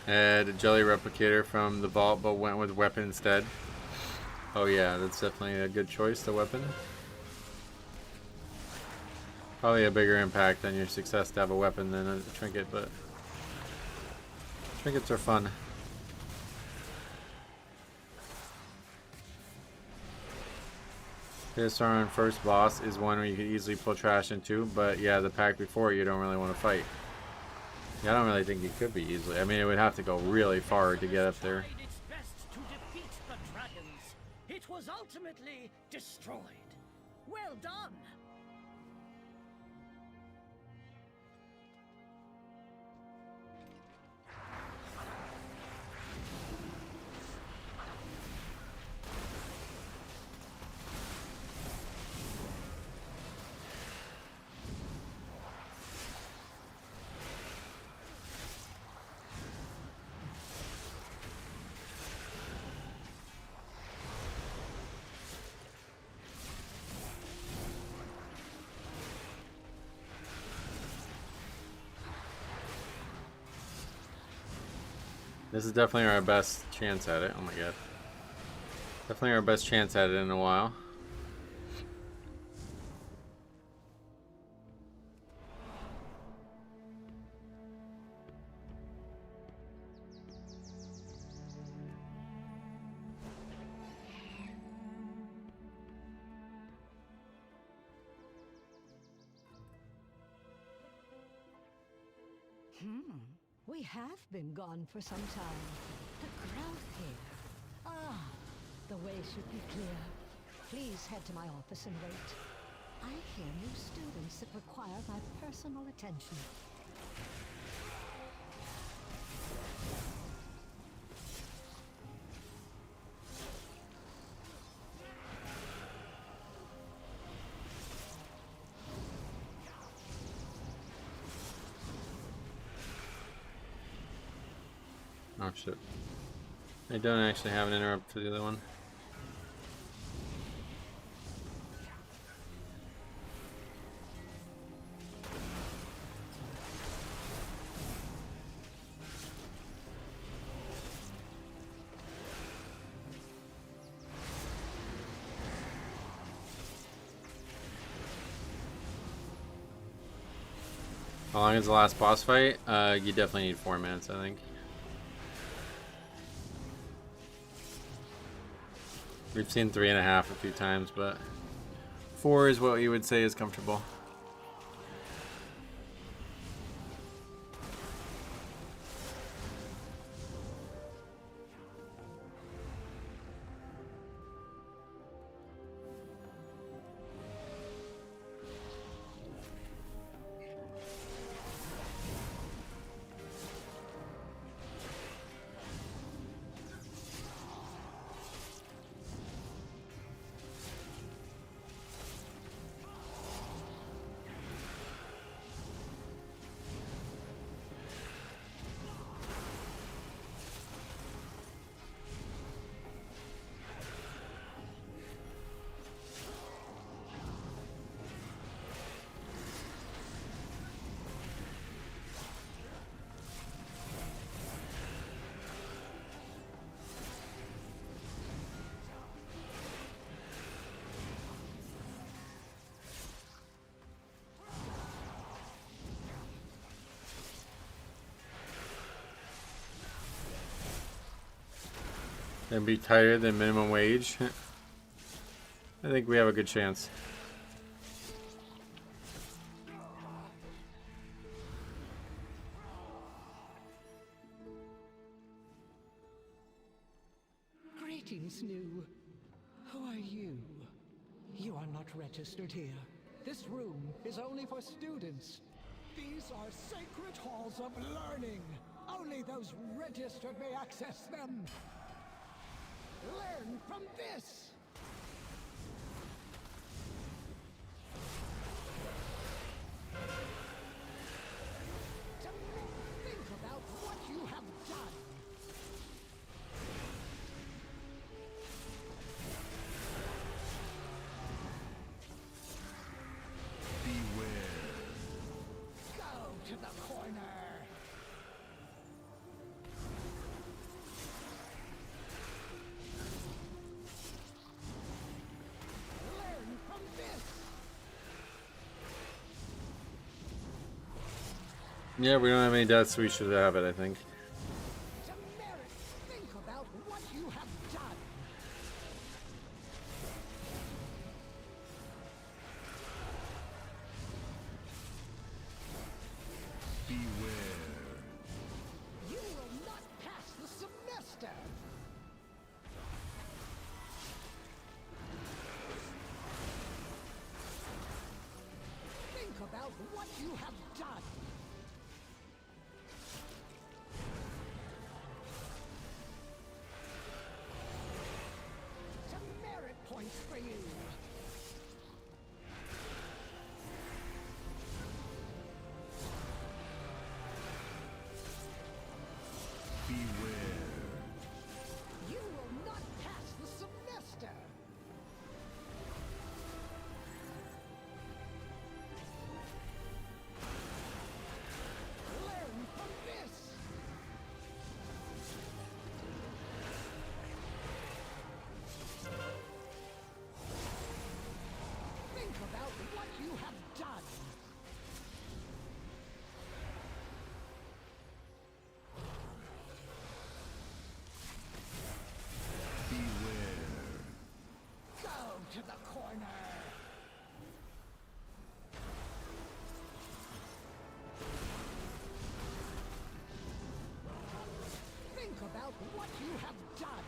Had a jelly replicator from the vault, but went with weapon instead. Oh yeah, that's definitely a good choice, the weapon. Probably a bigger impact on your success to have a weapon than a trinket, but trinkets are fun. Sauron first boss is one where you could easily pull trash into, but yeah, the pack before you don't really want to fight. Yeah, I don't really think it could be easily. I mean, it would have to go really far to get up there. Its best to defeat the dragons. It was ultimately destroyed. Well done. This is definitely our best chance at it. Oh my god. Definitely our best chance at it in a while. We have been gone for some time. The growth here. Ah, the way should be clear. Please head to my office and wait. I hear new students that require my personal attention. Oh shit. I don't actually have an interrupt for the other one. How long is the last boss fight? You definitely need 4 minutes, I think. We've seen 3.5 a few times, but 4 is what you would say is comfortable. And be tighter than minimum wage. I think we have a good chance. Greetings, New. Who are you? You are not registered here. This room is only for students. These are sacred halls of learning. Only those registered may access them. Learn from this. Think about what you have done. To the corner. Learn from this. Yeah, we don't have any deaths, so we should have it, I think. To merit, think about what you have done. You will not pass the semester! Think about what you have done! To merit points for you! You will not pass the semester! Learn from this! Think about what you have done! Go to the corner! Think about what you have done!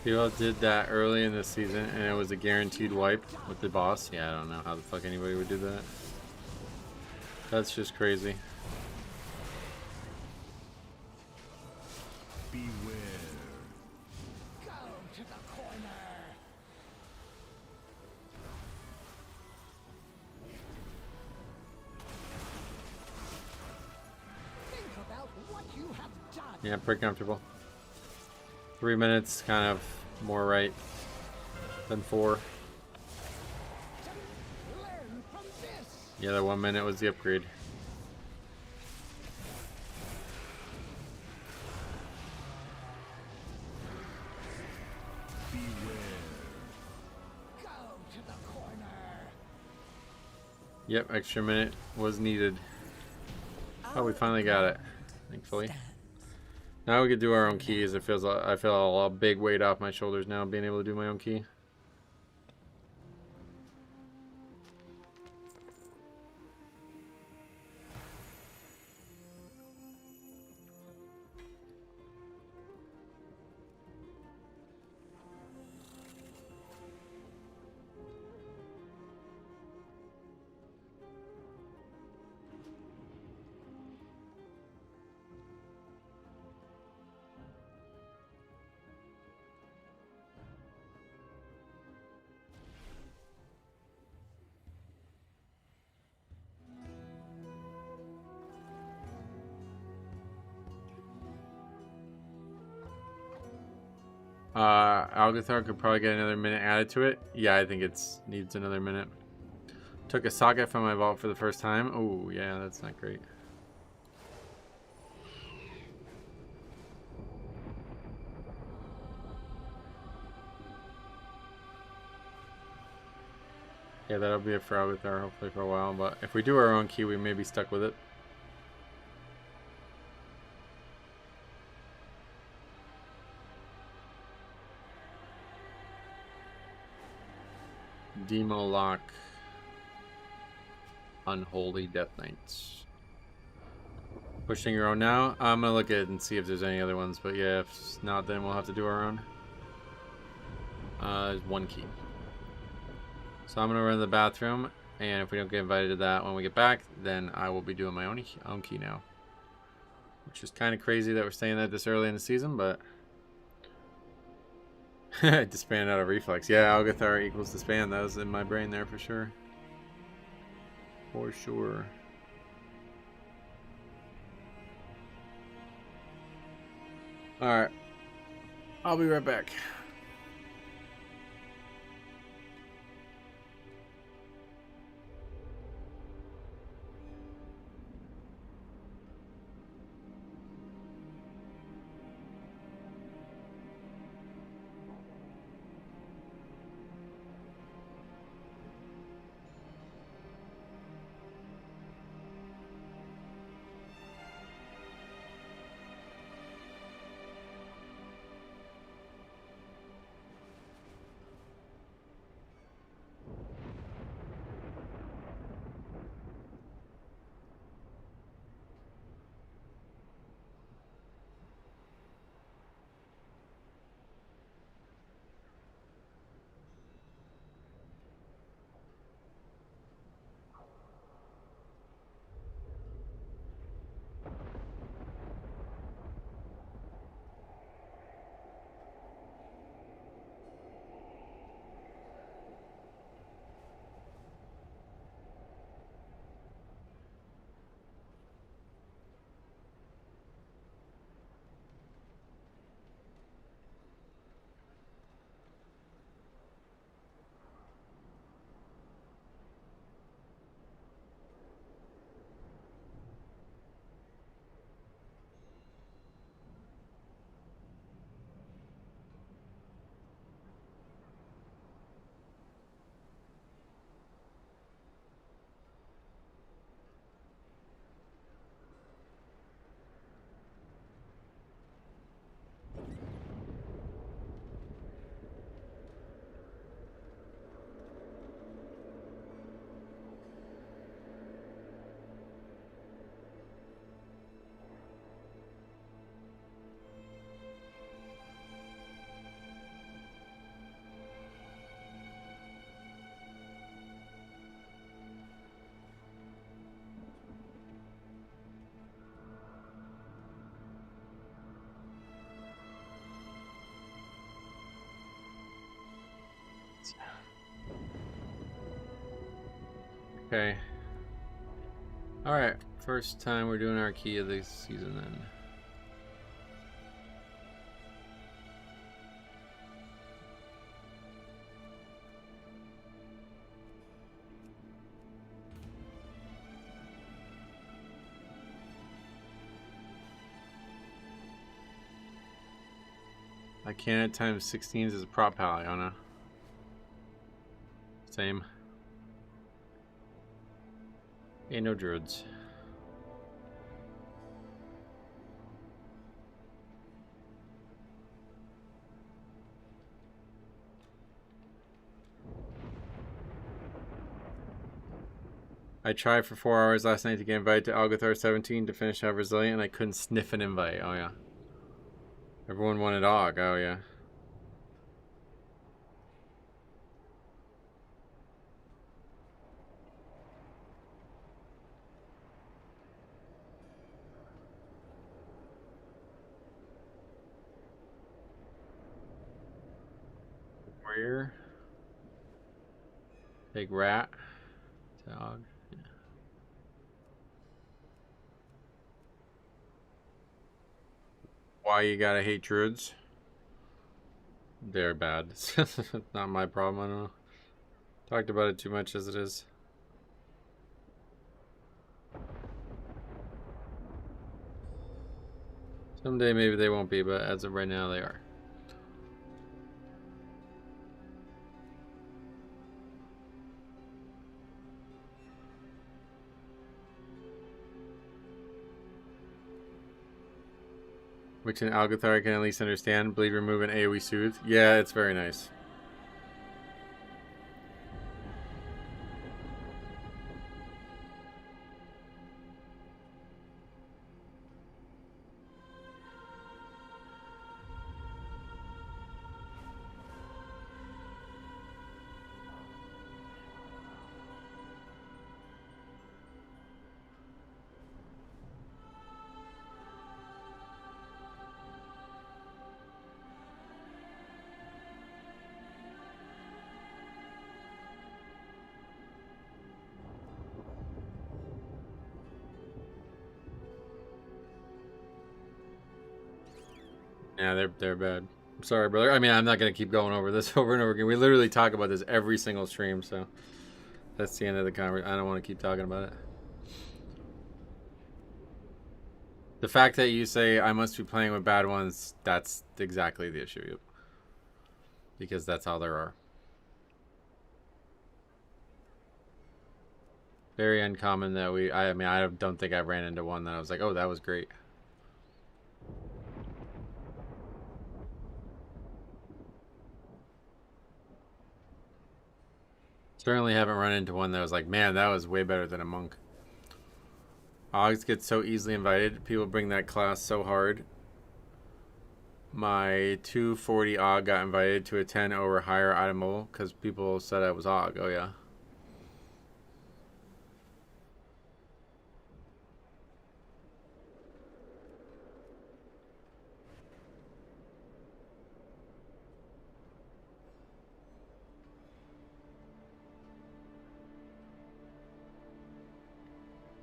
People did that early in the season, and it was a guaranteed wipe with the boss. Yeah, I don't know how the fuck anybody would do that. That's just crazy. Go to the corner! Think about what you have done! Yeah, pretty comfortable. 3 minutes, kind of more right than 4. Learn from this! Yeah, that 1 minute was the upgrade. Go to the corner! Yep, extra minute was needed. Oh, we finally got it, thankfully. Now we can do our own keys. It feels like I feel a big weight off my shoulders now, being able to do my own key. Algathar could probably get another minute added to it. Yeah, I think it needs another minute. Took a socket from my vault for the first time. Oh, yeah, that's not great. Yeah, that'll be it for Algathar, hopefully for a while. But if we do our own key, we may be stuck with it. Demo lock. Unholy Death Knights. Pushing your own now. I'm gonna look at it and see if there's any other ones, but yeah, if not, then we'll have to do our own. Is 1 key. So I'm gonna run to the bathroom, and if we don't get invited to that when we get back, then I will be doing my own key now. Which is kind of crazy that we're saying that this early in the season, but disband out of reflex. Yeah, Algathar equals disband. That was in my brain there for sure. For sure. Alright. I'll be right back. Okay. Alright. First time we're doing our key of the season then. I can at times 16s as a prop pal, Iona. Same. Ain't no druids. I tried for 4 hours last night to get invited to Algathar 17 to finish out Resilient, and I couldn't sniff an invite. Oh yeah. Everyone wanted AUG. Oh yeah. Warrior. Big rat. Dog. Yeah. Why you gotta hate druids? They're bad. It's not my problem, I don't know. Talked about it too much as it is. Someday maybe they won't be, but as of right now they are. Which in Algathar I can at least understand. Bleed, remove, and AoE soothe. Yeah, it's very nice. Yeah, they're bad. I'm sorry, brother. I mean, I'm not gonna keep going over this over and over again. We literally talk about this every single stream, so that's the end of the conversation. I don't want to keep talking about it. The fact that you say I must be playing with bad ones, that's exactly the issue. Yep. Because that's all there are. Very uncommon that I mean, I don't think I ran into one that I was like, oh, that was great. Certainly haven't run into one that was like, man, that was way better than a monk. Ogs get so easily invited. People bring that class so hard. My 240 Og got invited to a 10 over higher item because people said I was Og. Oh, yeah.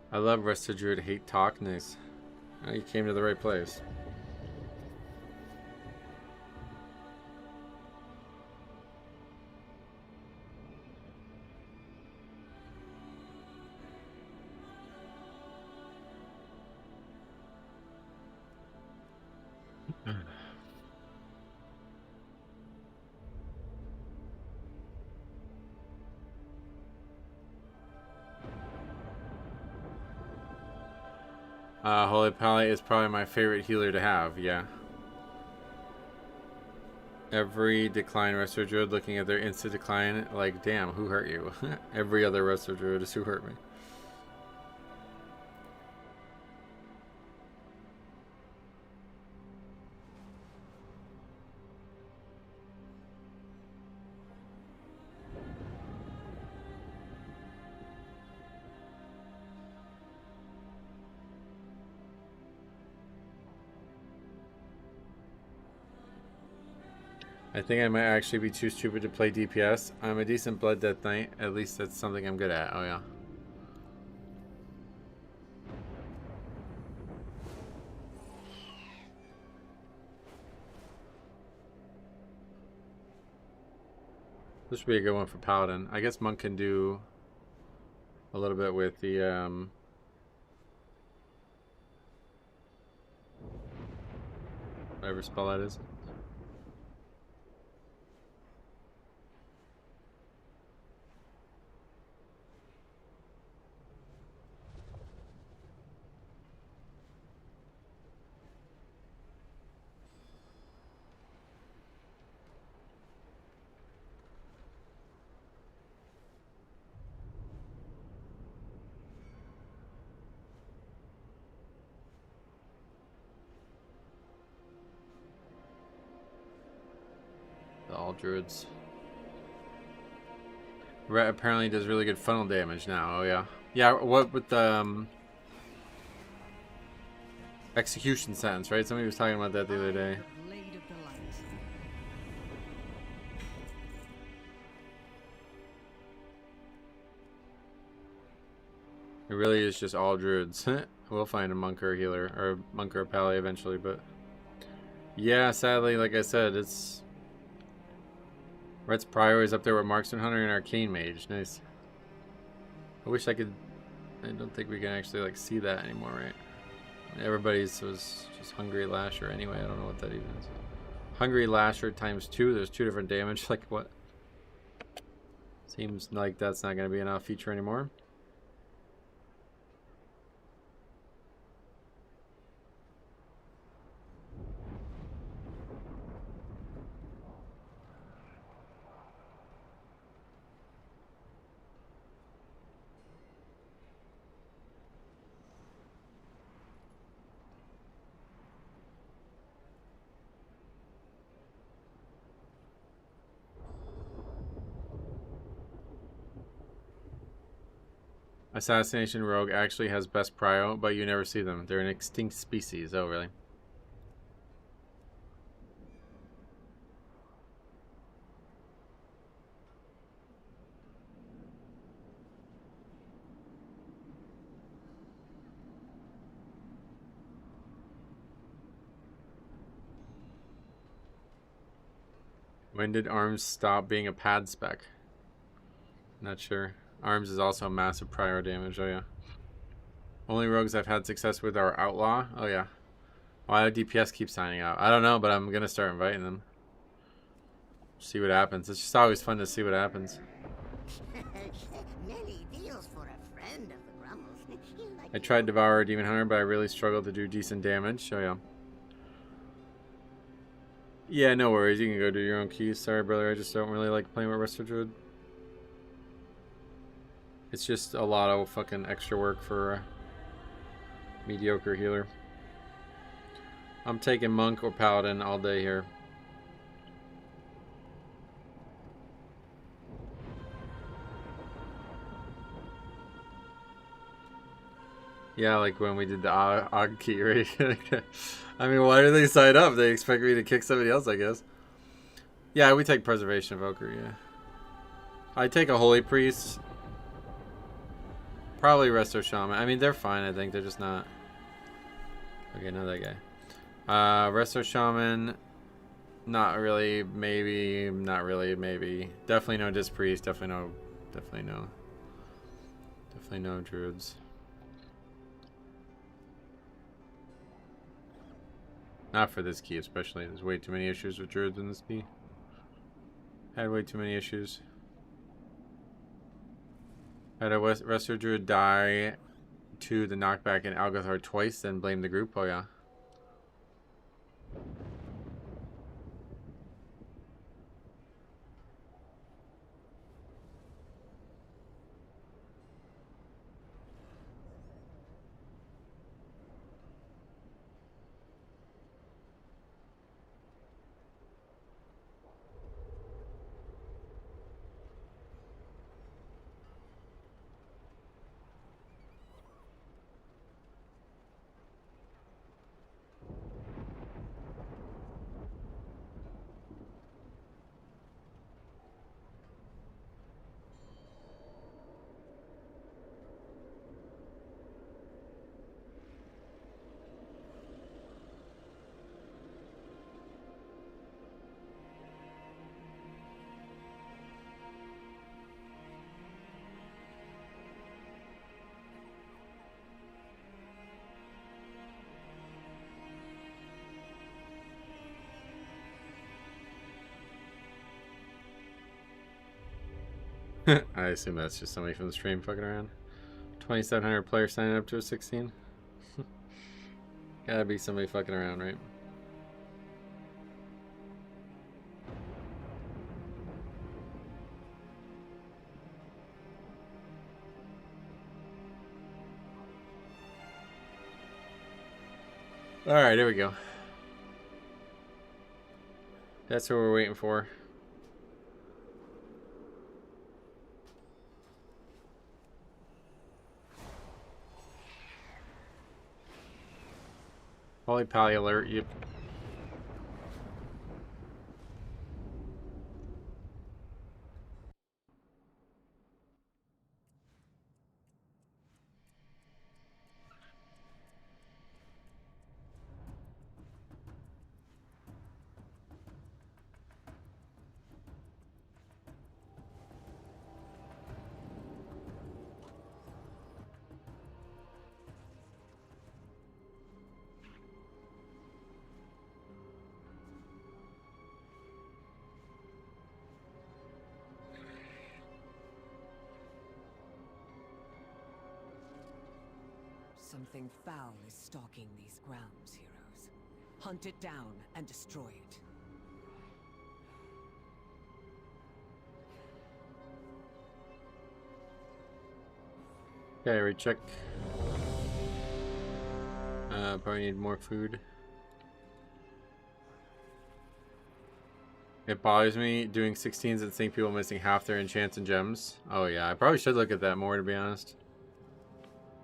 I love Resto Druid Hate Talk. Nice. Oh, you came to the right place. Holy Pally is probably my favorite healer to have, yeah. Every decline Resto Druid looking at their instant decline, like, damn, who hurt you? Every other Resto Druid is who hurt me. I think I might actually be too stupid to play DPS. I'm a decent Blood Death Knight. At least that's something I'm good at. Oh, yeah. This would be a good one for Paladin. I guess Monk can do a little bit with the, whatever spell that is. All druids. Ret apparently does really good funnel damage now. Oh yeah. Yeah, what with the execution sentence, right? Somebody was talking about that the other day. It really is just all druids. We'll find a monk or a healer, or a monk or a pally eventually, but yeah, sadly, like I said, it's Ret's Prior is up there with Marksman Hunter and Arcane Mage. Nice. I wish I could. I don't think we can actually like see that anymore, right? Everybody's was just Hungry Lasher anyway. I don't know what that even is. Hungry Lasher times 2. There's 2 different damage. Like what? Seems like that's not going to be enough feature anymore. Assassination Rogue actually has best prio, but you never see them. They're an extinct species. Oh, really? When did arms stop being a pad spec? Not sure. Arms is also a massive prior damage. Oh yeah. Only rogues I've had success with are outlaw. Oh yeah. Why do DPS keep signing out? I don't know, but I'm gonna start inviting them. See what happens. It's just always fun to see what happens. Many deals for a friend of the Grumbles. I tried Devour Demon Hunter, but I really struggled to do decent damage. Oh yeah. Yeah, no worries. You can go do your own keys. Sorry, brother. I just don't really like playing with Resto Druid. It's just a lot of fucking extra work for a mediocre healer. I'm taking Monk or Paladin all day here. Yeah, like when we did the Og key, right? I mean, why do they sign up? They expect me to kick somebody else, I guess. Yeah, we take Preservation Evoker, yeah. I take a Holy Priest. Probably Resto Shaman. I mean, they're fine, I think. They're just not... Okay, not that guy. Resto Shaman. Not really, maybe. Not really, maybe. Definitely no Disc Priest. Definitely no... Definitely no Druids. Not for this key, especially. There's way too many issues with Druids in this key. Had way too many issues. Had a Resto Druid die to the knockback in Algathar twice, then blame the group. Oh, yeah. I assume that's just somebody from the stream fucking around. 2,700 players signing up to a 16. Gotta be somebody fucking around, right? Alright, here we go. That's what we're waiting for. Holy Pally alert, you. Something foul is stalking these grounds, heroes. Hunt it down and destroy it. Okay, recheck. Probably need more food. It bothers me doing 16s and seeing people missing half their enchants and gems. Oh yeah, I probably should look at that more, to be honest.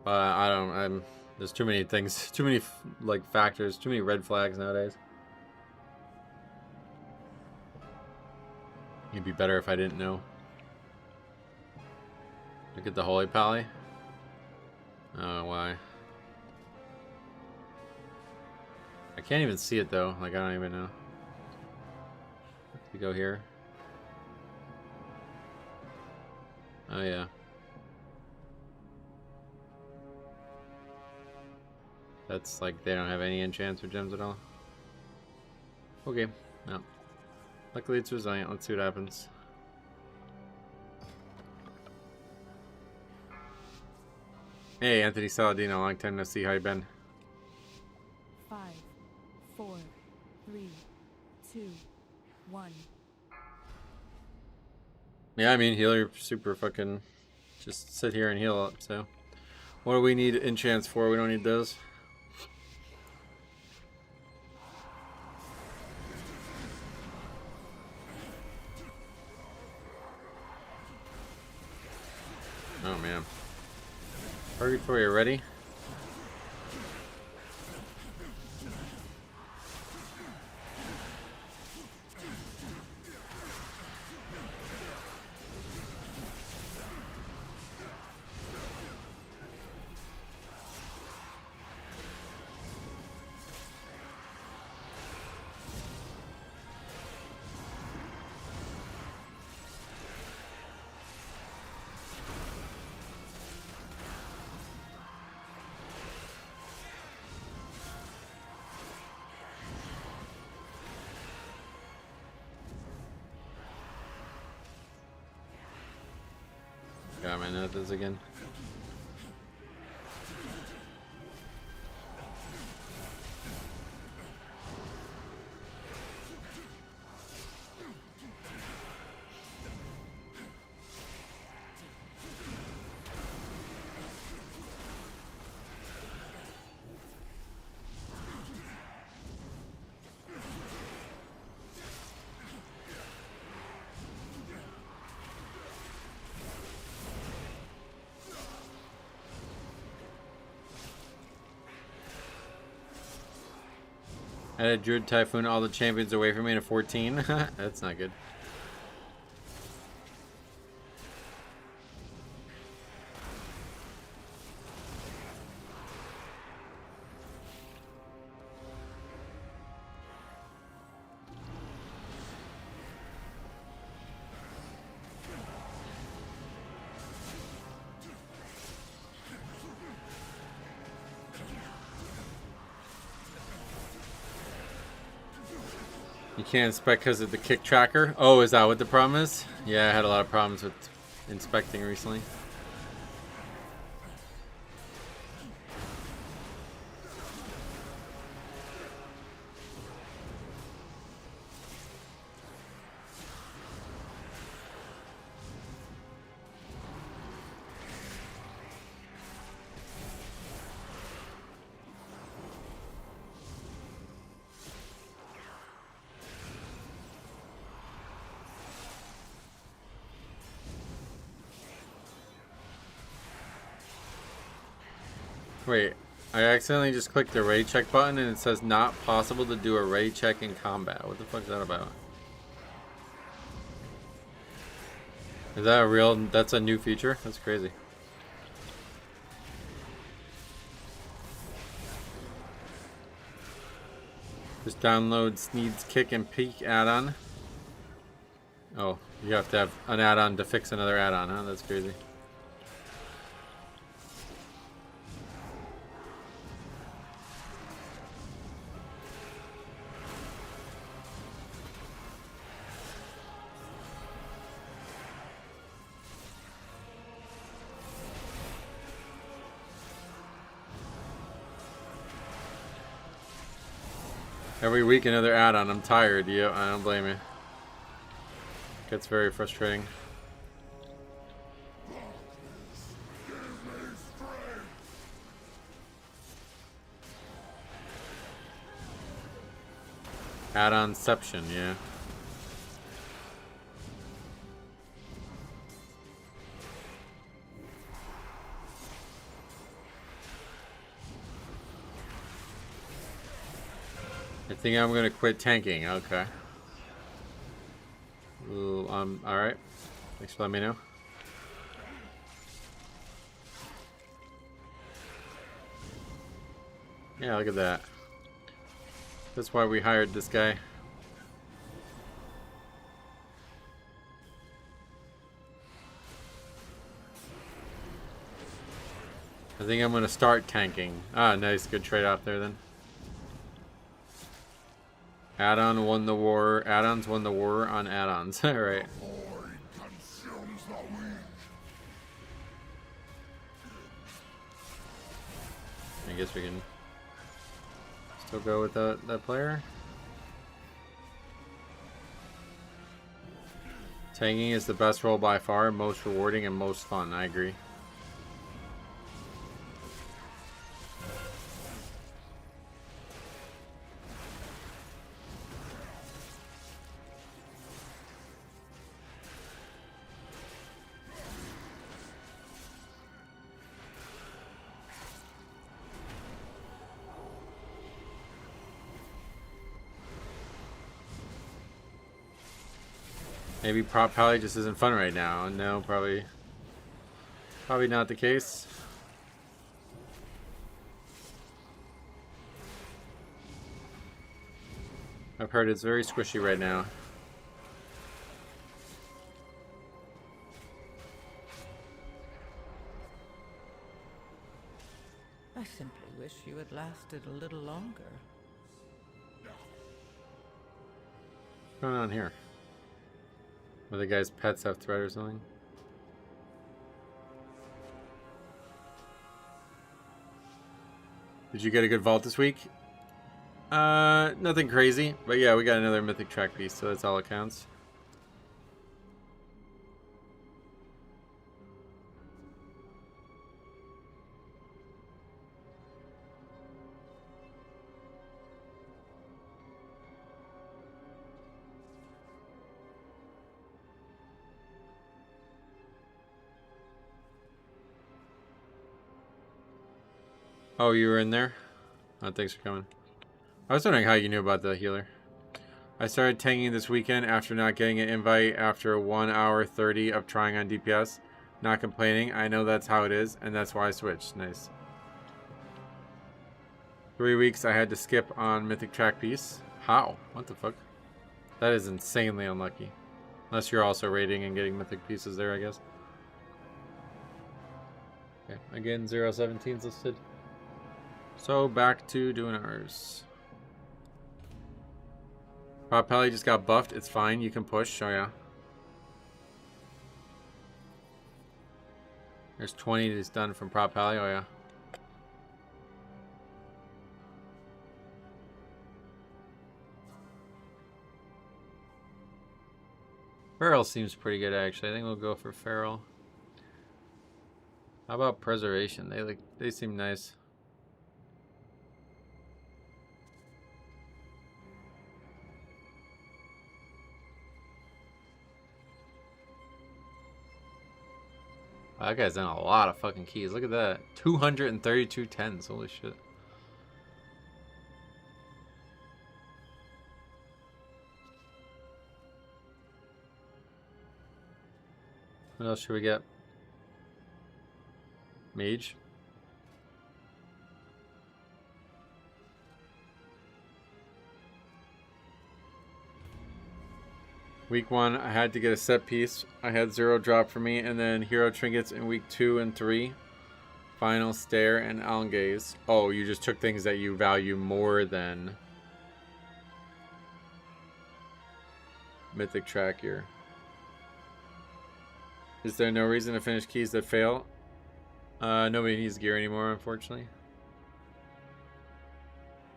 I don't. There's too many things, too many like factors, too many red flags nowadays. It'd be better if I didn't know. Look at the Holy Pally. Oh, why? I can't even see it though. Like I don't even know. We go here. Oh yeah. That's like they don't have any enchants or gems at all. Okay, no. Luckily it's resilient. Let's see what happens. Hey, Anthony Saladino, long time no see. How you been? 5, 4, 3, 2, 1. Yeah, I mean, healer super fucking just sit here and heal up, so. What do we need enchants for? We don't need those. Oh man. Purgatory, ready? Got my nothings again. I had a Druid Typhoon all the champions away from me in a 14. That's not good. You can't inspect because of the kick tracker. Oh, is that what the problem is? Yeah, I had a lot of problems with inspecting recently. Wait, I accidentally just clicked the raid check button and it says not possible to do a raid check in combat. What the fuck is that about? Is that a real, that's a new feature? That's crazy. Just download Sneed's Kick and Peek add-on. Oh, you have to have an add-on to fix another add-on, huh? That's crazy. Every week another add-on. I'm tired. Yeah, I don't blame you. Gets very frustrating. Add-onception, yeah. I think I'm gonna quit tanking. Okay. Ooh, alright. Thanks for letting me know. Yeah, look at that. That's why we hired this guy. I think I'm going to start tanking. Ah, nice. Good trade-off there then. Add-on won the war. Add-ons won the war on add-ons. Alright. I guess we can still go with that player. Tanking is the best role by far, most rewarding and most fun. I agree. Maybe Prop Pally just isn't fun right now. No, probably not the case. I've heard it's very squishy right now. I simply wish you had lasted a little longer. What's going on here? Where the guy's pets have thread or something? Did you get a good vault this week? Nothing crazy, but yeah, we got another mythic track piece, so that's all it counts. Oh, you were in there? Oh, thanks for coming. I was wondering how you knew about the healer. I started tanking this weekend after not getting an invite after 1 hour 30 of trying on DPS. Not complaining. I know that's how it is, and that's why I switched. Nice. 3 weeks I had to skip on Mythic Track Piece. How? What the fuck? That is insanely unlucky. Unless you're also raiding and getting Mythic Pieces there, I guess. Okay, again, 017's listed. So back to doing ours. Prop Pally just got buffed. It's fine. You can push. Oh yeah. There's 20 that's done from Prop Pally. Oh yeah. Feral seems pretty good actually. I think we'll go for Feral. How about Preservation? They seem nice. That guy's done a lot of fucking keys. Look at that. 232 tens. Holy shit. What else should we get? Mage. Week 1, I had to get a set piece. I had 0 drop for me, and then hero trinkets in week 2 and 3. Final stare and Algaze. Oh, you just took things that you value more than Mythic Track here. Is there no reason to finish keys that fail? Nobody needs gear anymore, unfortunately.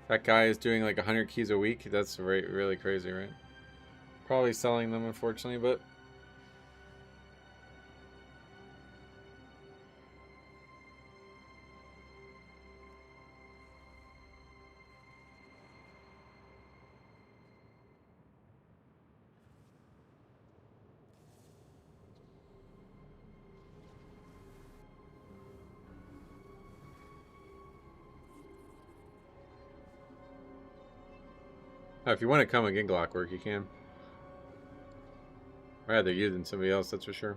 That guy is doing like 100 keys a week. That's really crazy, right? Probably selling them, unfortunately, but if you want to come and get Glock work, you can. Rather you than somebody else, that's for sure.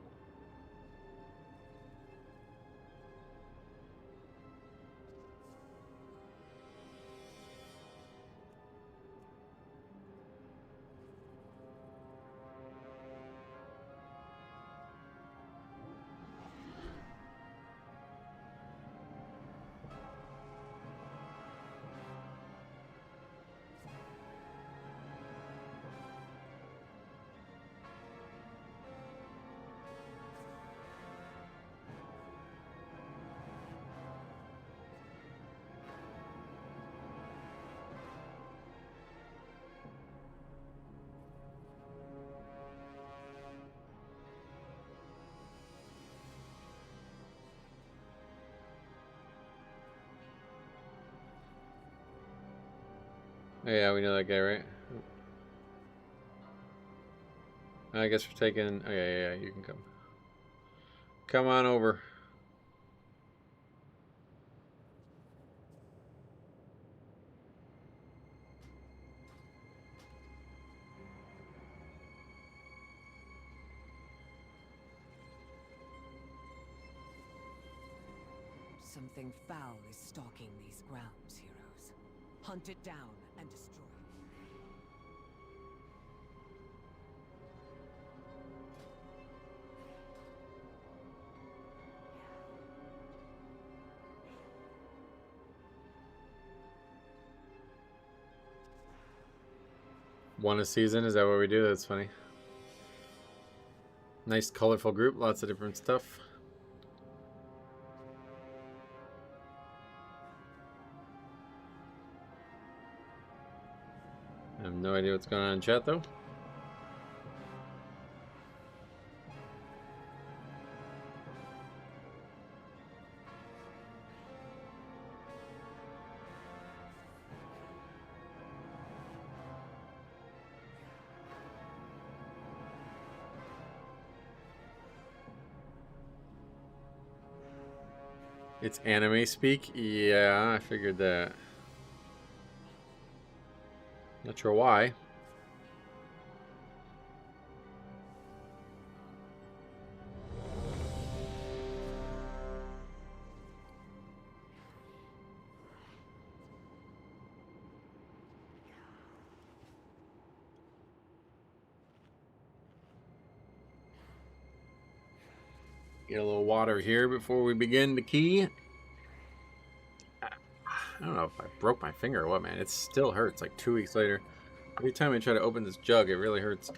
Oh, yeah, we know that guy, right? I guess we're taking... Oh, yeah, you can come. Come on over. Something foul is stalking these grounds, heroes. Hunt it down and destroy it. One a season, is that what we do? That's funny. Nice colorful group, lots of different stuff. I have no idea what's going on in chat though. It's anime speak? Yeah, I figured that. Not sure why. Get a little water here before we begin the key. I don't know if I broke my finger or what, man. It still hurts like 2 weeks later. Every time I try to open this jug, it really hurts.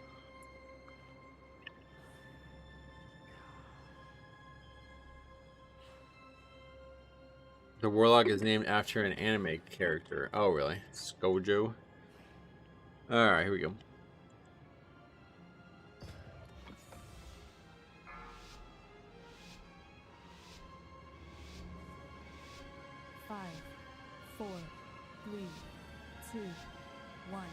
The warlock is named after an anime character. Oh, really? Skojo. Alright, here we go. Five, 4, 3, 2, 1.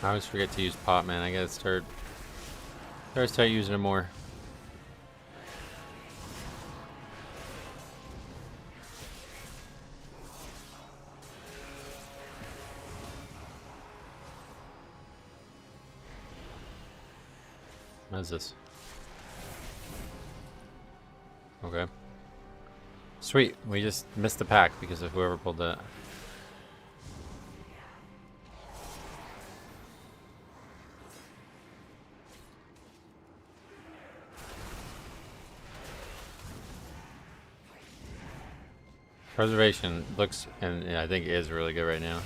I always forget to use pot, man. I gotta start using it more. What is this? Okay. Sweet. We just missed the pack because of whoever pulled that. Preservation looks, and yeah, I think is really good right now.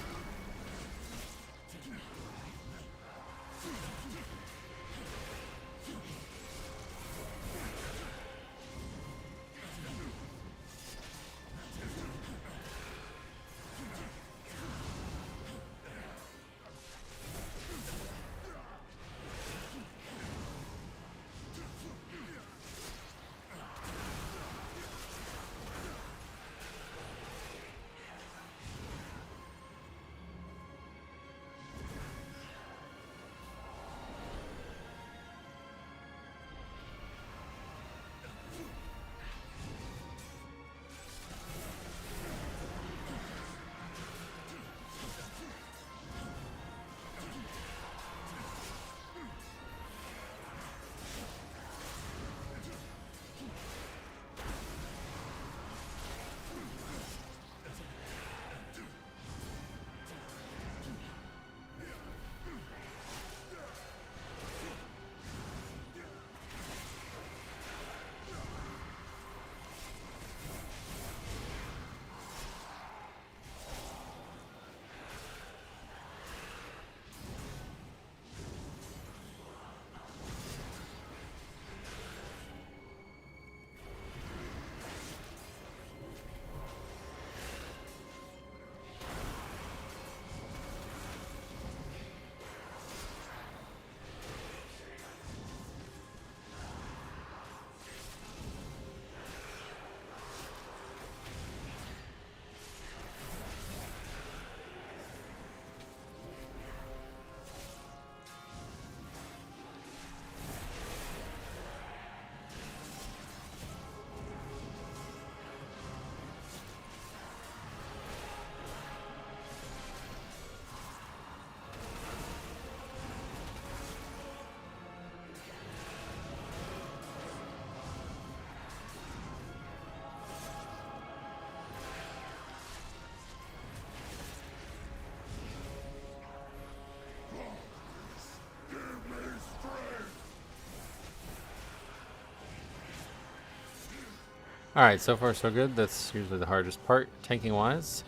Alright, so far so good. That's usually the hardest part, tanking wise.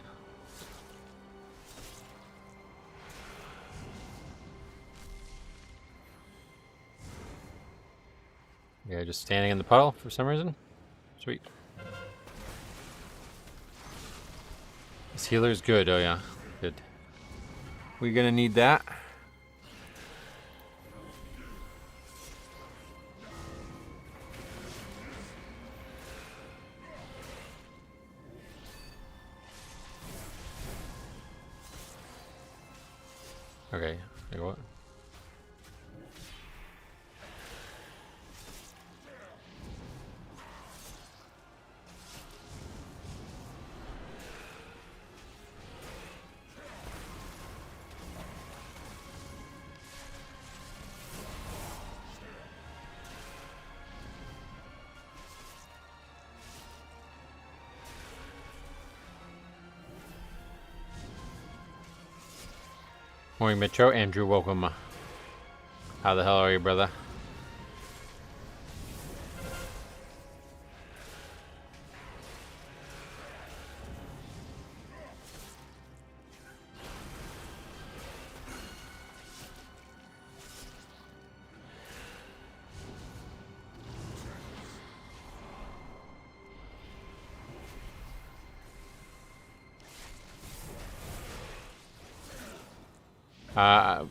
Yeah, just standing in the puddle for some reason. Sweet. This healer's good. Oh yeah, good. We're gonna need that. Okay, like what? Morning, Metro. Andrew, welcome. How the hell are you, brother?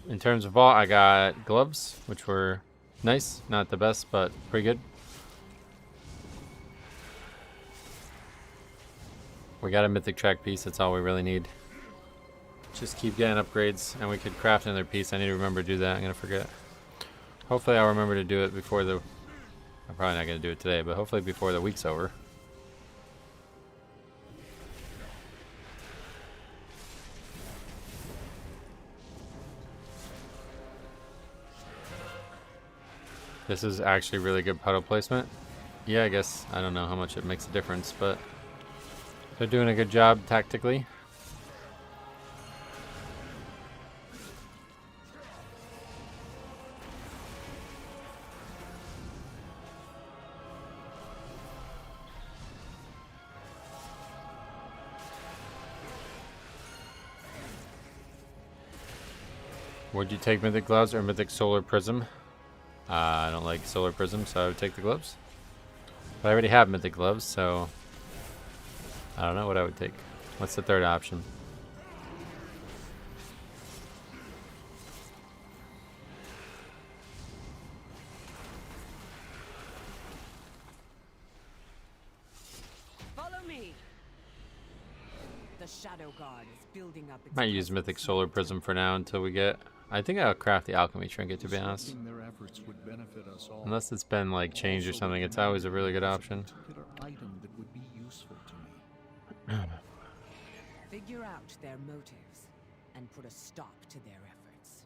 In terms of vault, I got gloves, which were nice. Not the best, but pretty good. We got a mythic track piece. That's all we really need. Just keep getting upgrades, and we could craft another piece. I need to remember to do that. I'm going to forget. Hopefully I'll remember to do it before the... I'm probably not going to do it today, but hopefully before the week's over. This is actually really good puddle placement. Yeah, I guess, I don't know how much it makes a difference, but they're doing a good job tactically. Would you take Mythic Gloves or Mythic Solar Prism? I don't like Solar Prism, so I would take the gloves. But I already have Mythic Gloves, so I don't know what I would take. What's the third option? Follow me. The Shadow Guard is building up its Might use Mythic Solar Prism for now until we get... I think I'll craft the Alchemy Trinket, to be honest. Unless it's been like changed or something, it's always a really good option. Figure out their motives and put a stop to their efforts.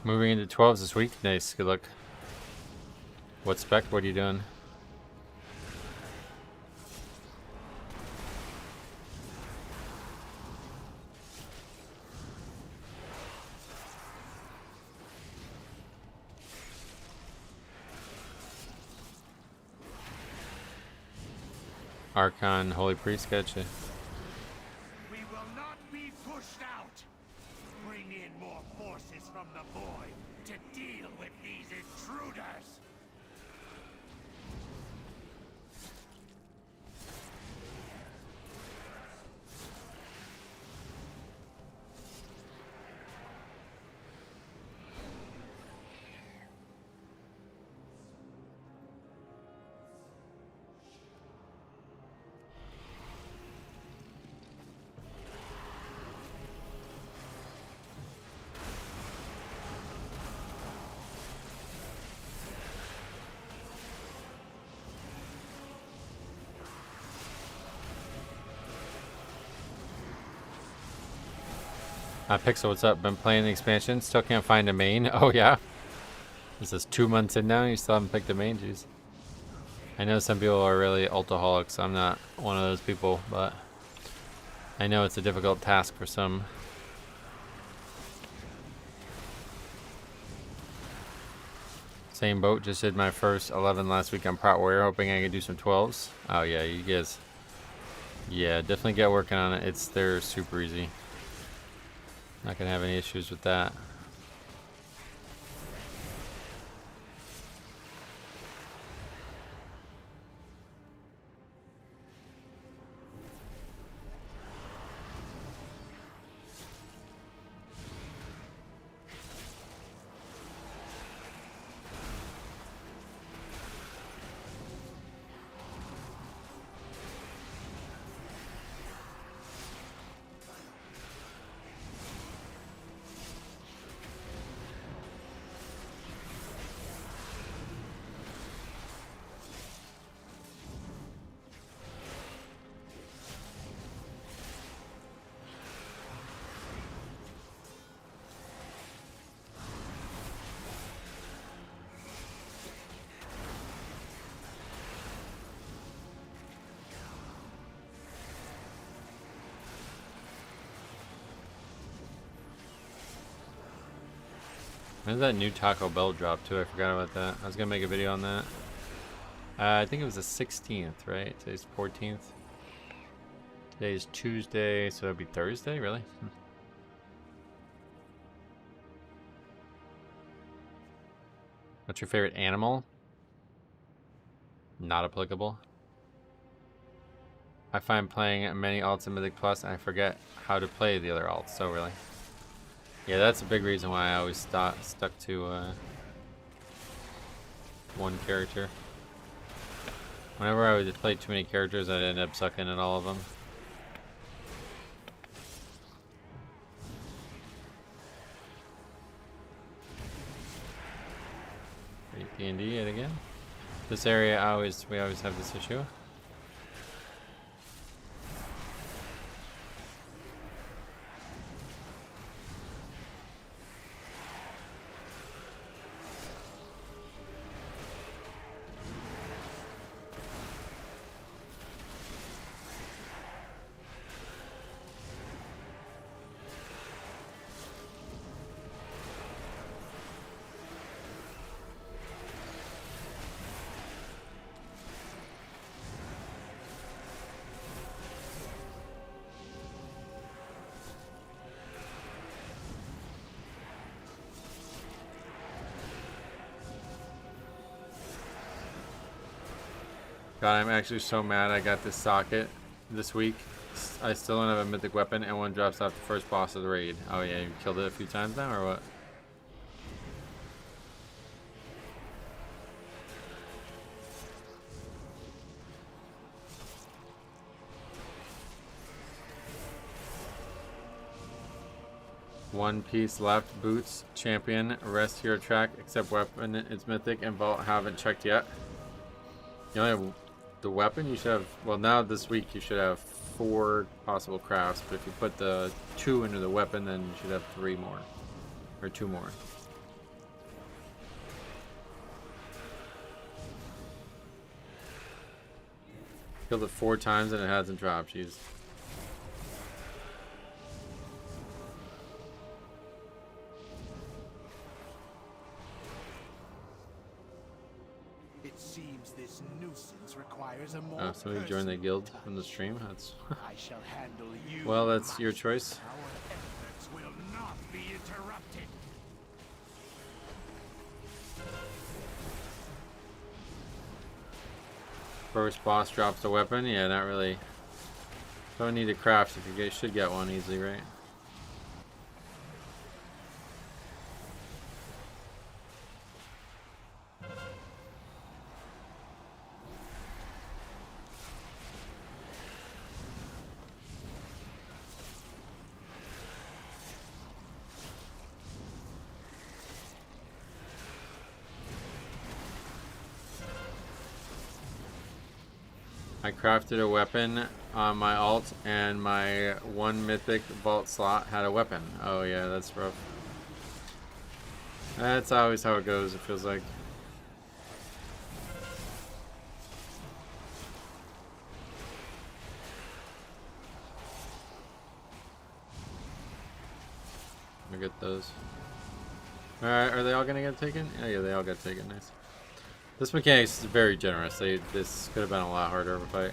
Moving into 12s this week. Nice, good luck. What spec? What are you doing? Archon, Holy Priest, gotcha. We will not be pushed out. Bring in more forces from the void to deal with these intruders. Pixel, what's up? Been playing the expansion. Still can't find a main. Oh, yeah? This is 2 months in now. You still haven't picked a main? Jeez. I know some people are really ultaholics. I'm not one of those people, but I know it's a difficult task for some. Same boat. Just did my first 11 last week on Prot Warrior, hoping I could do some 12s. Oh, yeah, you guys. Yeah, definitely get working on it. They're super easy. Not gonna have any issues with that. When did that new Taco Bell drop too? I forgot about that. I was gonna make a video on that. I think it was the 16th, right? Today's 14th. Today's Tuesday, so it'll be Thursday, really? What's your favorite animal? Not applicable. I find playing many alts in Mythic Plus and I forget how to play the other alts, so really. Yeah, that's a big reason why I always stuck to one character. Whenever I would play too many characters, I'd end up sucking at all of them. D&D yet again. This area, we always have this issue. God, I'm actually so mad I got this socket this week. I still don't have a mythic weapon and one drops off the first boss of the raid. Oh yeah, you killed it a few times now or what? One piece left, boots, champion, rest hero track, except weapon is mythic and vault haven't checked yet. You only have the weapon, you should have, well now this week you should have 4 possible crafts, but if you put the 2 into the weapon then you should have 3 more, or 2 more. Killed it 4 times and it hasn't dropped, jeez. It seems this nuisance requires a more Oh, somebody joined the guild from the stream. That's I shall handle you. well, that's your choice. Our efforts will not be interrupted. First boss drops a weapon. Yeah, not really. Don't need to craft if you should get one easily, right? I crafted a weapon on my alt, and my one mythic vault slot had a weapon. Oh yeah, that's rough. That's always how it goes, it feels like. Let me get those. Alright, are they all gonna get taken? Oh yeah, they all got taken, nice. This mechanic is very generous. This could have been a lot harder of a fight.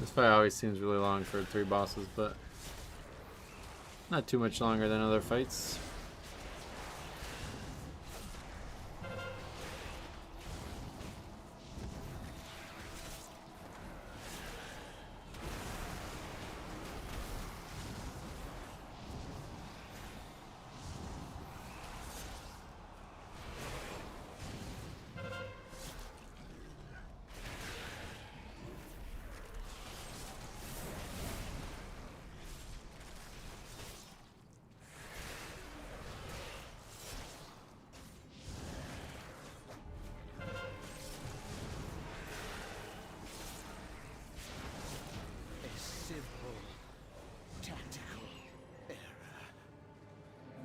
This fight always seems really long for 3 bosses, but not too much longer than other fights.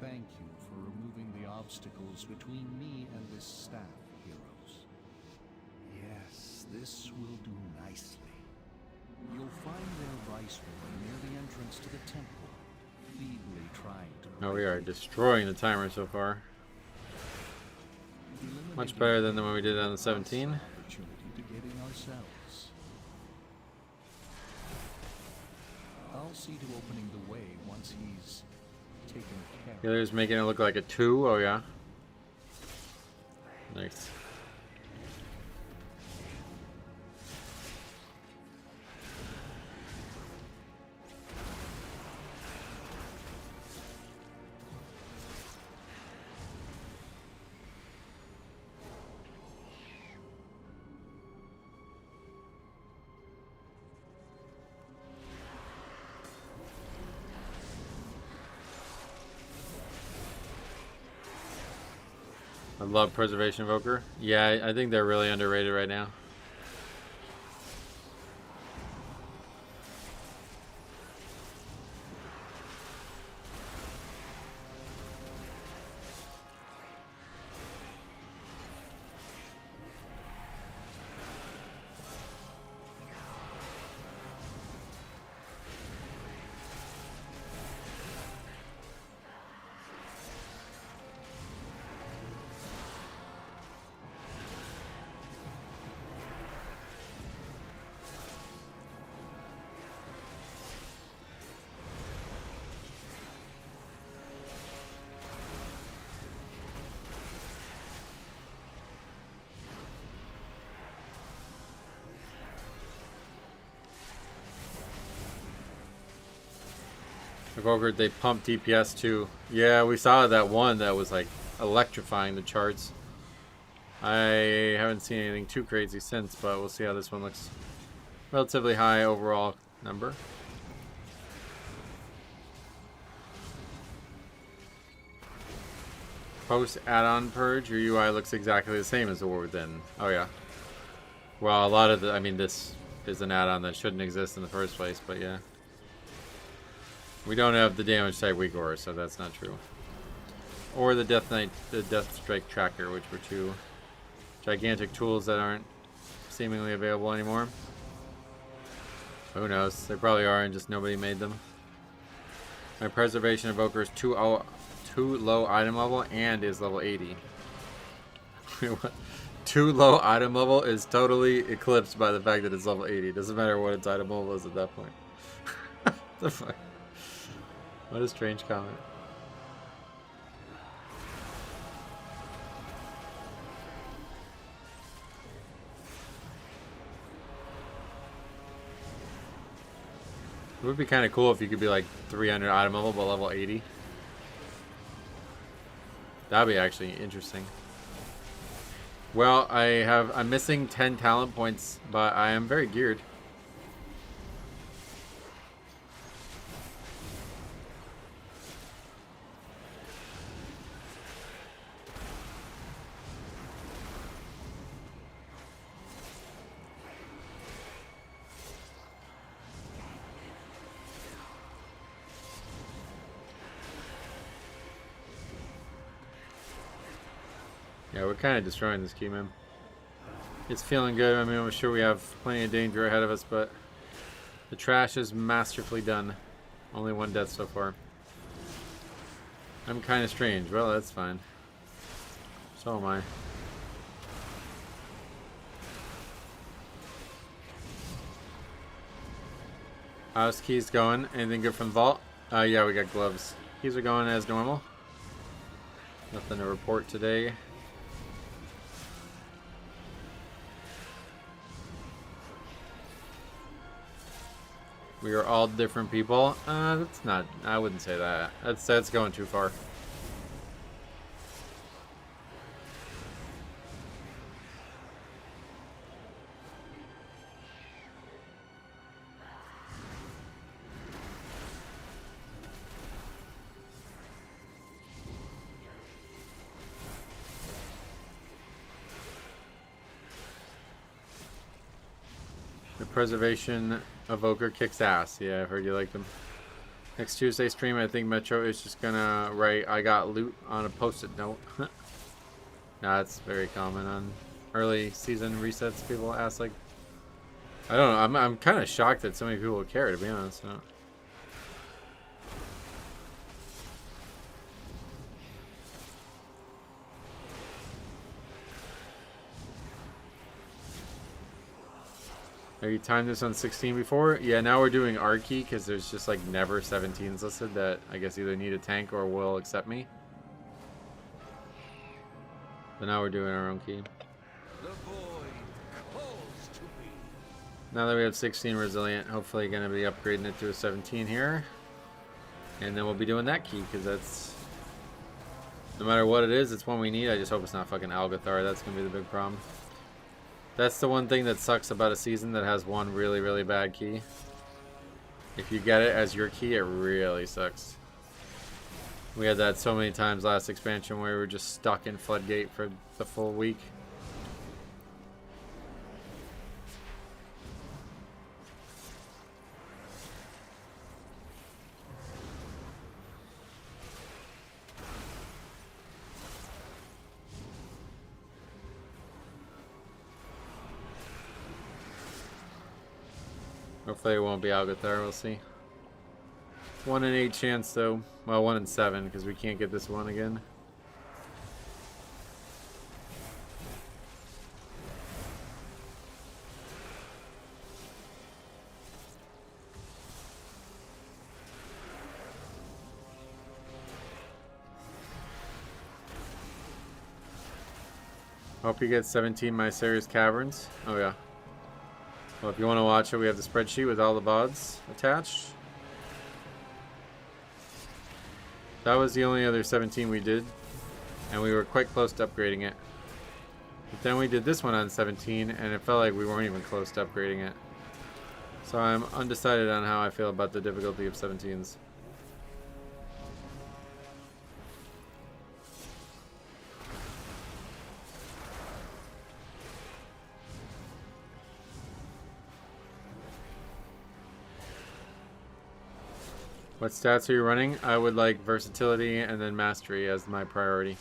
Thank you for removing the obstacles between me and this staff, heroes. Yes, this will do nicely. You'll find their viceroy near the entrance to the temple, feebly trying to... Oh, we are destroying the timer so far. Much better than the one we did on the 17. Opportunity to get in ourselves. I'll see to opening the way once he's taken care of. Healer's making it look like a 2. Oh yeah. Nice. I love Preservation Evoker. Yeah, I think they're really underrated right now. Evoker, they pump DPS too. Yeah, we saw that one that was like electrifying the charts. I haven't seen anything too crazy since, but we'll see how this one looks. Relatively high overall number. Post add-on purge, your UI looks exactly the same as the War Within. Oh yeah. Well, a lot of the, I mean, this is an add-on that shouldn't exist in the first place, but yeah. We don't have the damage type weak aura, so that's not true. Or the Death Knight, the Death Strike Tracker, which were two gigantic tools that aren't seemingly available anymore. Who knows? They probably are, and just nobody made them. My Preservation Evoker is too low item level and is level 80. Too low item level is totally eclipsed by the fact that it's level 80. Doesn't matter what its item level is at that point. The fuck? What a strange comment. It would be kind of cool if you could be like 300 item level but level 80. That'd be actually interesting. Well, I'm missing 10 talent points, but I am very geared. Yeah, we're kind of destroying this key, man. It's feeling good. I mean, I'm sure we have plenty of danger ahead of us, but the trash is masterfully done. Only one death so far. I'm kind of strange. Well, that's fine. So am I. How's keys going? Anything good from Vault? Yeah, we got gloves. Keys are going as normal. Nothing to report today. We are all different people. That's not. I wouldn't say that. That's going too far. The Preservation Evoker kicks ass. Yeah, I've heard you like them. Next Tuesday stream, I think Metro is just gonna write, "I got loot" on a post-it note. Nah, that's very common on early season resets. People ask, like, I don't know. I'm kind of shocked that so many people care, to be honest. So. Have you timed this on 16 before? Yeah, now we're doing our key because there's just like never 17s listed that I guess either need a tank or will accept me. So now we're doing our own key. Now that we have 16 resilient, hopefully going to be upgrading it to a 17 here. And then we'll be doing that key because that's, no matter what it is, it's one we need. I just hope it's not fucking Algathar. That's going to be the big problem. That's the one thing that sucks about a season that has one really, really bad key. If you get it as your key, it really sucks. We had that so many times last expansion where we were just stuck in Floodgate for the full week. Hopefully it won't be Algathar, we'll see. 1 in 8 chance though. Well, 1 in 7 because we can't get this one again. Hope you get 17 Mycerius Caverns. Oh yeah. Well, if you want to watch it, we have the spreadsheet with all the VODs attached. That was the only other 17 we did, and we were quite close to upgrading it. But then we did this one on 17, and it felt like we weren't even close to upgrading it. So I'm undecided on how I feel about the difficulty of 17s. What stats are you running? I would like versatility and then mastery as my priority.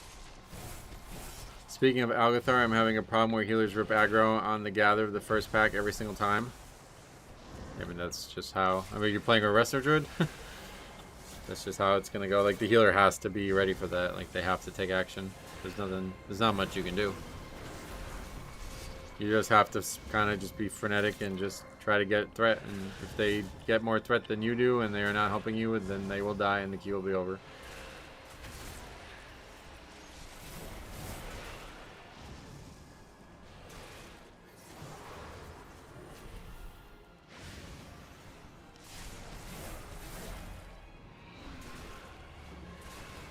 Speaking of Algathar, I'm having a problem where healers rip aggro on the gather of the first pack every single time. I mean, that's just how... I mean, you're playing a Wrestler Druid? That's just how it's going to go. Like, the healer has to be ready for that. Like, they have to take action. There's not much you can do. You just have to kind of just be frenetic and just try to get threat. And if they get more threat than you do and they are not helping you, then they will die and the queue will be over.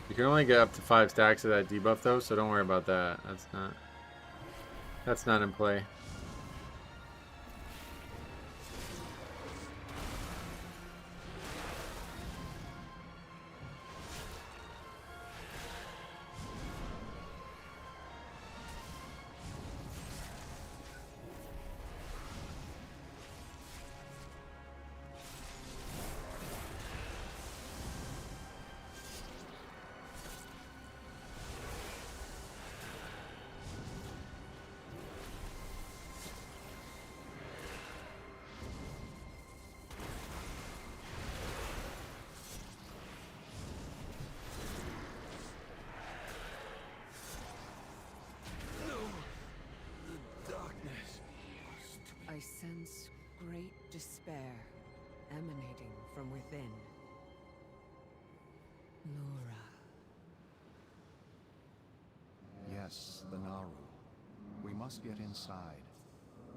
You can only get up to 5 stacks of that debuff though, so don't worry about that. That's not in play. I sense great despair emanating from within. Laura. Yes, the Naru. We must get inside.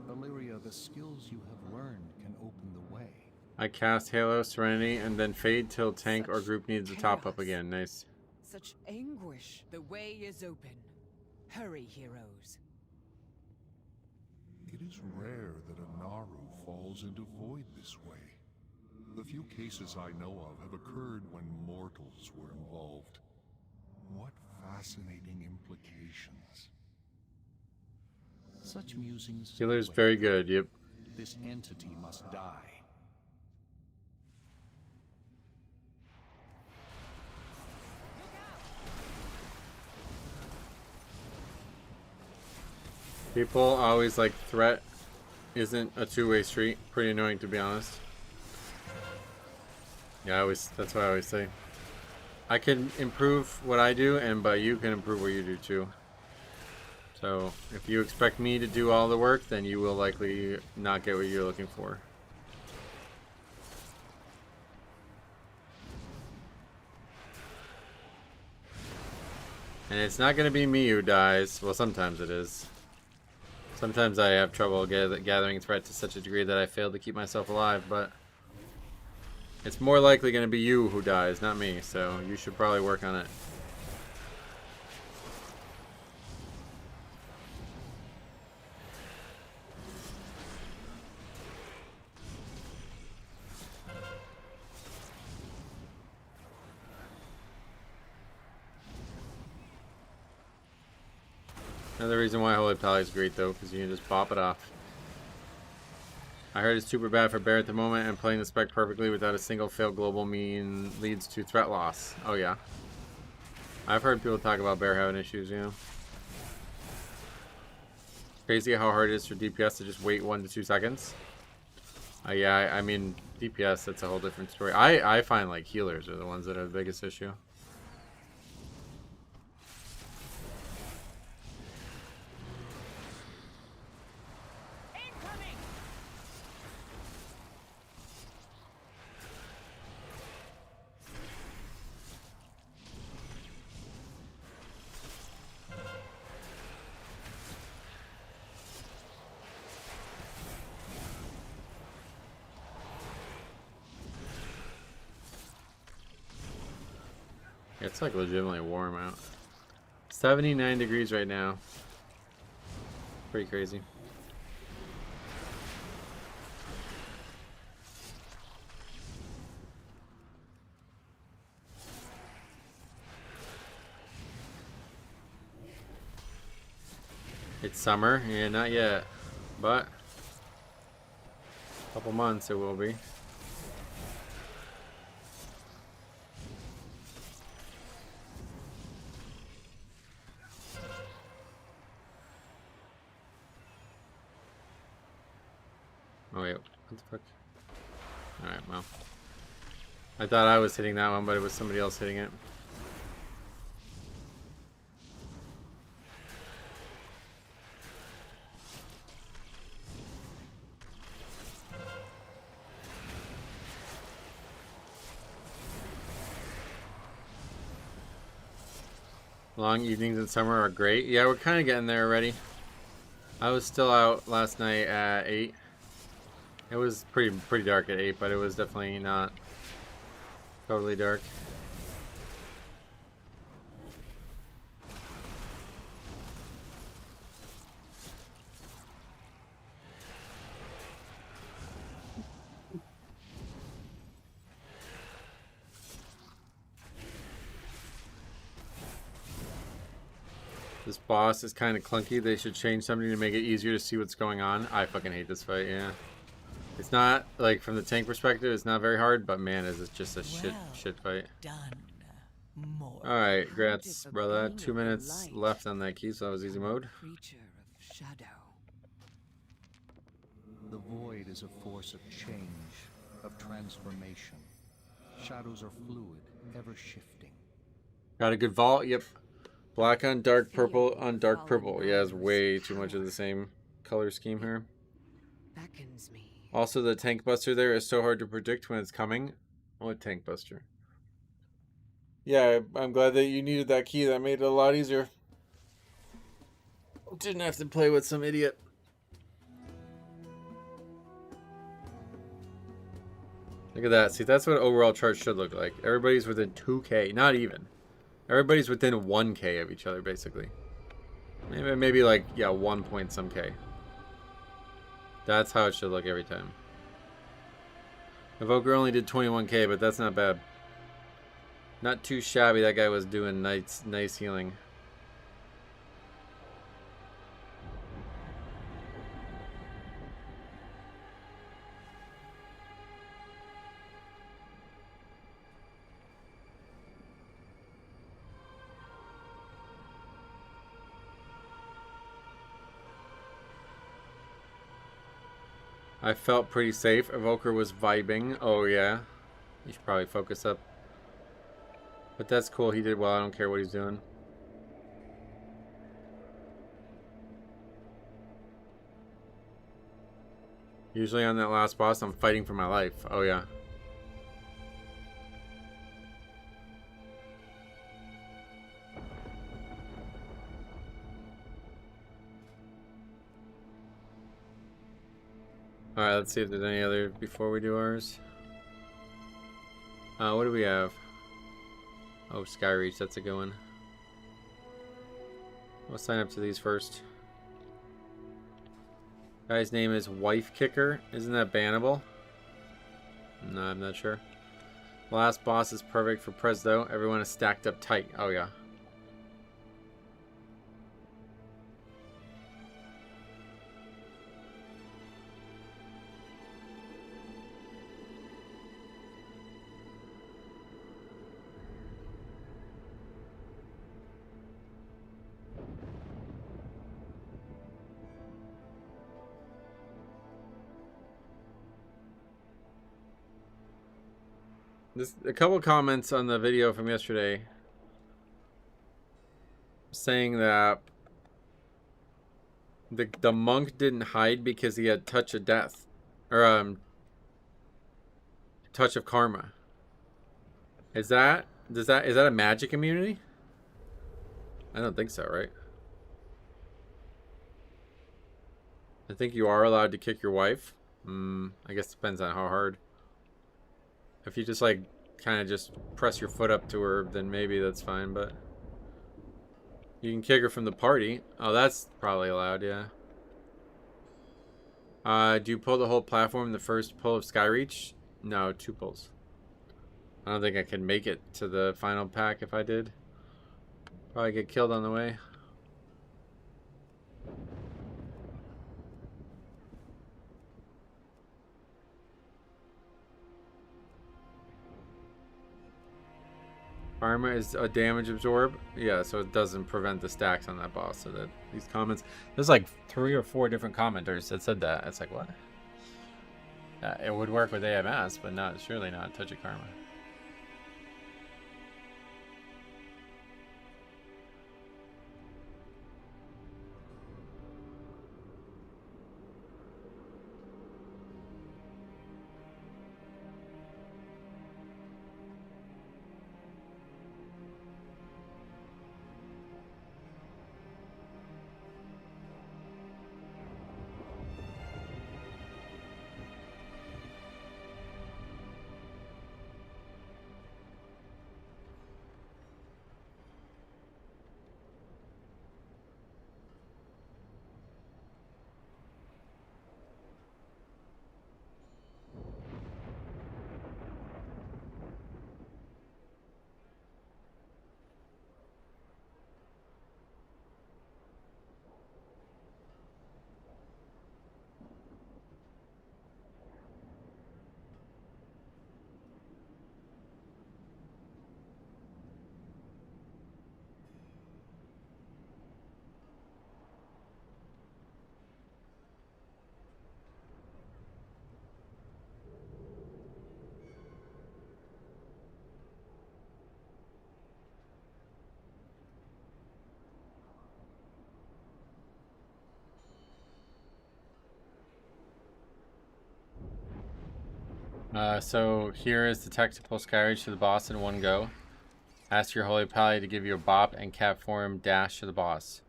Illyria, the skills you have learned can open the way. I cast Halo, Serenity, and then Fade till tank or group needs a top up again. Nice. Such anguish. The way is open. Hurry, heroes. It is rare that a Naru falls into void this way. The few cases I know of have occurred when mortals were involved. What fascinating implications. Such musings... Healer's very good, yep. This entity must die. People always like threat isn't a two-way street. Pretty annoying, to be honest. Yeah, that's what I always say. I can improve what I do, but you can improve what you do too. So if you expect me to do all the work, then you will likely not get what you're looking for. And it's not going to be me who dies. Well, sometimes it is. Sometimes I have trouble gathering threat to such a degree that I fail to keep myself alive, but it's more likely going to be you who dies, not me, so you should probably work on it. Another reason why Holy Pally is great though, because you can just bop it off. I heard it's super bad for Bear at the moment, and playing the spec perfectly without a single failed global mean leads to threat loss. Oh yeah. I've heard people talk about Bear having issues, you know. Crazy how hard it is for DPS to just wait 1 to 2 seconds. Yeah, I mean, DPS, that's a whole different story. I find like healers are the ones that are the biggest issue. It's like legitimately warm out. 79 degrees right now. Pretty crazy. It's summer, yeah, not yet, but a couple months it will be. Oh wait, what the fuck? Alright, well. I thought I was hitting that one, but it was somebody else hitting it. Long evenings in summer are great. Yeah, we're kind of getting there already. I was still out last night at 8. It was pretty dark at 8, but it was definitely not totally dark. This boss is kind of clunky. They should change something to make it easier to see what's going on. I fucking hate this fight, yeah. It's not, like, from the tank perspective, it's not very hard, but man, is it just a shit fight. Alright, grats, brother. 2 minutes left on that key, so that was easy mode. Creature of shadow. The void is a force of change, of transformation. Shadows are fluid, ever shifting. Got a good vault, yep. Black on dark purple on dark purple. Yeah, it's way too much of the same color scheme here. Beckons me. Also, the tank buster there is so hard to predict when it's coming. What tank buster? Yeah, I'm glad that you needed that key. That made it a lot easier. Didn't have to play with some idiot. Look at that. See, that's what overall chart should look like. Everybody's within 2K. Not even. Everybody's within 1K of each other, basically. Maybe like, yeah, 1 point some K. That's how it should look every time. Evoker only did 21K, but that's not bad. Not too shabby. That guy was doing nice healing. I felt pretty safe. Evoker was vibing. Oh, yeah. You should probably focus up. But that's cool. He did well. I don't care what he's doing. Usually on that last boss, I'm fighting for my life. Oh, yeah. Alright, let's see if there's any other before we do ours. What do we have? Oh, Skyreach, that's a good one. We'll sign up to these first. Guy's name is Wife Kicker. Isn't that bannable? No, I'm not sure. Last boss is perfect for Prez though. Everyone is stacked up tight. Oh yeah. A couple comments on the video from yesterday saying that the monk didn't hide because he had touch of death or touch of karma. Is that a magic immunity? I don't think so, right? I think you are allowed to kick your wife. I guess it depends on how hard. If you just like kind of just press your foot up to her, then maybe that's fine, but you can kick her from the party. Oh, that's probably allowed, yeah. Do you pull the whole platform the first pull of Skyreach? No, 2 pulls. I don't think I can make it to the final pack if I did. Probably get killed on the way. Armor is a damage absorb. Yeah, so it doesn't prevent the stacks on that boss. So that these comments, there's like 3 or 4 different commenters that said that. It's like, what? It would work with AMS, but not surely not Touch of Karma. So here is the tactical Skyreach to the boss in one go. Ask your Holy Pally to give you a bop and cap form dash to the boss.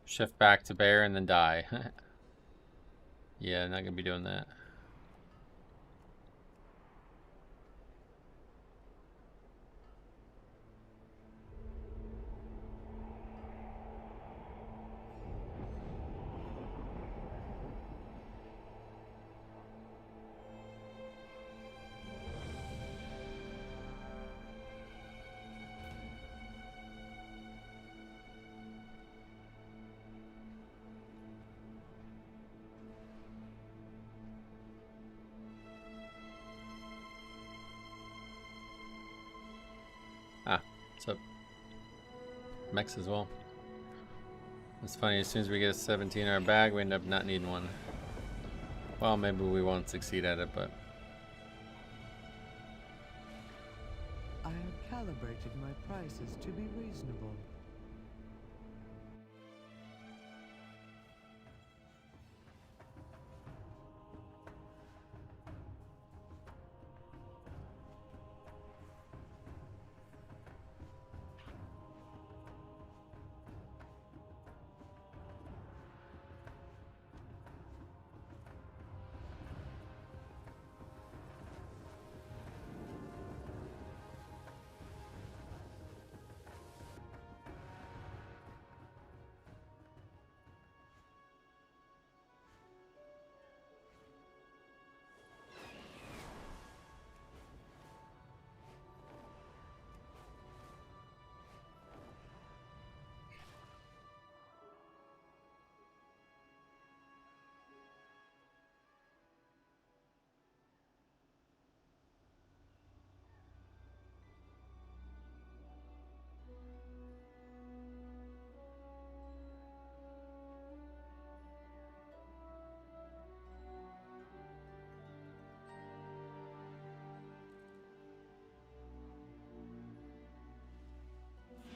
Shift back to bear and then die. Yeah, not gonna be doing that. Ah, what's up? Mechs as well. It's funny, as soon as we get a 17 in our bag, we end up not needing one. Well, maybe we won't succeed at it, but... I have calibrated my prices to be reasonable.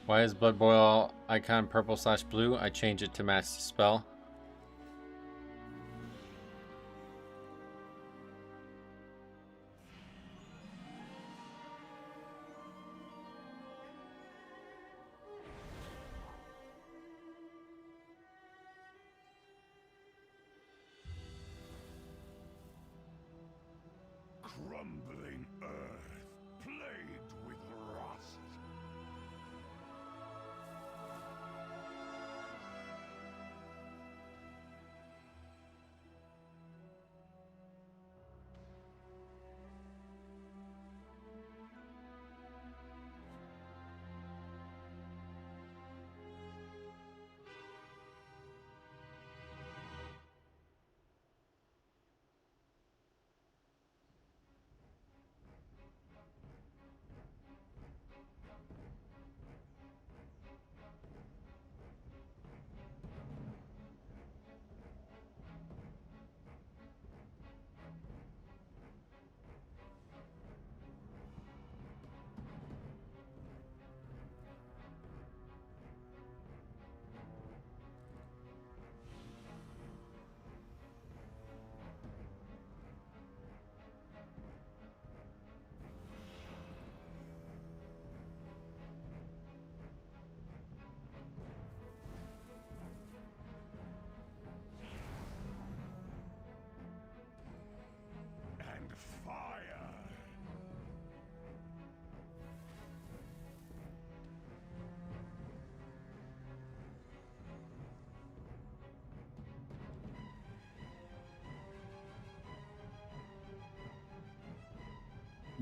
Why is Blood Boil icon purple/blue? I change it to match the spell. Crumbling earth,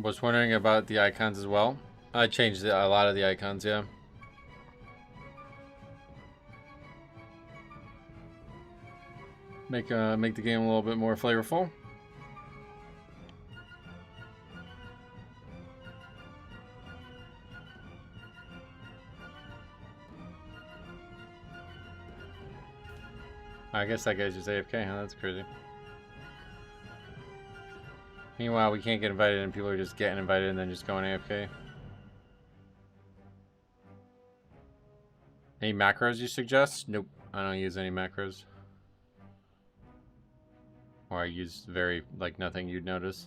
Was wondering about the icons as well. I changed a lot of the icons, yeah. Make the game a little bit more flavorful. I guess that guy's just AFK, huh? That's crazy. Meanwhile, we can't get invited and people are just getting invited and then just going AFK. Any macros you suggest? Nope. I don't use any macros. Or I use very, like, nothing you'd notice.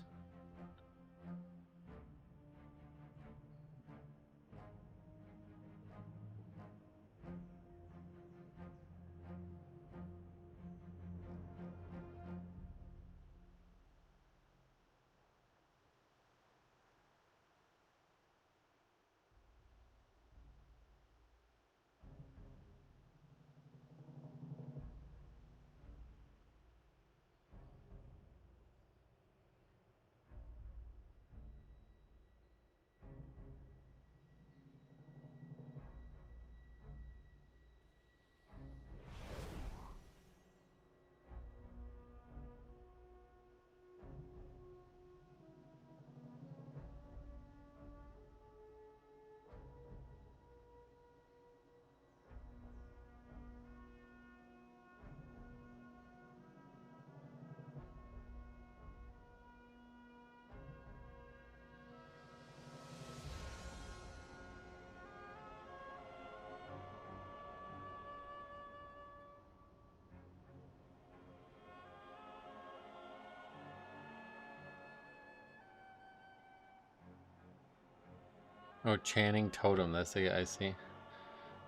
Oh, Channing Totem. That's the I see.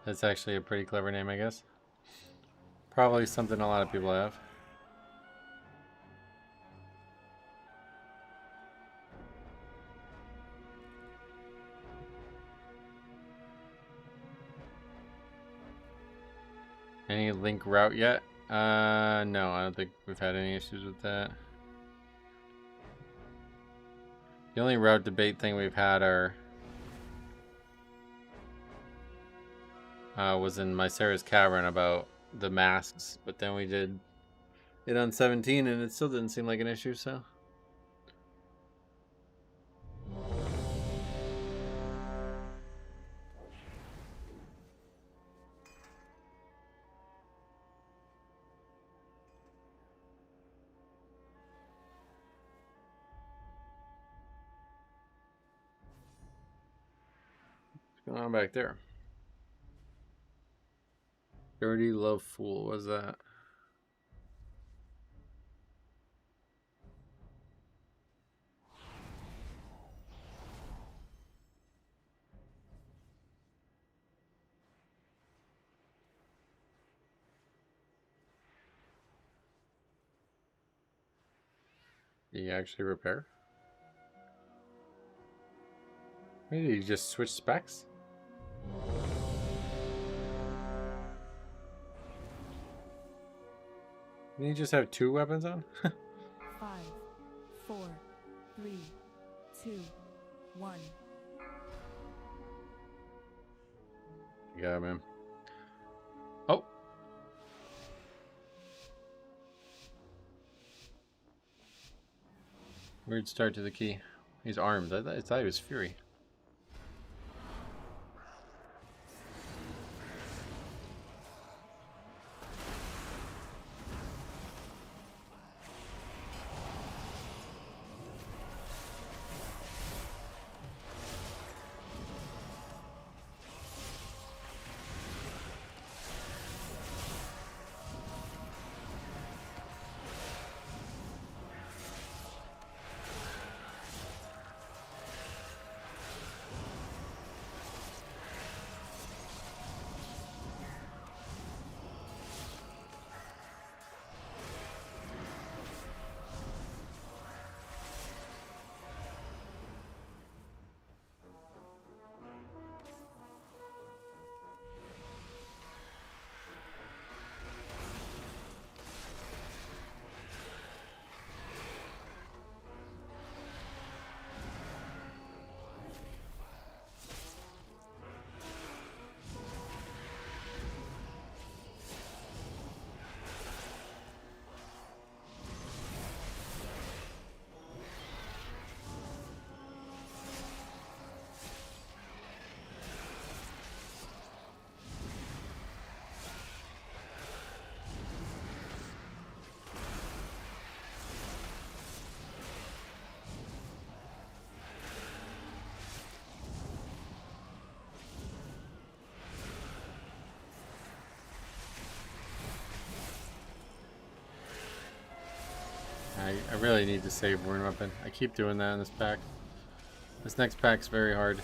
That's actually a pretty clever name, I guess. Probably something a lot of people have. Any link route yet? No, I don't think we've had any issues with that. The only route debate thing we've had was in Mycera's Cavern about the masks, but then we did it on 17 and it still didn't seem like an issue, so. What's going on back there? Dirty Love Fool, what's that? Did he actually repair? Maybe he just switch specs? Didn't he just have 2 weapons on? 5, 4, 3, 2, 1. Yeah, man. Oh. Weird start to the key. He's armed. I thought he was Fury. I really need to save Wurn Weapon. I keep doing that in this pack. This next pack's very hard.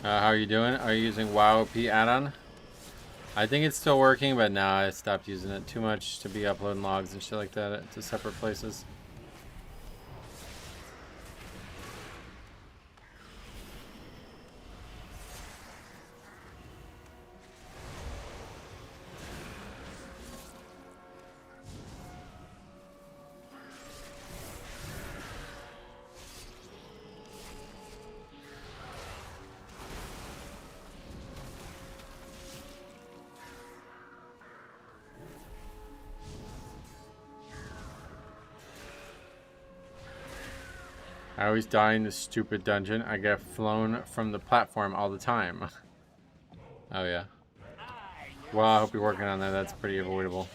How are you doing? Are you using WoW P add-on? I think it's still working, but now I stopped using it too much to be uploading logs and shit like that to separate places. I always die in this stupid dungeon. I get flown from the platform all the time. Oh yeah. Well, I hope you're working on that. That's pretty avoidable.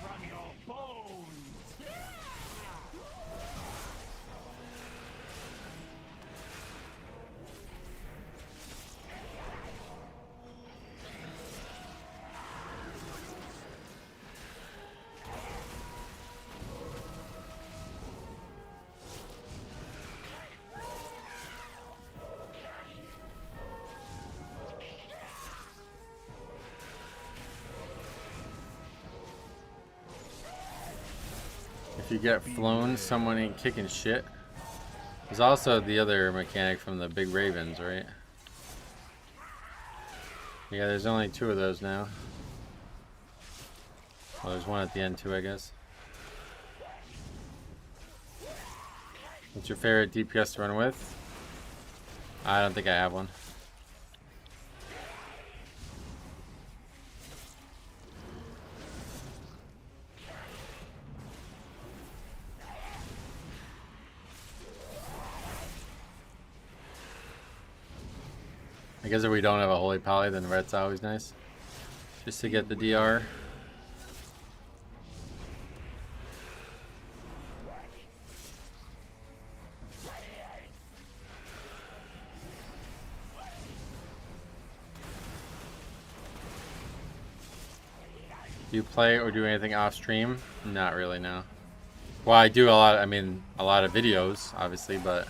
If you get flown, someone ain't kicking shit. There's also the other mechanic from the Big Ravens, right? Yeah, there's only 2 of those now. Well, there's one at the end too, I guess. What's your favorite DPS to run with? I don't think I have one. I guess if we don't have a Holy Poly, then red's always nice. Just to get the DR. Do you play or do anything off stream? Not really, no. Well, I do a lot, I mean, a lot of videos, obviously, but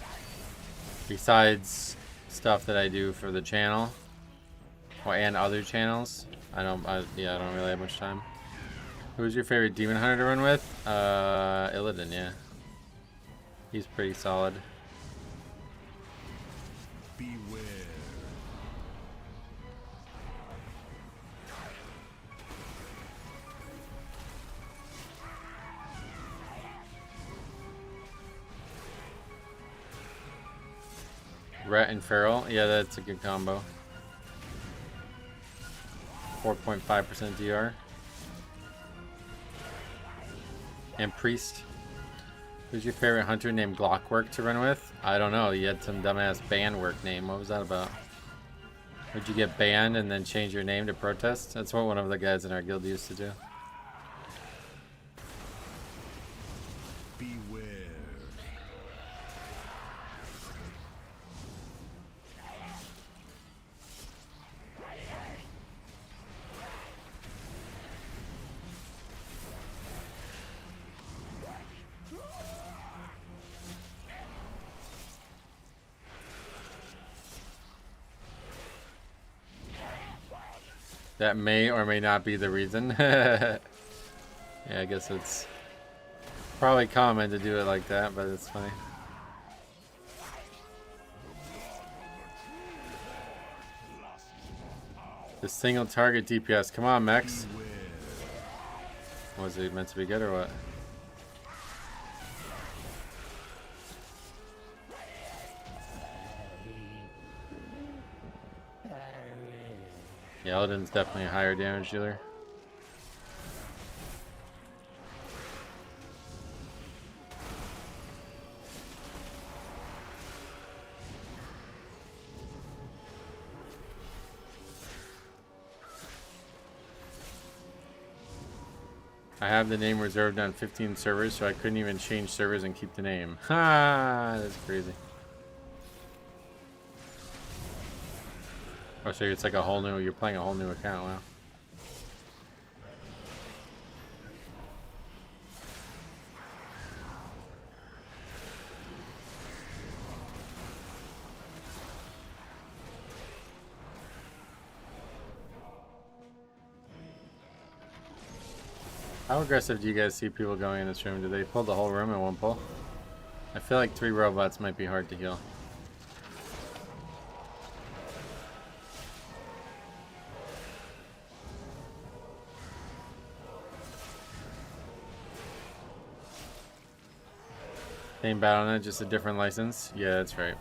besides stuff that I do for the channel, well, and other channels, I don't really have much time. Who's your favorite demon hunter to run with? Illidan, yeah. He's pretty solid. Beware. Ret and Feral, yeah, that's a good combo. 4.5% DR. And Priest. Who's your favorite hunter named Glockwork to run with? I don't know, you had some dumbass ban work name. What was that about? Would you get banned and then change your name to protest? That's what one of the guys in our guild used to do. Beware. That may or may not be the reason. Yeah, I guess it's probably common to do it like that, but it's funny. The single target DPS. Come on, Max. Was it meant to be good or what? Yeah, Elden's definitely a higher damage dealer. I have the name reserved on 15 servers, so I couldn't even change servers and keep the name. Ha! That's crazy. Oh, so it's like a whole new, you're playing a whole new account, wow. How aggressive do you guys see people going in this room? Do they pull the whole room in one pull? I feel like 3 robots might be hard to heal. Same Battle.net, just a different license? Yeah, that's right.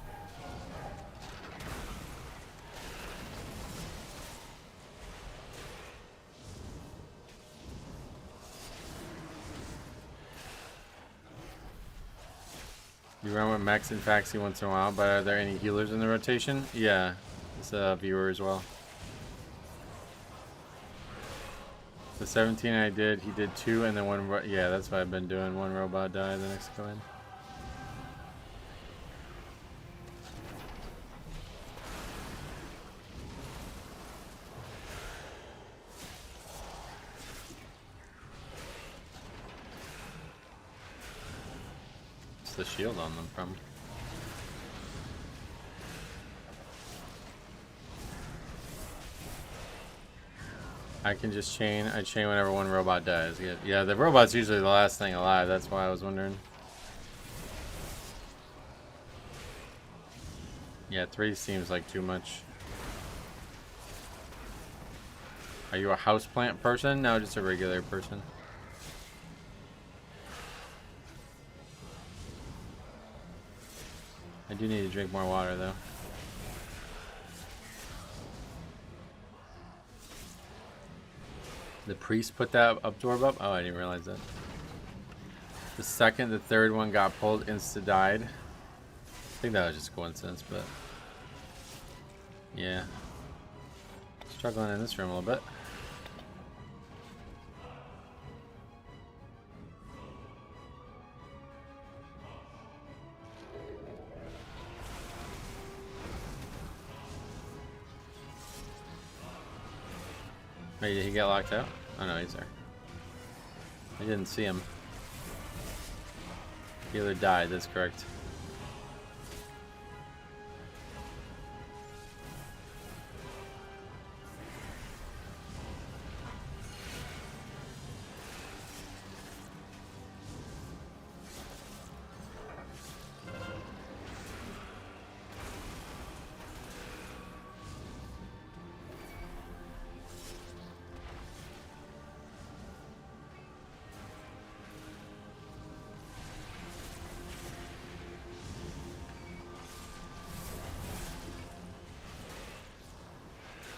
You run with Max and Faxi once in a while, but are there any healers in the rotation? Yeah, it's a viewer as well. The 17 I did, he did 2 and then 1. Yeah, that's what I've been doing. 1 robot die, the next go in. What's the shield on them from? I can just chain. I chain whenever 1 robot dies. Yeah, the robot's usually the last thing alive. That's why I was wondering. Yeah, 3 seems like too much. Are you a houseplant person? No, just a regular person. I do need to drink more water, though. The priest put that absorb up? Oh, I didn't realize that. The second, the third one got pulled, insta died. I think that was just coincidence, but yeah. Struggling in this room a little bit. Wait, did he get locked out? Oh no, he's there. I didn't see him. He either died, that's correct.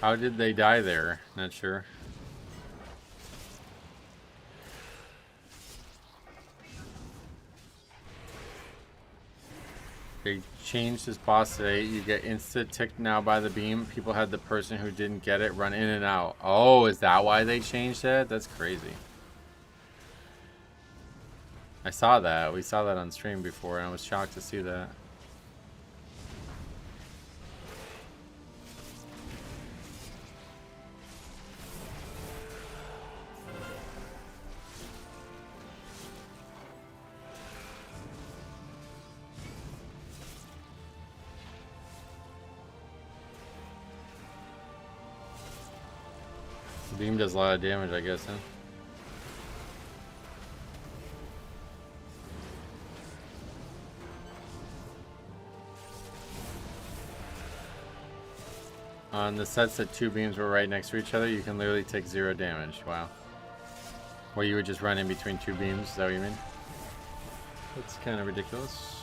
How did they die there? Not sure. They changed this boss today. You get instant ticked now by the beam. People had the person who didn't get it run in and out. Oh, is that why they changed it? That's crazy. I saw that. We saw that on stream before, and I was shocked to see that. Beam does a lot of damage, I guess, huh? On the sets that 2 beams were right next to each other, you can literally take 0 damage. Wow. Or you would just run in between 2 beams, is that what you mean? That's kind of ridiculous.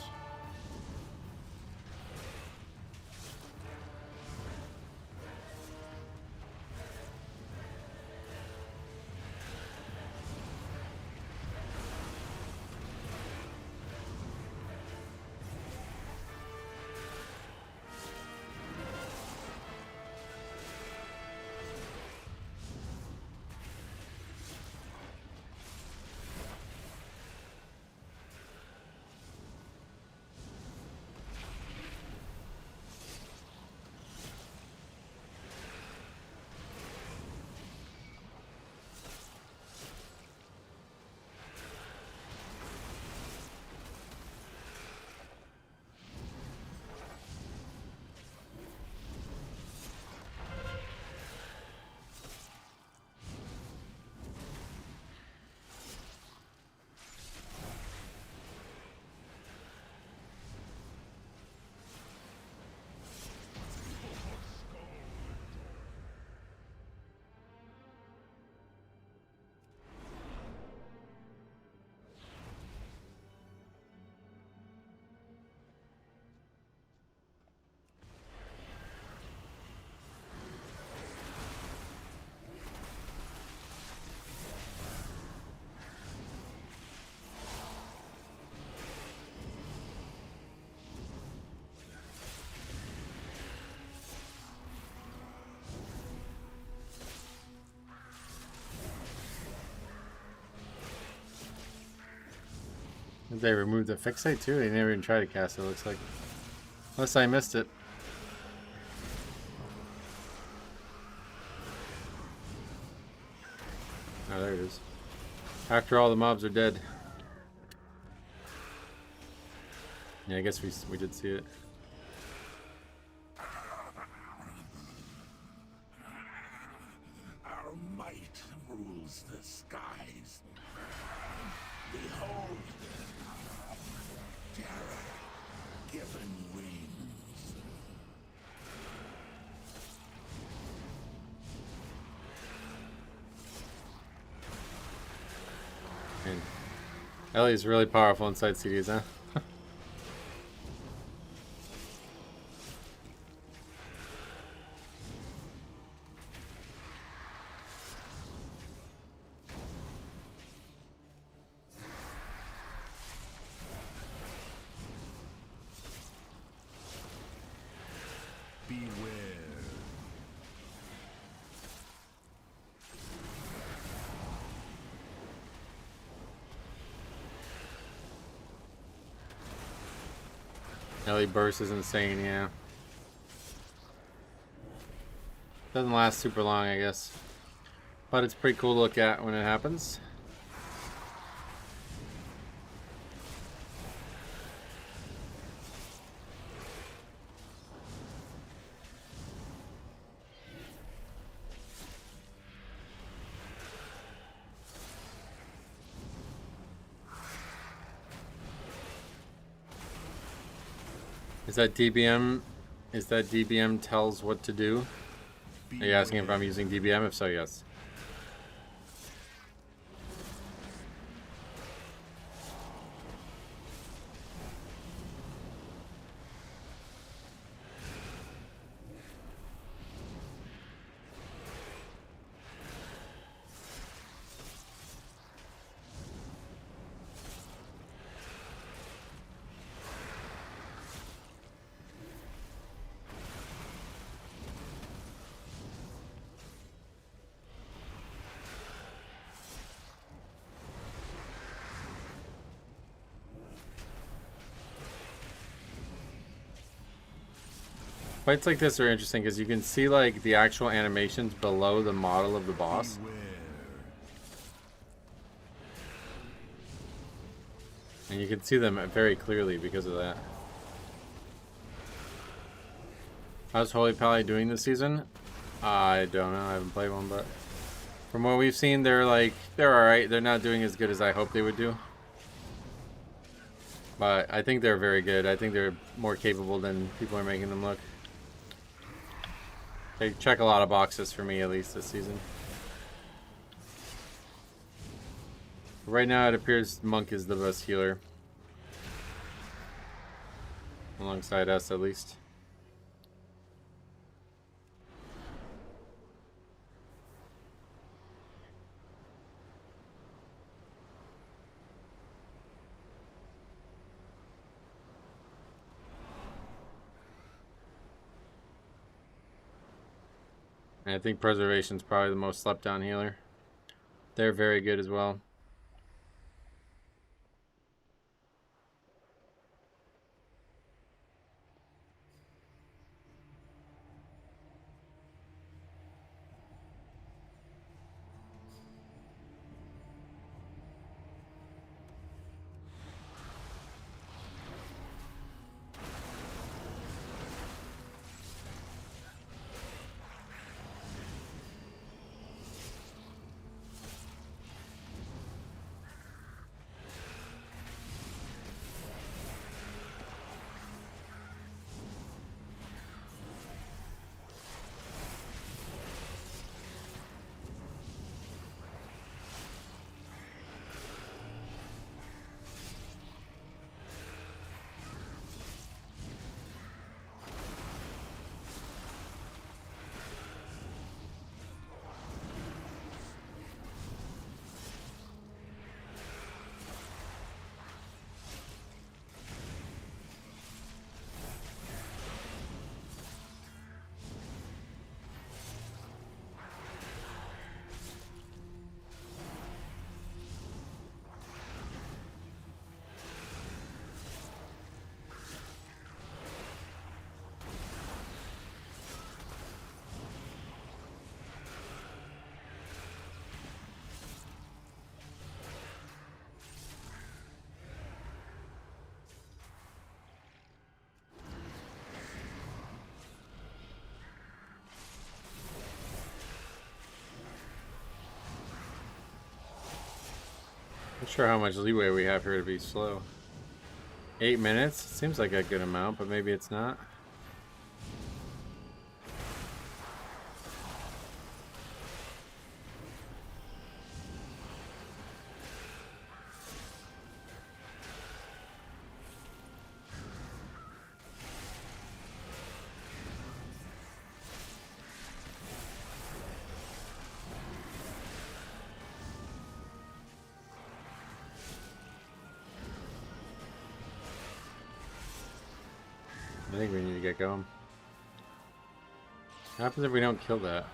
They removed the fixate too? They never even tried to cast it, looks like. Unless I missed it. Oh, there it is. After all the mobs are dead. Yeah, I guess we did see it. Our might rules the skies. Behold, terror given wings. And Ellie's really powerful inside CDs, huh? Ellie burst is insane, yeah. Doesn't last super long, I guess. But it's pretty cool to look at when it happens. Is that DBM? Is that DBM tells what to do? Are you asking if I'm using DBM? If so, yes. Fights like this are interesting because you can see like the actual animations below the model of the boss. And you can see them very clearly because of that. How's Holy Pally doing this season? I don't know. I haven't played one, but from what we've seen, they're alright. They're not doing as good as I hoped they would do. But I think they're very good. I think they're more capable than people are making them look. They check a lot of boxes for me, at least this season. Right now, it appears Monk is the best healer. Alongside us, at least. And I think Preservation's probably the most slept on healer. They're very good as well. Not sure how much leeway we have here to be slow. 8 minutes? Seems like a good amount, but maybe it's not. I think we need to get going. What happens if we don't kill that?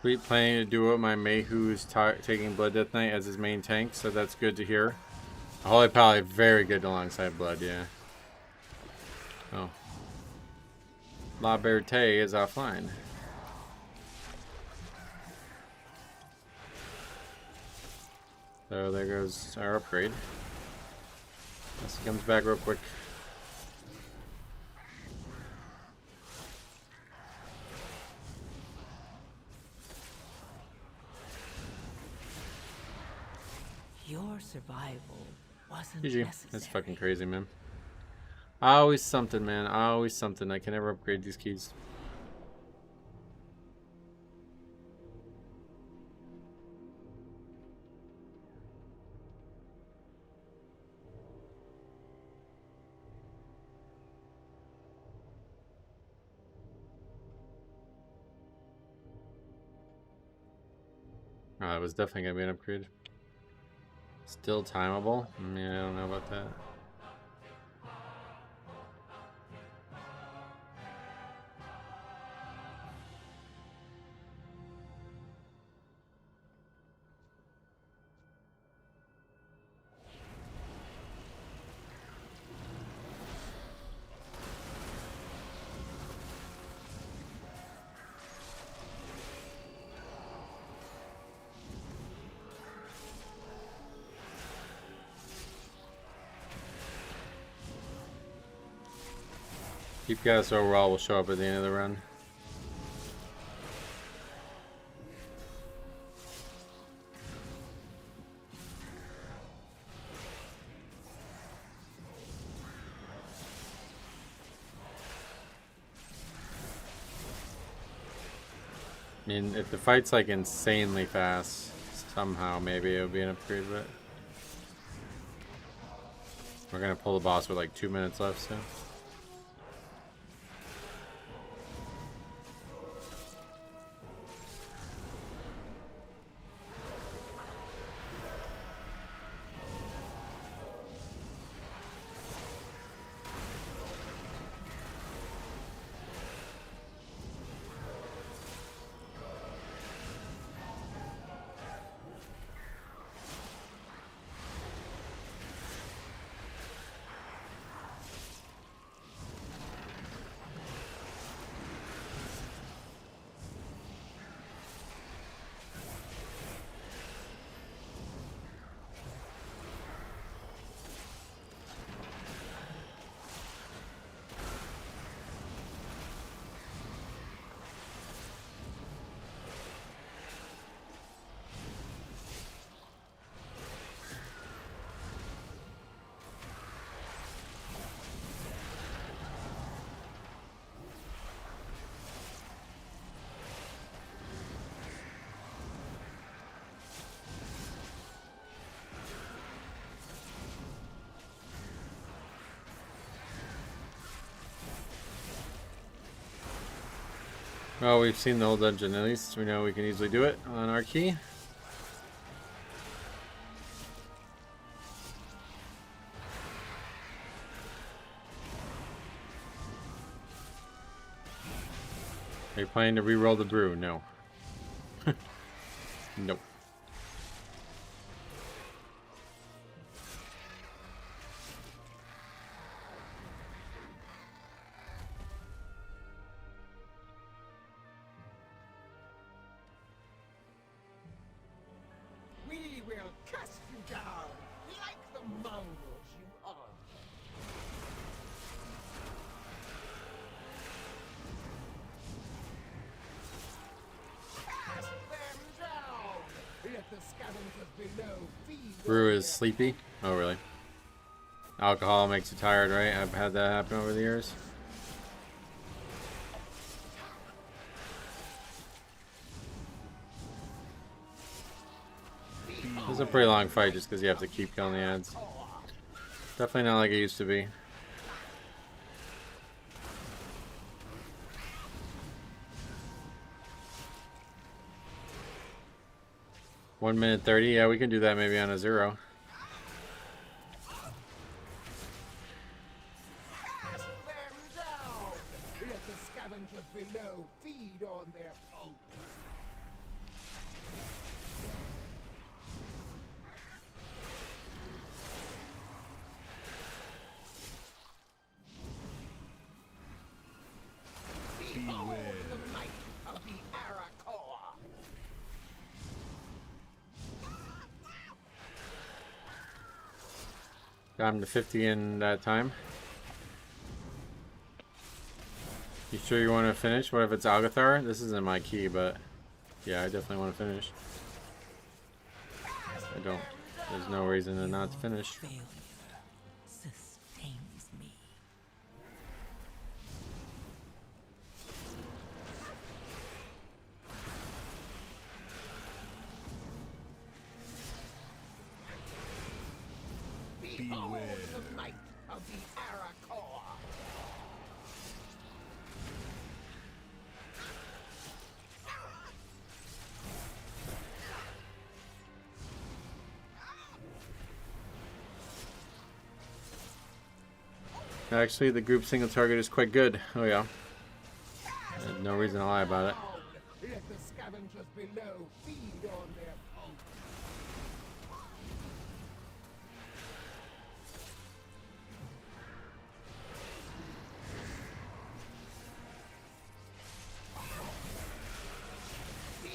Sweet, planning to duo my Mei who's taking Blood Death Knight as his main tank, so that's good to hear. Holy Pally, very good alongside Blood, yeah. Oh. La Berté is offline. So there goes our upgrade. Unless he comes back real quick. Your survival wasn't GG. necessary. That's fucking crazy, man. Always something, man. Always something. I can never upgrade these keys. Oh, that was definitely gonna be an upgrade. Still timeable? Yeah, I don't know about that. Keep gas overall will show up at the end of the run. I mean, if the fight's like insanely fast, somehow maybe it'll be an upgrade, but we're gonna pull the boss with like 2 minutes left, so. Well, we've seen the whole dungeon. At least we know we can easily do it on our key. Are you planning to re-roll the brew? No. Nope. We will cast you down like the mongrels you are. Cast them down. Let the scavengers below feed. Brew is sleepy. Oh, really? Alcohol makes you tired, right? I've had that happen over the years. It's a pretty long fight just because you have to keep killing the ads. Definitely not like it used to be. One minute 30. Yeah, we can do that maybe on a 0. Cast them down. Let the scavengers below feed on their food. Behold the might of the Arakoa. Got him to 50 in that time. You sure you want to finish? What if it's Algathar? This isn't my key, but yeah, I definitely want to finish. I don't. There's no reason to not finish. Failure sustains me. Behold the might of the Arakoa. Actually, the group single target is quite good. Oh yeah. There's no reason to lie about it. Let the scavengers below feed on their food.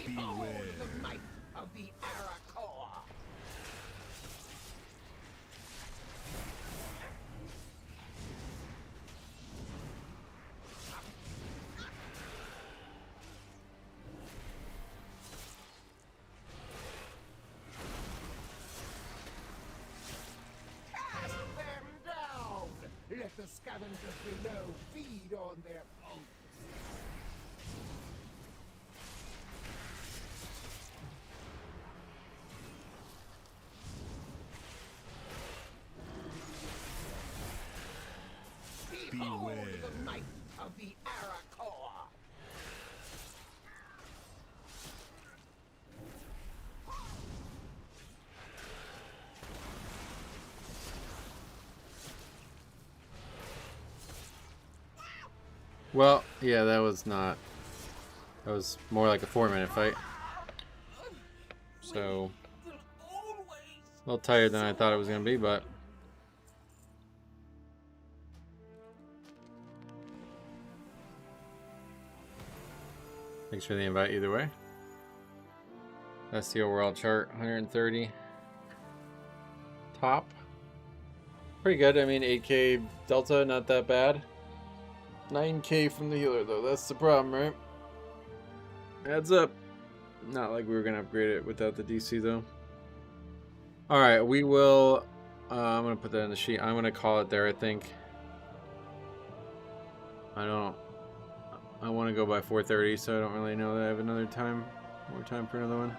Behold the might of the Arakoa. Cast them down. Let the scavengers below feed on their food. Behold the might of the Arakoa. Well, yeah, that was not. That was more like a 4-minute fight. So, a little tighter than I thought it was going to be, but. Thanks for the invite either way. That's the overall chart. 130. Top. Pretty good. I mean, 8k delta, not that bad. 9k from the healer, though. That's the problem, right? Adds up. Not like we were going to upgrade it without the DC, though. Alright, we will... I'm going to put that in the sheet. I'm going to call it there, I think. I want to go by 4:30, so I don't really know that I have another time. More time for another one.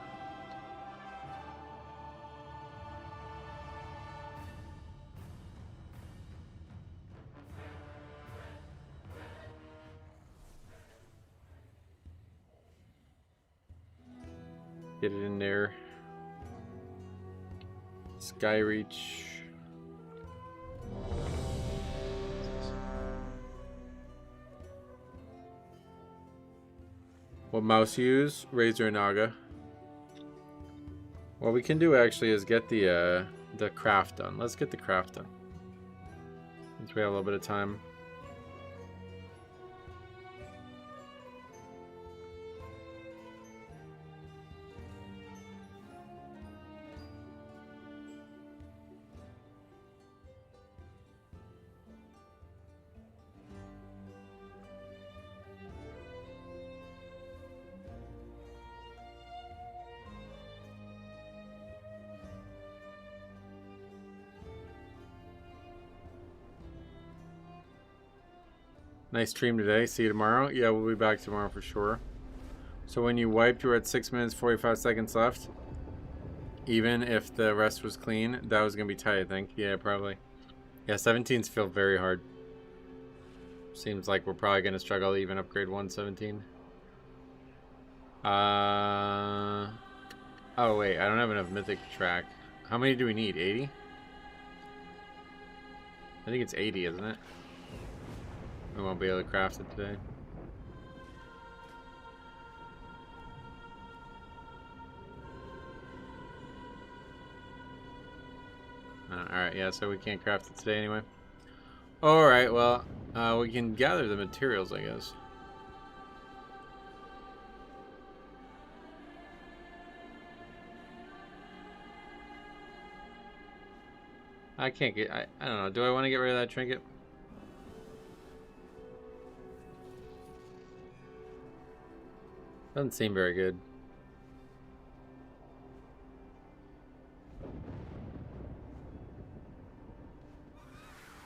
Get it in there. Skyreach. What mouse you use? Razor Naga. What we can do actually is get the craft done. Let's get the craft done. Since we have a little bit of time. Nice stream today. See you tomorrow. Yeah, we'll be back tomorrow for sure. So when you wiped, you were at 6 minutes 45 seconds left. Even if the rest was clean, that was gonna be tight, I think. Yeah, probably. Yeah, 17s feel very hard. Seems like we're probably gonna struggle to even upgrade 117. Oh wait, I don't have enough mythic track. How many do we need? 80? I think it's 80, isn't it? We won't be able to craft it today. Alright, yeah, so we can't craft it today anyway. Alright, well, we can gather the materials, I guess. I can't get, I don't know, do I want to get rid of that trinket? Doesn't seem very good.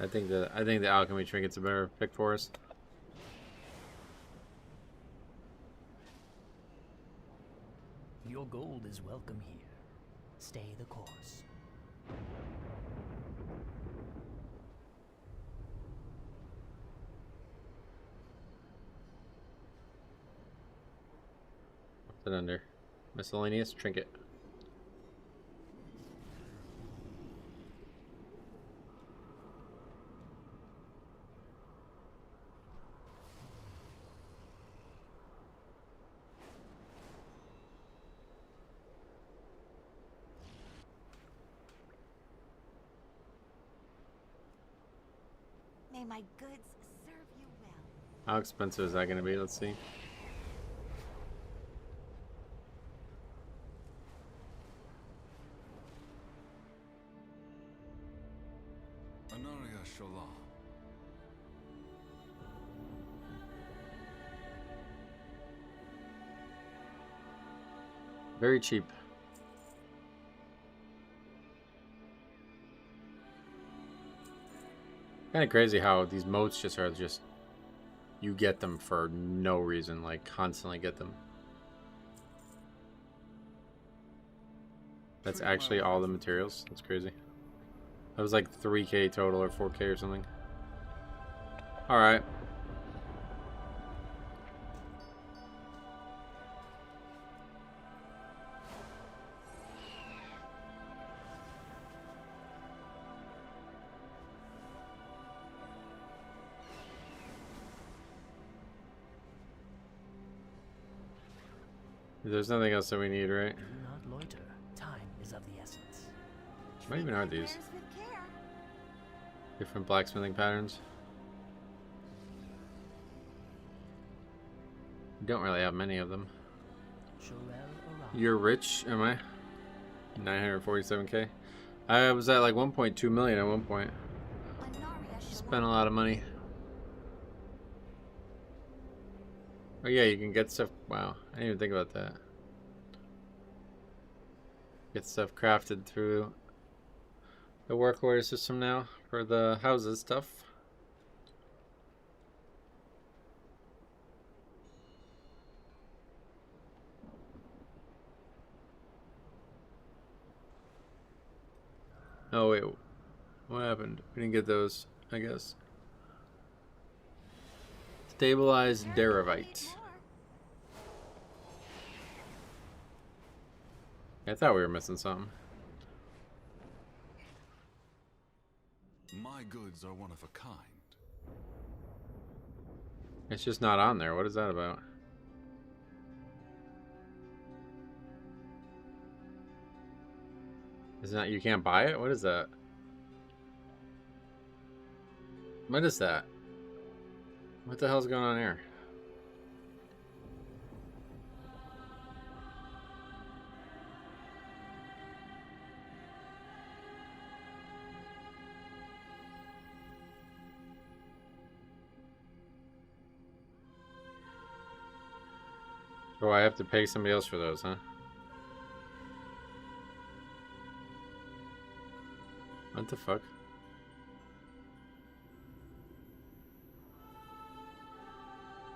I think the alchemy trinket's a better pick for us. Your gold is welcome here. Stay the course. What's it under? Miscellaneous trinket. May my goods serve you well. How expensive is that going to be? Let's see. Very cheap. Kind of crazy how these moats just are you get them for no reason, like constantly get them. That's actually all the materials. That's crazy. That was like 3K total or 4K or something. All right. There's nothing else that we need, right? Do not loiter. Time is of the essence. What even are these? Different blacksmithing patterns. We don't really have many of them. You're rich, am I? 947K. I was at like 1.2 million at one point. Spent a lot of money. Oh yeah, you can get stuff. Wow, I didn't even think about that. Get stuff crafted through the work order system now for the houses stuff. Oh wait, what happened? We didn't get those, I guess. Stabilized Derivite. I thought we were missing something. My goods are one of a kind. It's just not on there. What is that about? Isn't that you can't buy it? What is that? What is that? What the hell's going on here? Oh, I have to pay somebody else for those, huh? What the fuck?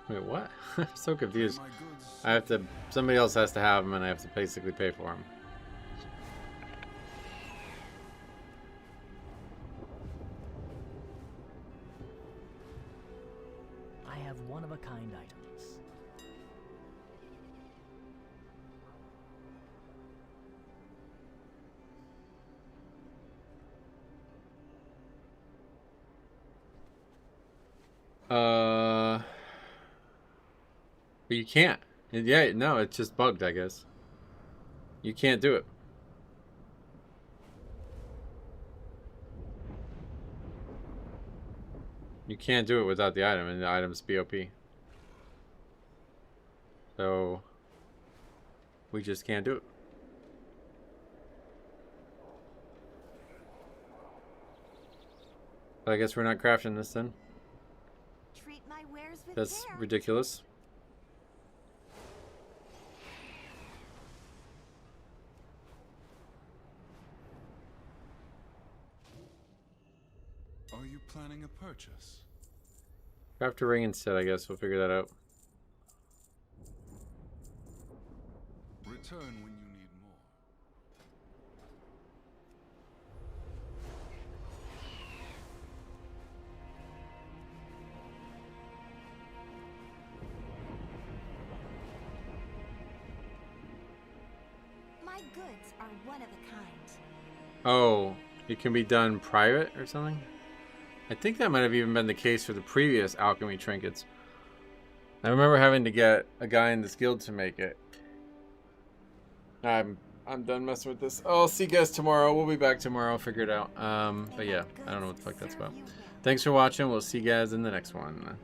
Wait, what? I'm so confused. I have to... Somebody else has to have them, and I have to basically pay for them. I have one-of-a-kind items. But you can't. Yeah, no, it's just bugged, I guess. You can't do it. You can't do it without the item, and the item's BOP. So, we just can't do it. But I guess we're not crafting this then. Treat my wares with That's care. ridiculous. Are you planning a purchase? Craft a ring instead, I guess. We'll figure that out. Return when you need more. My goods are one of a kind. Oh, it can be done private or something? I think that might have even been the case for the previous alchemy trinkets. I remember having to get a guy in this guild to make it. I'm done messing with this. Oh, I'll see you guys tomorrow. We'll be back tomorrow. I'll figure it out. But yeah, I don't know what the fuck that's about. Thanks for watching. We'll see you guys in the next one.